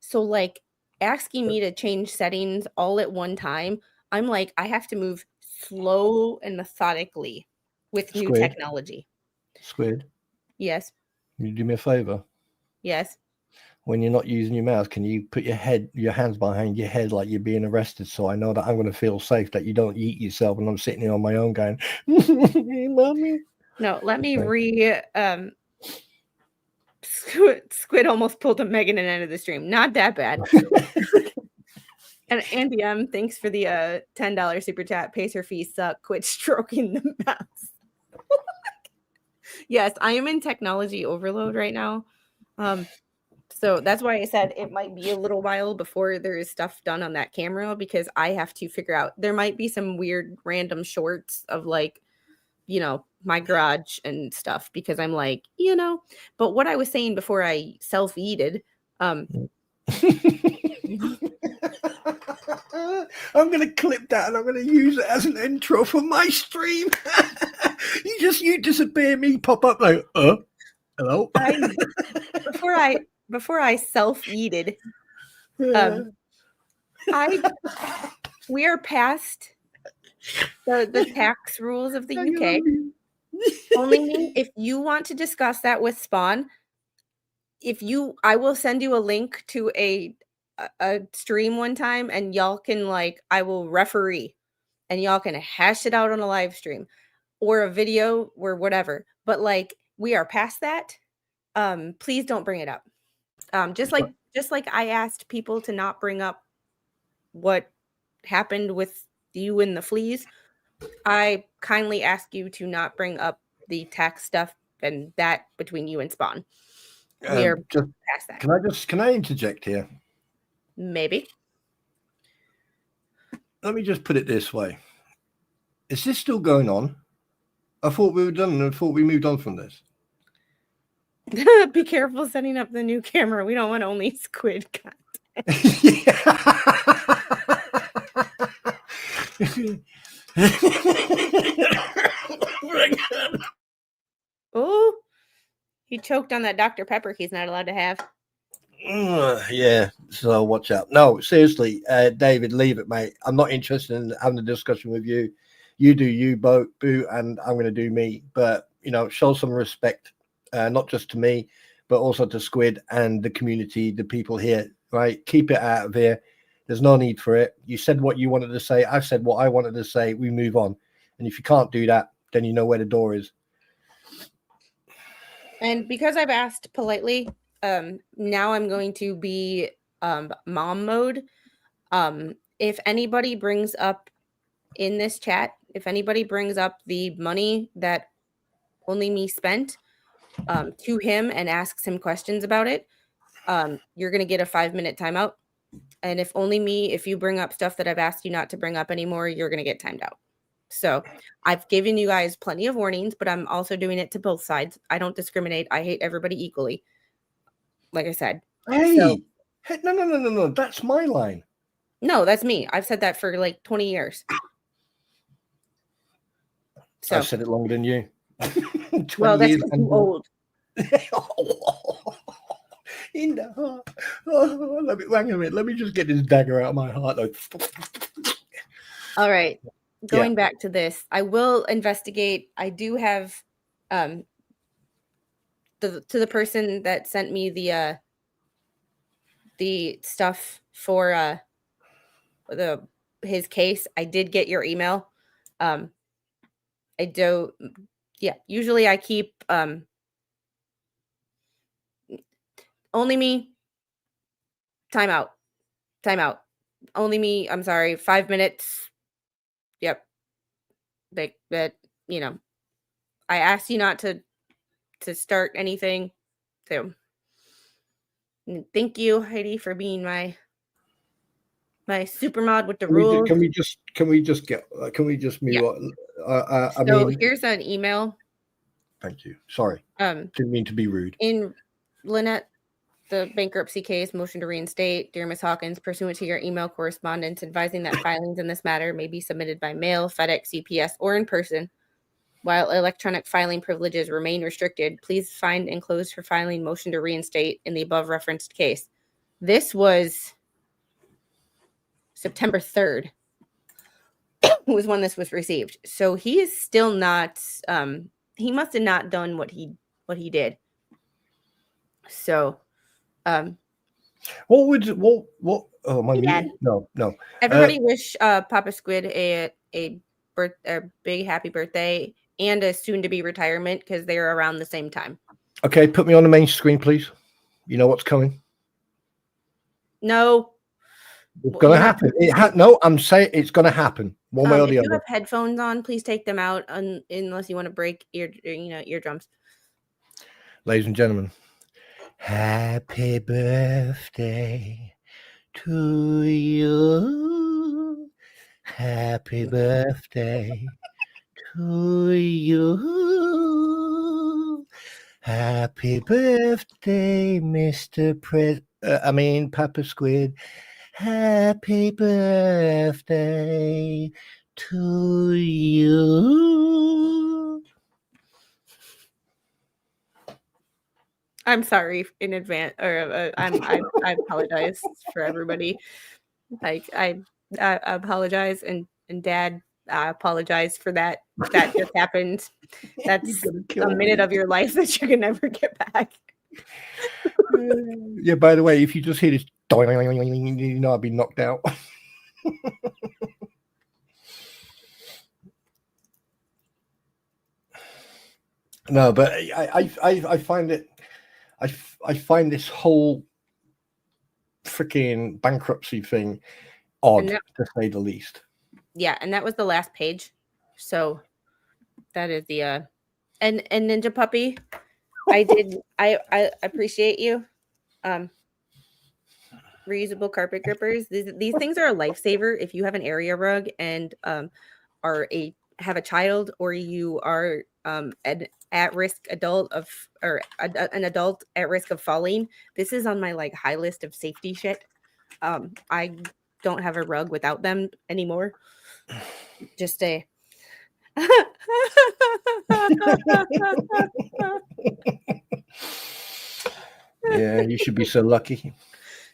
So like, asking me to change settings all at one time, I'm like, I have to move slow and methodically with new technology. Squid. Yes. Can you do me a favor? Yes. When you're not using your mouse, can you put your hands behind your head like you're being arrested, so I know that I'm going to feel safe, that you don't eat yourself and I'm sitting here on my own going, Mommy. No, let me Squid almost pulled a Megan and ended the stream. Not that bad. And Andy thanks for the $10 super chat. Pays her fees suck. Quit stroking the mouse. Yes, I am in technology overload right now. So that's why I said it might be a little while before there is stuff done on that camera, because I have to figure out, there might be some weird random shorts of like, my garage and stuff, because I'm like, but what I was saying before I self-yeeted, I'm going to clip that and I'm going to use it as an intro for my stream. you disappear, me pop up like, hello. Before I self-yeeted, we are past the tax rules of the UK. Only if you want to discuss that with Spawn, I will send you a link to a stream one time, and y'all can I will referee, and y'all can hash it out on a live stream or a video or whatever. But we are past that. Please don't bring it up. Just like I asked people to not bring up what happened with you and the fleas, I kindly ask you to not bring up the tax stuff and that between you and Spawn. We are just past that. Can I interject here? Maybe. let me just put it this way. Is this still going on? I thought we were done. I thought we moved on from this. Be careful setting up the new camera. We don't want only Squid content. Oh, he choked on that Dr. Pepper he's not allowed to have. Yeah, so watch out. No, seriously, David, leave it, mate. I'm not interested in having a discussion with you. You do you, Boo, and I'm going to do me. But, you know, show some respect, not just to me, but also to Squid and the community, the people here, right? Keep it out of here. There's no need for it. You said what you wanted to say. I've said what I wanted to say. We move on. And if you can't do that, then you know where the door is. And because I've asked politely, now I'm going to be mom mode. If anybody brings up in this chat, if anybody brings up the money that only me spent to him and asks him questions about it, you're going to get a 5-minute timeout. And if you bring up stuff that I've asked you not to bring up anymore, you're going to get timed out. So I've given you guys plenty of warnings, but I'm also doing it to both sides. I don't discriminate. I hate everybody equally. Like I said. Hey, So, no. That's my line. no, that's me. I've said that for like 20 years. So I've said it longer than you. 20 well, that's years too old. In the heart. Hang on a minute. Let me just get this dagger out of my heart. All right. Going back to this, I will investigate. I do have to the person that sent me the stuff for his case. I did get your email. Usually I keep only me. Time out. Only me. I'm sorry. 5 minutes. Yep. That I asked you not to start anything. So thank you, Heidi, for being my super mod with the rules. Can we just move on? I mean, here's an email. Thank you. Sorry. Didn't mean to be rude. In Lynette, the bankruptcy case, motion to reinstate. Dear Ms. Hawkins, pursuant to your email correspondence advising that filings in this matter may be submitted by mail, FedEx, UPS, or in person, while electronic filing privileges remain restricted, please find enclosed for filing motion to reinstate in the above referenced case. This was September 3rd was when this was received. So he is still not, he must have not done what he did. So, what? Oh, my Dad. No. Everybody wish Papa Squid a big happy birthday and a soon-to-be retirement because they are around the same time. Okay, put me on the main screen, please. You know what's coming. No. It's going to happen. No, I'm saying it's going to happen one way or the if other. you have headphones on, please take them out unless you want to break eardrums. Ladies and gentlemen, happy birthday to you. Happy birthday to you. Happy birthday, Mr. Papa Squid. Happy birthday to you. I'm sorry in advance, or I apologize for everybody. Like I apologize, and Dad, I apologize for that. That just happened. That's a minute of your life that you can never get back. Yeah, by the way, if you just hear this, you know I'll be knocked out. No, but I find it. I find this whole freaking bankruptcy thing odd, to say the least. Yeah, and that was the last page. So that is the and Ninja Puppy. I appreciate you. reusable carpet grippers. These things are a lifesaver if you have an area rug and have a child, or you are an at-risk adult an adult at risk of falling. This is on my like high list of safety shit. I don't have a rug without them anymore. Just a Yeah, you should be so lucky.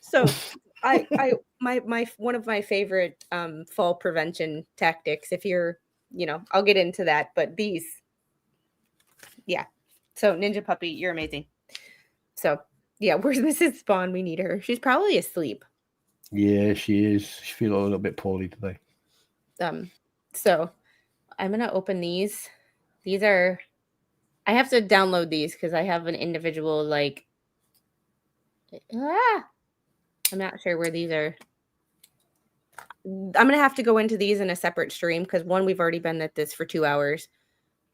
So my one of my favorite fall prevention tactics, if you're, I'll get into that, but so Ninja Puppy, you're amazing. So yeah, where's Mrs. Spawn? We need her. She's probably asleep. Yeah, she is. She feels a little bit poorly today. So I'm gonna open these. I have to download these because I have an individual I'm not sure where these are. I'm going to have to go into these in a separate stream because one, we've already been at this for 2 hours.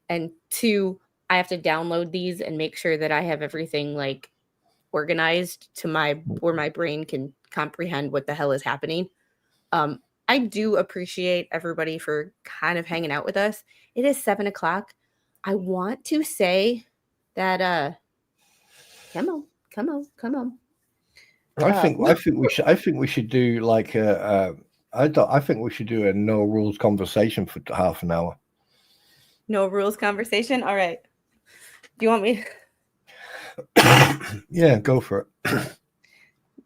And two, I have to download these and make sure that I have everything like organized to where my brain can comprehend what the hell is happening. I do appreciate everybody for kind of hanging out with us. It is 7:00. I want to say that, come on. I think we should do like I think we should do a no rules conversation for half an hour. No rules conversation. All right. Do you want me? Yeah, go for it.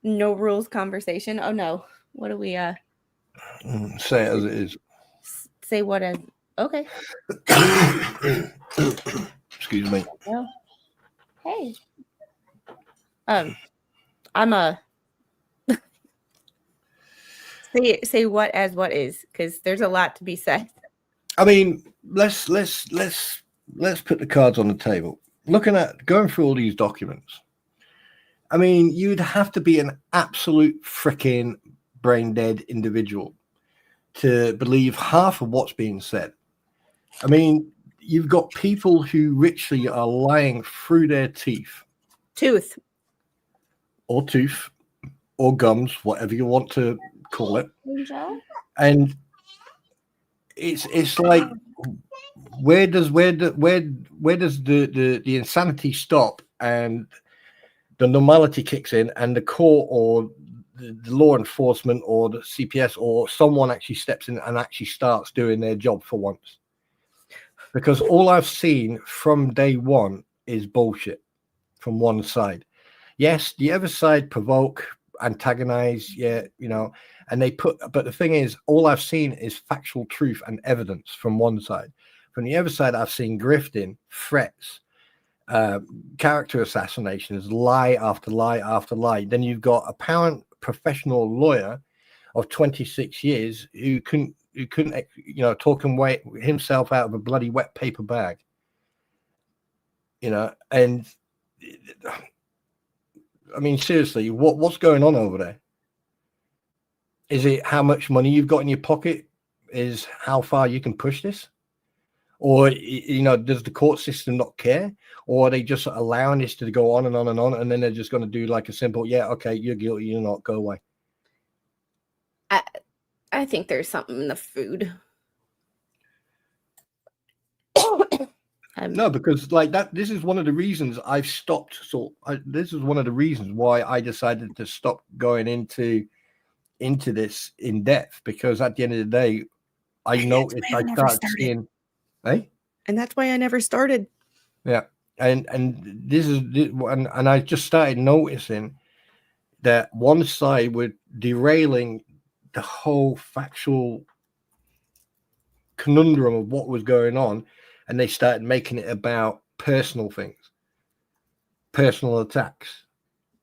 No rules conversation. Oh no. What do we say it as it is. Say what as okay. Excuse me. Well, hey. I'm a say what as what is, because there's a lot to be said. I mean, let's put the cards on the table. Going through all these documents. I mean, you'd have to be an absolute freaking brain dead individual to believe half of what's being said. I mean, you've got people who literally are lying through their teeth. Tooth. Or gums, whatever you want to call it. And it's like, where does the insanity stop and the normality kicks in, and the court or the law enforcement or the CPS or someone actually steps in and actually starts doing their job for once? Because all I've seen from day one is bullshit from one side. Yes, the other side provoke, antagonize, and but the thing is, all I've seen is factual truth and evidence from one side. From the other side, I've seen grifting, threats, character assassinations, lie after lie after lie. Then you've got a professional lawyer of 26 years who couldn't talk himself out of a bloody wet paper bag. And I mean, seriously, what's going on over there? Is it how much money you've got in your pocket? Is how far you can push this? Or, does the court system not care? Or are they just allowing this to go on and on and on, and then they're just going to do like a simple, yeah, okay, you're guilty, you're not, go away? I think there's something in the food. No, because like that, this is one of the reasons I've stopped. This is one of the reasons why I decided to stop going into this in depth, because at the end of the day, I noticed I started seeing, and that's why I never started. Yeah, and I just started noticing that one side were derailing the whole factual conundrum of what was going on. And they started making it about personal things, personal attacks.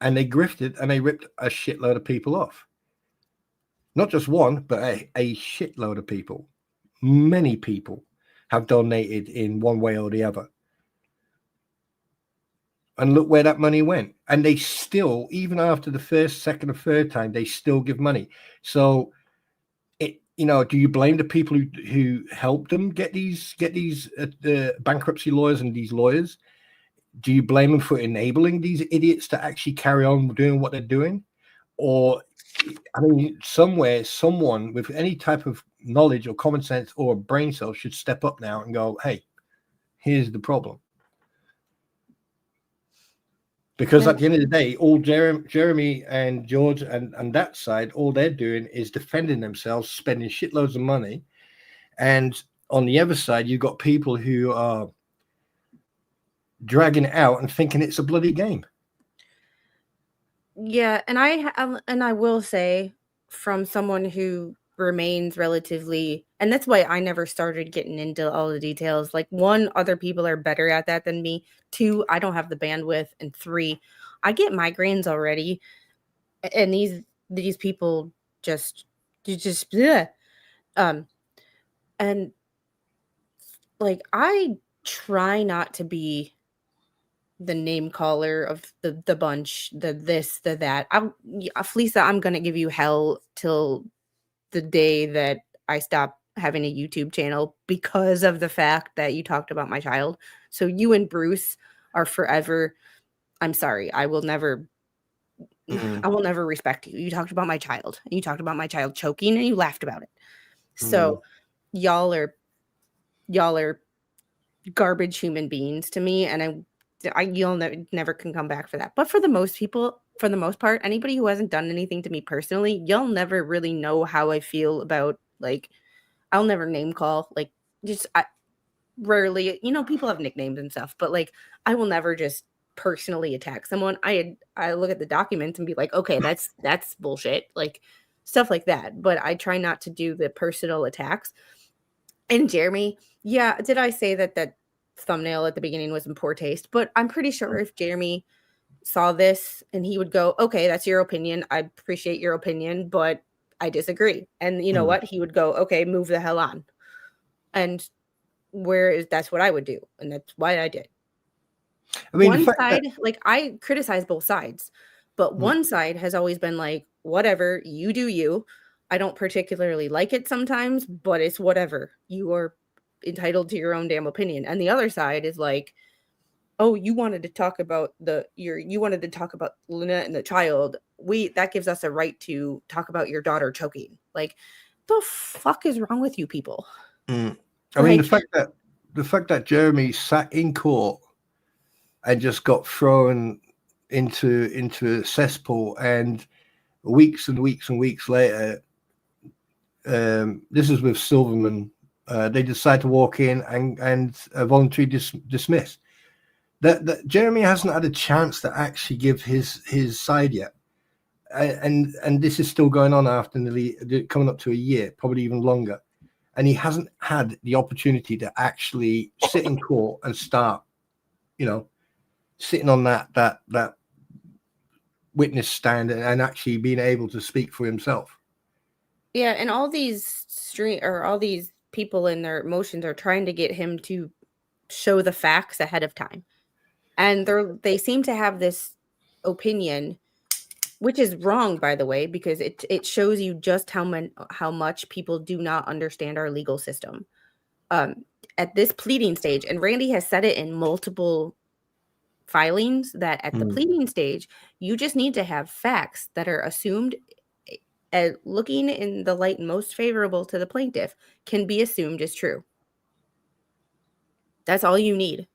And they grifted and they ripped a shitload of people off. Not just one, but a shitload of people. Many people have donated in one way or the other. And look where that money went. And they still, even after the first, second, or third time, they still give money. So, do you blame the people who helped them get these bankruptcy lawyers and these lawyers? Do you blame them for enabling these idiots to actually carry on doing what they're doing? Or I mean, somewhere, someone with any type of knowledge or common sense or brain cell should step up now and go, hey, here's the problem. Because at the end of the day, all Jeremy and George and that side, all they're doing is defending themselves, spending shitloads of money. And on the other side, you've got people who are dragging it out and thinking it's a bloody game. Yeah, and I will say, from someone who remains relatively, and that's why I never started getting into all the details. Like, one, other people are better at that than me. Two, I don't have the bandwidth. And three, I get migraines already. And these people just bleh. And like, I try not to be the name caller of the bunch, the this, the that. Felisa, I'm gonna give you hell till the day that I stop having a YouTube channel because of the fact that you talked about my child. So you and Bruce are forever. I'm sorry. I will never respect you. You talked about my child. And you talked about my child choking and you laughed about it. So y'all are garbage human beings to me, and you'll never can come back for that. But for the most part, anybody who hasn't done anything to me personally, you'll never really know how I feel about, like, I'll never name call, like, just rarely, people have nicknames and stuff, but like, I will never just personally attack someone. I look at the documents and be like, okay, that's bullshit, like stuff like that. But I try not to do the personal attacks. And Jeremy, yeah, did I say that thumbnail at the beginning was in poor taste? But I'm pretty sure if Jeremy saw this and he would go, okay, that's your opinion. I appreciate your opinion, but I disagree. And you know what? He would go, okay, move the hell on. And that's what I would do. And that's why I did. I mean, one side, like, I criticize both sides, but one side has always been like, whatever, you do you. I don't particularly like it sometimes, but it's whatever. You are entitled to your own damn opinion. And the other side is like, oh, you wanted to talk about Luna and the child. That gives us a right to talk about your daughter choking. Like, the fuck is wrong with you people? I mean, the fact that Jeremy sat in court and just got thrown into a cesspool, and weeks and weeks and weeks later, this is with Silverman, they decide to walk in and voluntarily dismiss. That Jeremy hasn't had a chance to actually give his side yet, and this is still going on after coming up to a year, probably even longer, and he hasn't had the opportunity to actually sit in court and start, sitting on that witness stand and actually being able to speak for himself. Yeah, and all these people in their emotions are trying to get him to show the facts ahead of time. And they seem to have this opinion, which is wrong, by the way, because it shows you just how much people do not understand our legal system. At this pleading stage, and Randy has said it in multiple filings, that at the pleading stage, you just need to have facts that are assumed, looking in the light most favorable to the plaintiff, can be assumed as true. That's all you need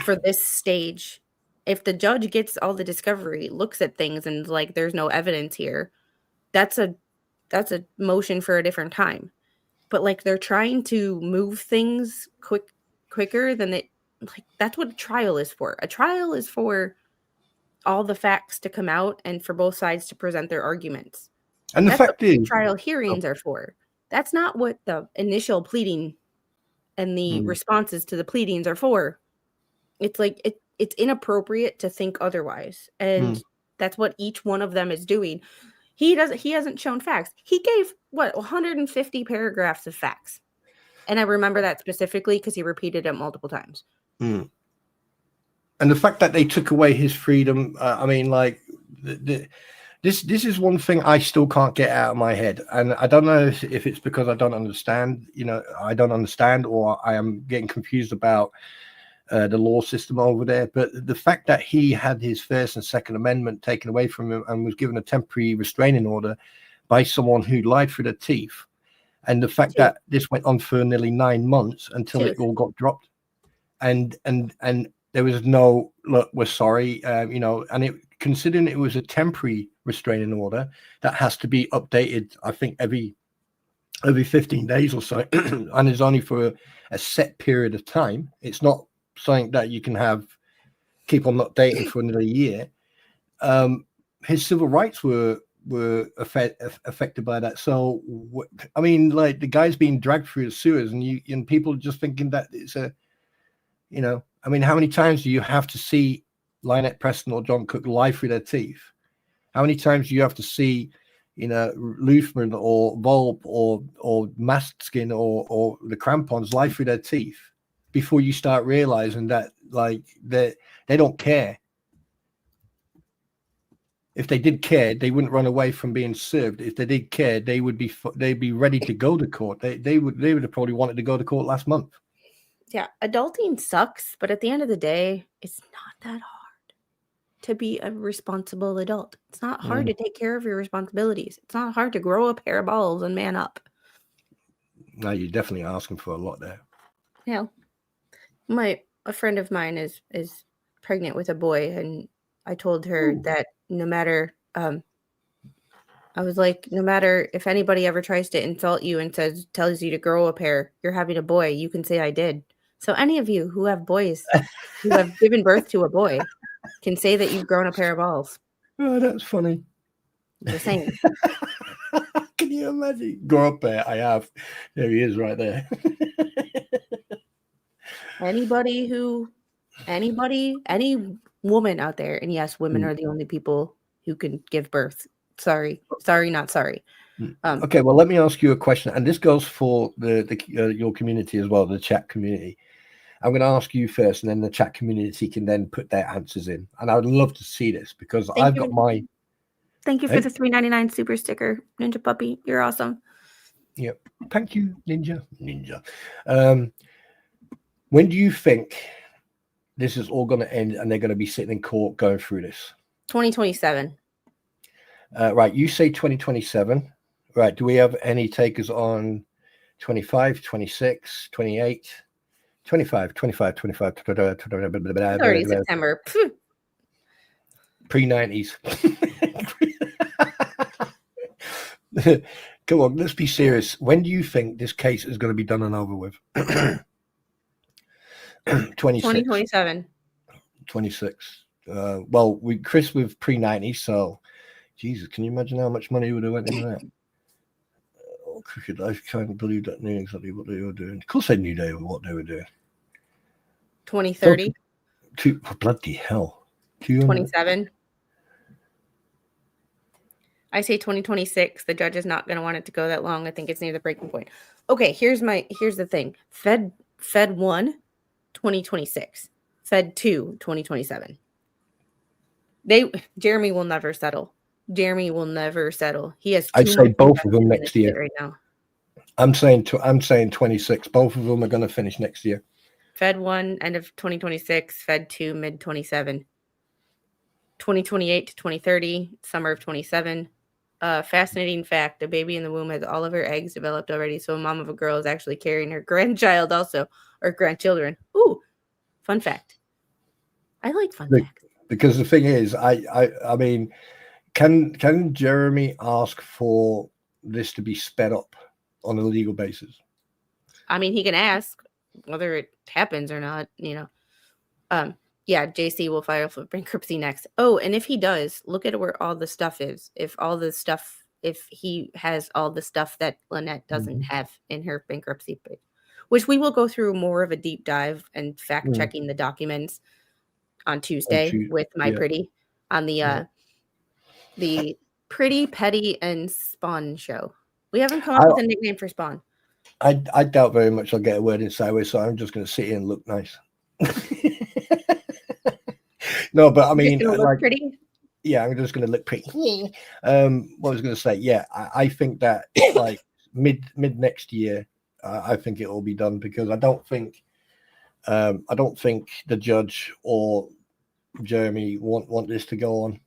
for this stage. If the judge gets all the discovery, looks at things and like, there's no evidence here, that's a motion for a different time. But like, they're trying to move things quicker than it. Like, that's what a trial is for. A trial is for all the facts to come out and for both sides to present their arguments. And the fact is, trial hearings are for. That's not what the initial pleading and the responses to the pleadings are for. It's like, it's inappropriate to think otherwise. And that's what each one of them is doing. He hasn't shown facts. He gave 150 paragraphs of facts. And I remember that specifically because he repeated it multiple times. And the fact that they took away his freedom, I mean, like, this is one thing I still can't get out of my head. And I don't know if it's because I don't understand, I don't understand, or I am getting confused about the law system over there. But the fact that he had his First and Second Amendment taken away from him and was given a temporary restraining order by someone who lied through their teeth, and the fact that this went on for nearly 9 months until it all got dropped, and there was no look, we're sorry, you know, and it, considering it was a temporary restraining order that has to be updated, I think every 15 days or so, and it's only for a set period of time. It's not something that you can keep on updating for another year. His civil rights were affected by that. So I mean, like, the guy's being dragged through the sewers, and people are just thinking that it's a, you know, I mean, how many times do you have to see Lynette Preston or John Cook lie through their teeth? How many times do you have to see, you know, Luthman or Volp or Maskskin or the Crampons lie through their teeth before you start realizing that, like, they don't care? If they did care, they wouldn't run away from being served. If they did care, they'd be ready to go to court. They would have probably wanted to go to court last month. Yeah, adulting sucks, but at the end of the day, it's not that hard to be a responsible adult. It's not hard to take care of your responsibilities. It's not hard to grow a pair of balls and man up. No, you're definitely asking for a lot there. Yeah. A friend of mine is pregnant with a boy, and I told her that no matter I was like, no matter if anybody ever tries to insult you and tells you to grow a pair, you're having a boy, you can say I did. So any of you who have boys who have given birth to a boy can say that you've grown a pair of balls. Oh, that's funny. Just saying. Can you imagine? Grow up there. I have. There he is right there. Any woman out there, and yes, women are the only people who can give birth. Sorry, not sorry. Okay, well, let me ask you a question, and this goes for your community as well, the chat community. I'm going to ask you first, and then the chat community can then put their answers in. And I would love to see this because I've got my. Thank you for the $3.99 super sticker, Ninja Puppy. You're awesome. Yep. Thank you, Ninja. When do you think this is all going to end and they're going to be sitting in court going through this? 2027. Right. You say 2027. Right. Do we have any takers on 25, 26, 28, 25, 25, 25? It's already September. Pre-90s. Come on, let's be serious. When do you think this case is going to be done and over with? 2027. 26. Well, Chris with pre-90s, so Jesus, can you imagine how much money would have went into that? Oh, cricket, I can't believe that knew exactly what they were doing. Of course they knew what they were doing. 2030. Oh, bloody hell. 27. I say 2026. The judge is not going to want it to go that long. I think it's near the breaking point. Okay, here's the thing. Fed 1, 2026. Fed 2, 2027. Jeremy will never settle. He has. I'd say both of them next year. Right now. I'm saying 26. Both of them are going to finish next year. Fed 1, end of 2026. Fed 2, mid 27. 2028 to 2030, summer of 27. Fascinating fact: a baby in the womb has all of her eggs developed already, so a mom of a girl is actually carrying her grandchild also, or grandchildren. Ooh, fun fact. I like fun facts. Because the thing is, I mean, can Jeremy ask for this to be sped up on a legal basis? I mean, he can ask whether it happens or not, you know. Yeah, JC will file for bankruptcy next. Oh, and if he does, look at where all the stuff is. If he has all the stuff that Lynette doesn't have in her bankruptcy page, which we will go through more of a deep dive and fact checking the documents on Tuesday with my pretty on the Pretty, Petty, and Spawn show. We haven't come up with a nickname for Spawn. I doubt very much I'll get a word in sideways, so I'm just going to sit here and look nice. No, but I mean, look pretty. Yeah, I'm just going to look pretty. What I was going to say, yeah, I think that like mid next year, I think it will be done because I don't think I don't think the judge or Jeremy want this to go on.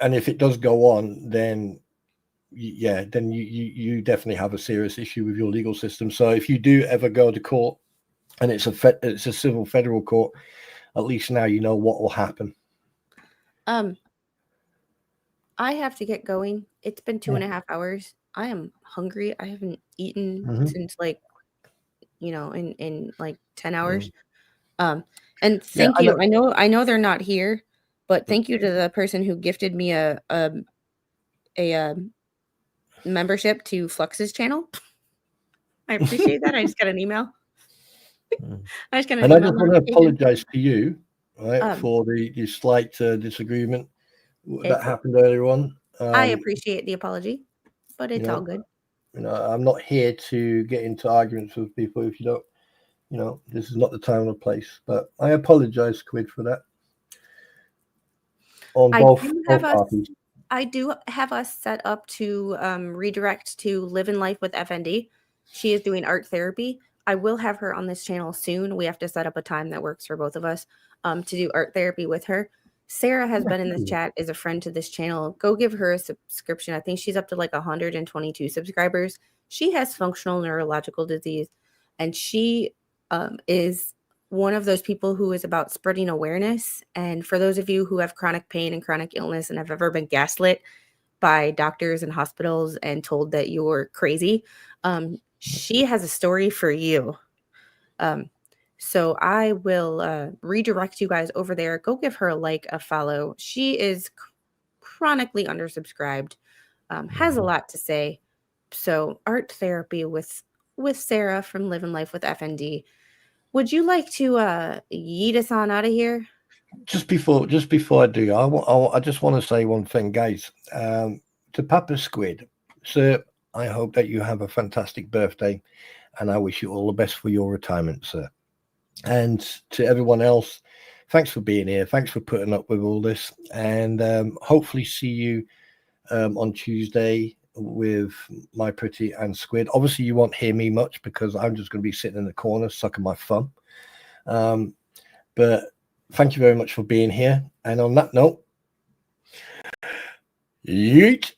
And if it does go on, then yeah, then you definitely have a serious issue with your legal system. So if you do ever go to court and it's a civil federal court, at least now you know what will happen. I have to get going. It's been 2.5 hours. I am hungry. I haven't eaten since like, in like 10 hours. And thank you. I know they're not here, but thank you to the person who gifted me a membership to Flux's channel. I appreciate that. I just got an email. I just want to apologize to you, right, for the slight disagreement that happened earlier on. I appreciate the apology, but it's all good. I'm not here to get into arguments with people if you don't, this is not the time or place. But I apologize, Squid, for that. On both parties. I do have us set up to redirect to Live in Life with FND. She is doing art therapy. I will have her on this channel soon. We have to set up a time that works for both of us to do art therapy with her. Sarah has been in this chat, is a friend to this channel. Go give her a subscription. I think she's up to like 122 subscribers. She has functional neurological disease, and she is one of those people who is about spreading awareness. And for those of you who have chronic pain and chronic illness and have ever been gaslit by doctors and hospitals and told that you're crazy, she has a story for you. So I will redirect you guys over there. Go give her a like, a follow. She is chronically undersubscribed, has a lot to say. So art therapy with Sarah from Live in Life with FND. Would you like to yeet us on out of here? Just before I do, I just want to say one thing, guys. To Papa Squid, sir, I hope that you have a fantastic birthday, and I wish you all the best for your retirement, sir. And to everyone else, thanks for being here. Thanks for putting up with all this, and hopefully see you on Tuesday with my pretty and Squid. Obviously, you won't hear me much because I'm just going to be sitting in the corner sucking my thumb. But thank you very much for being here. And on that note, yeet.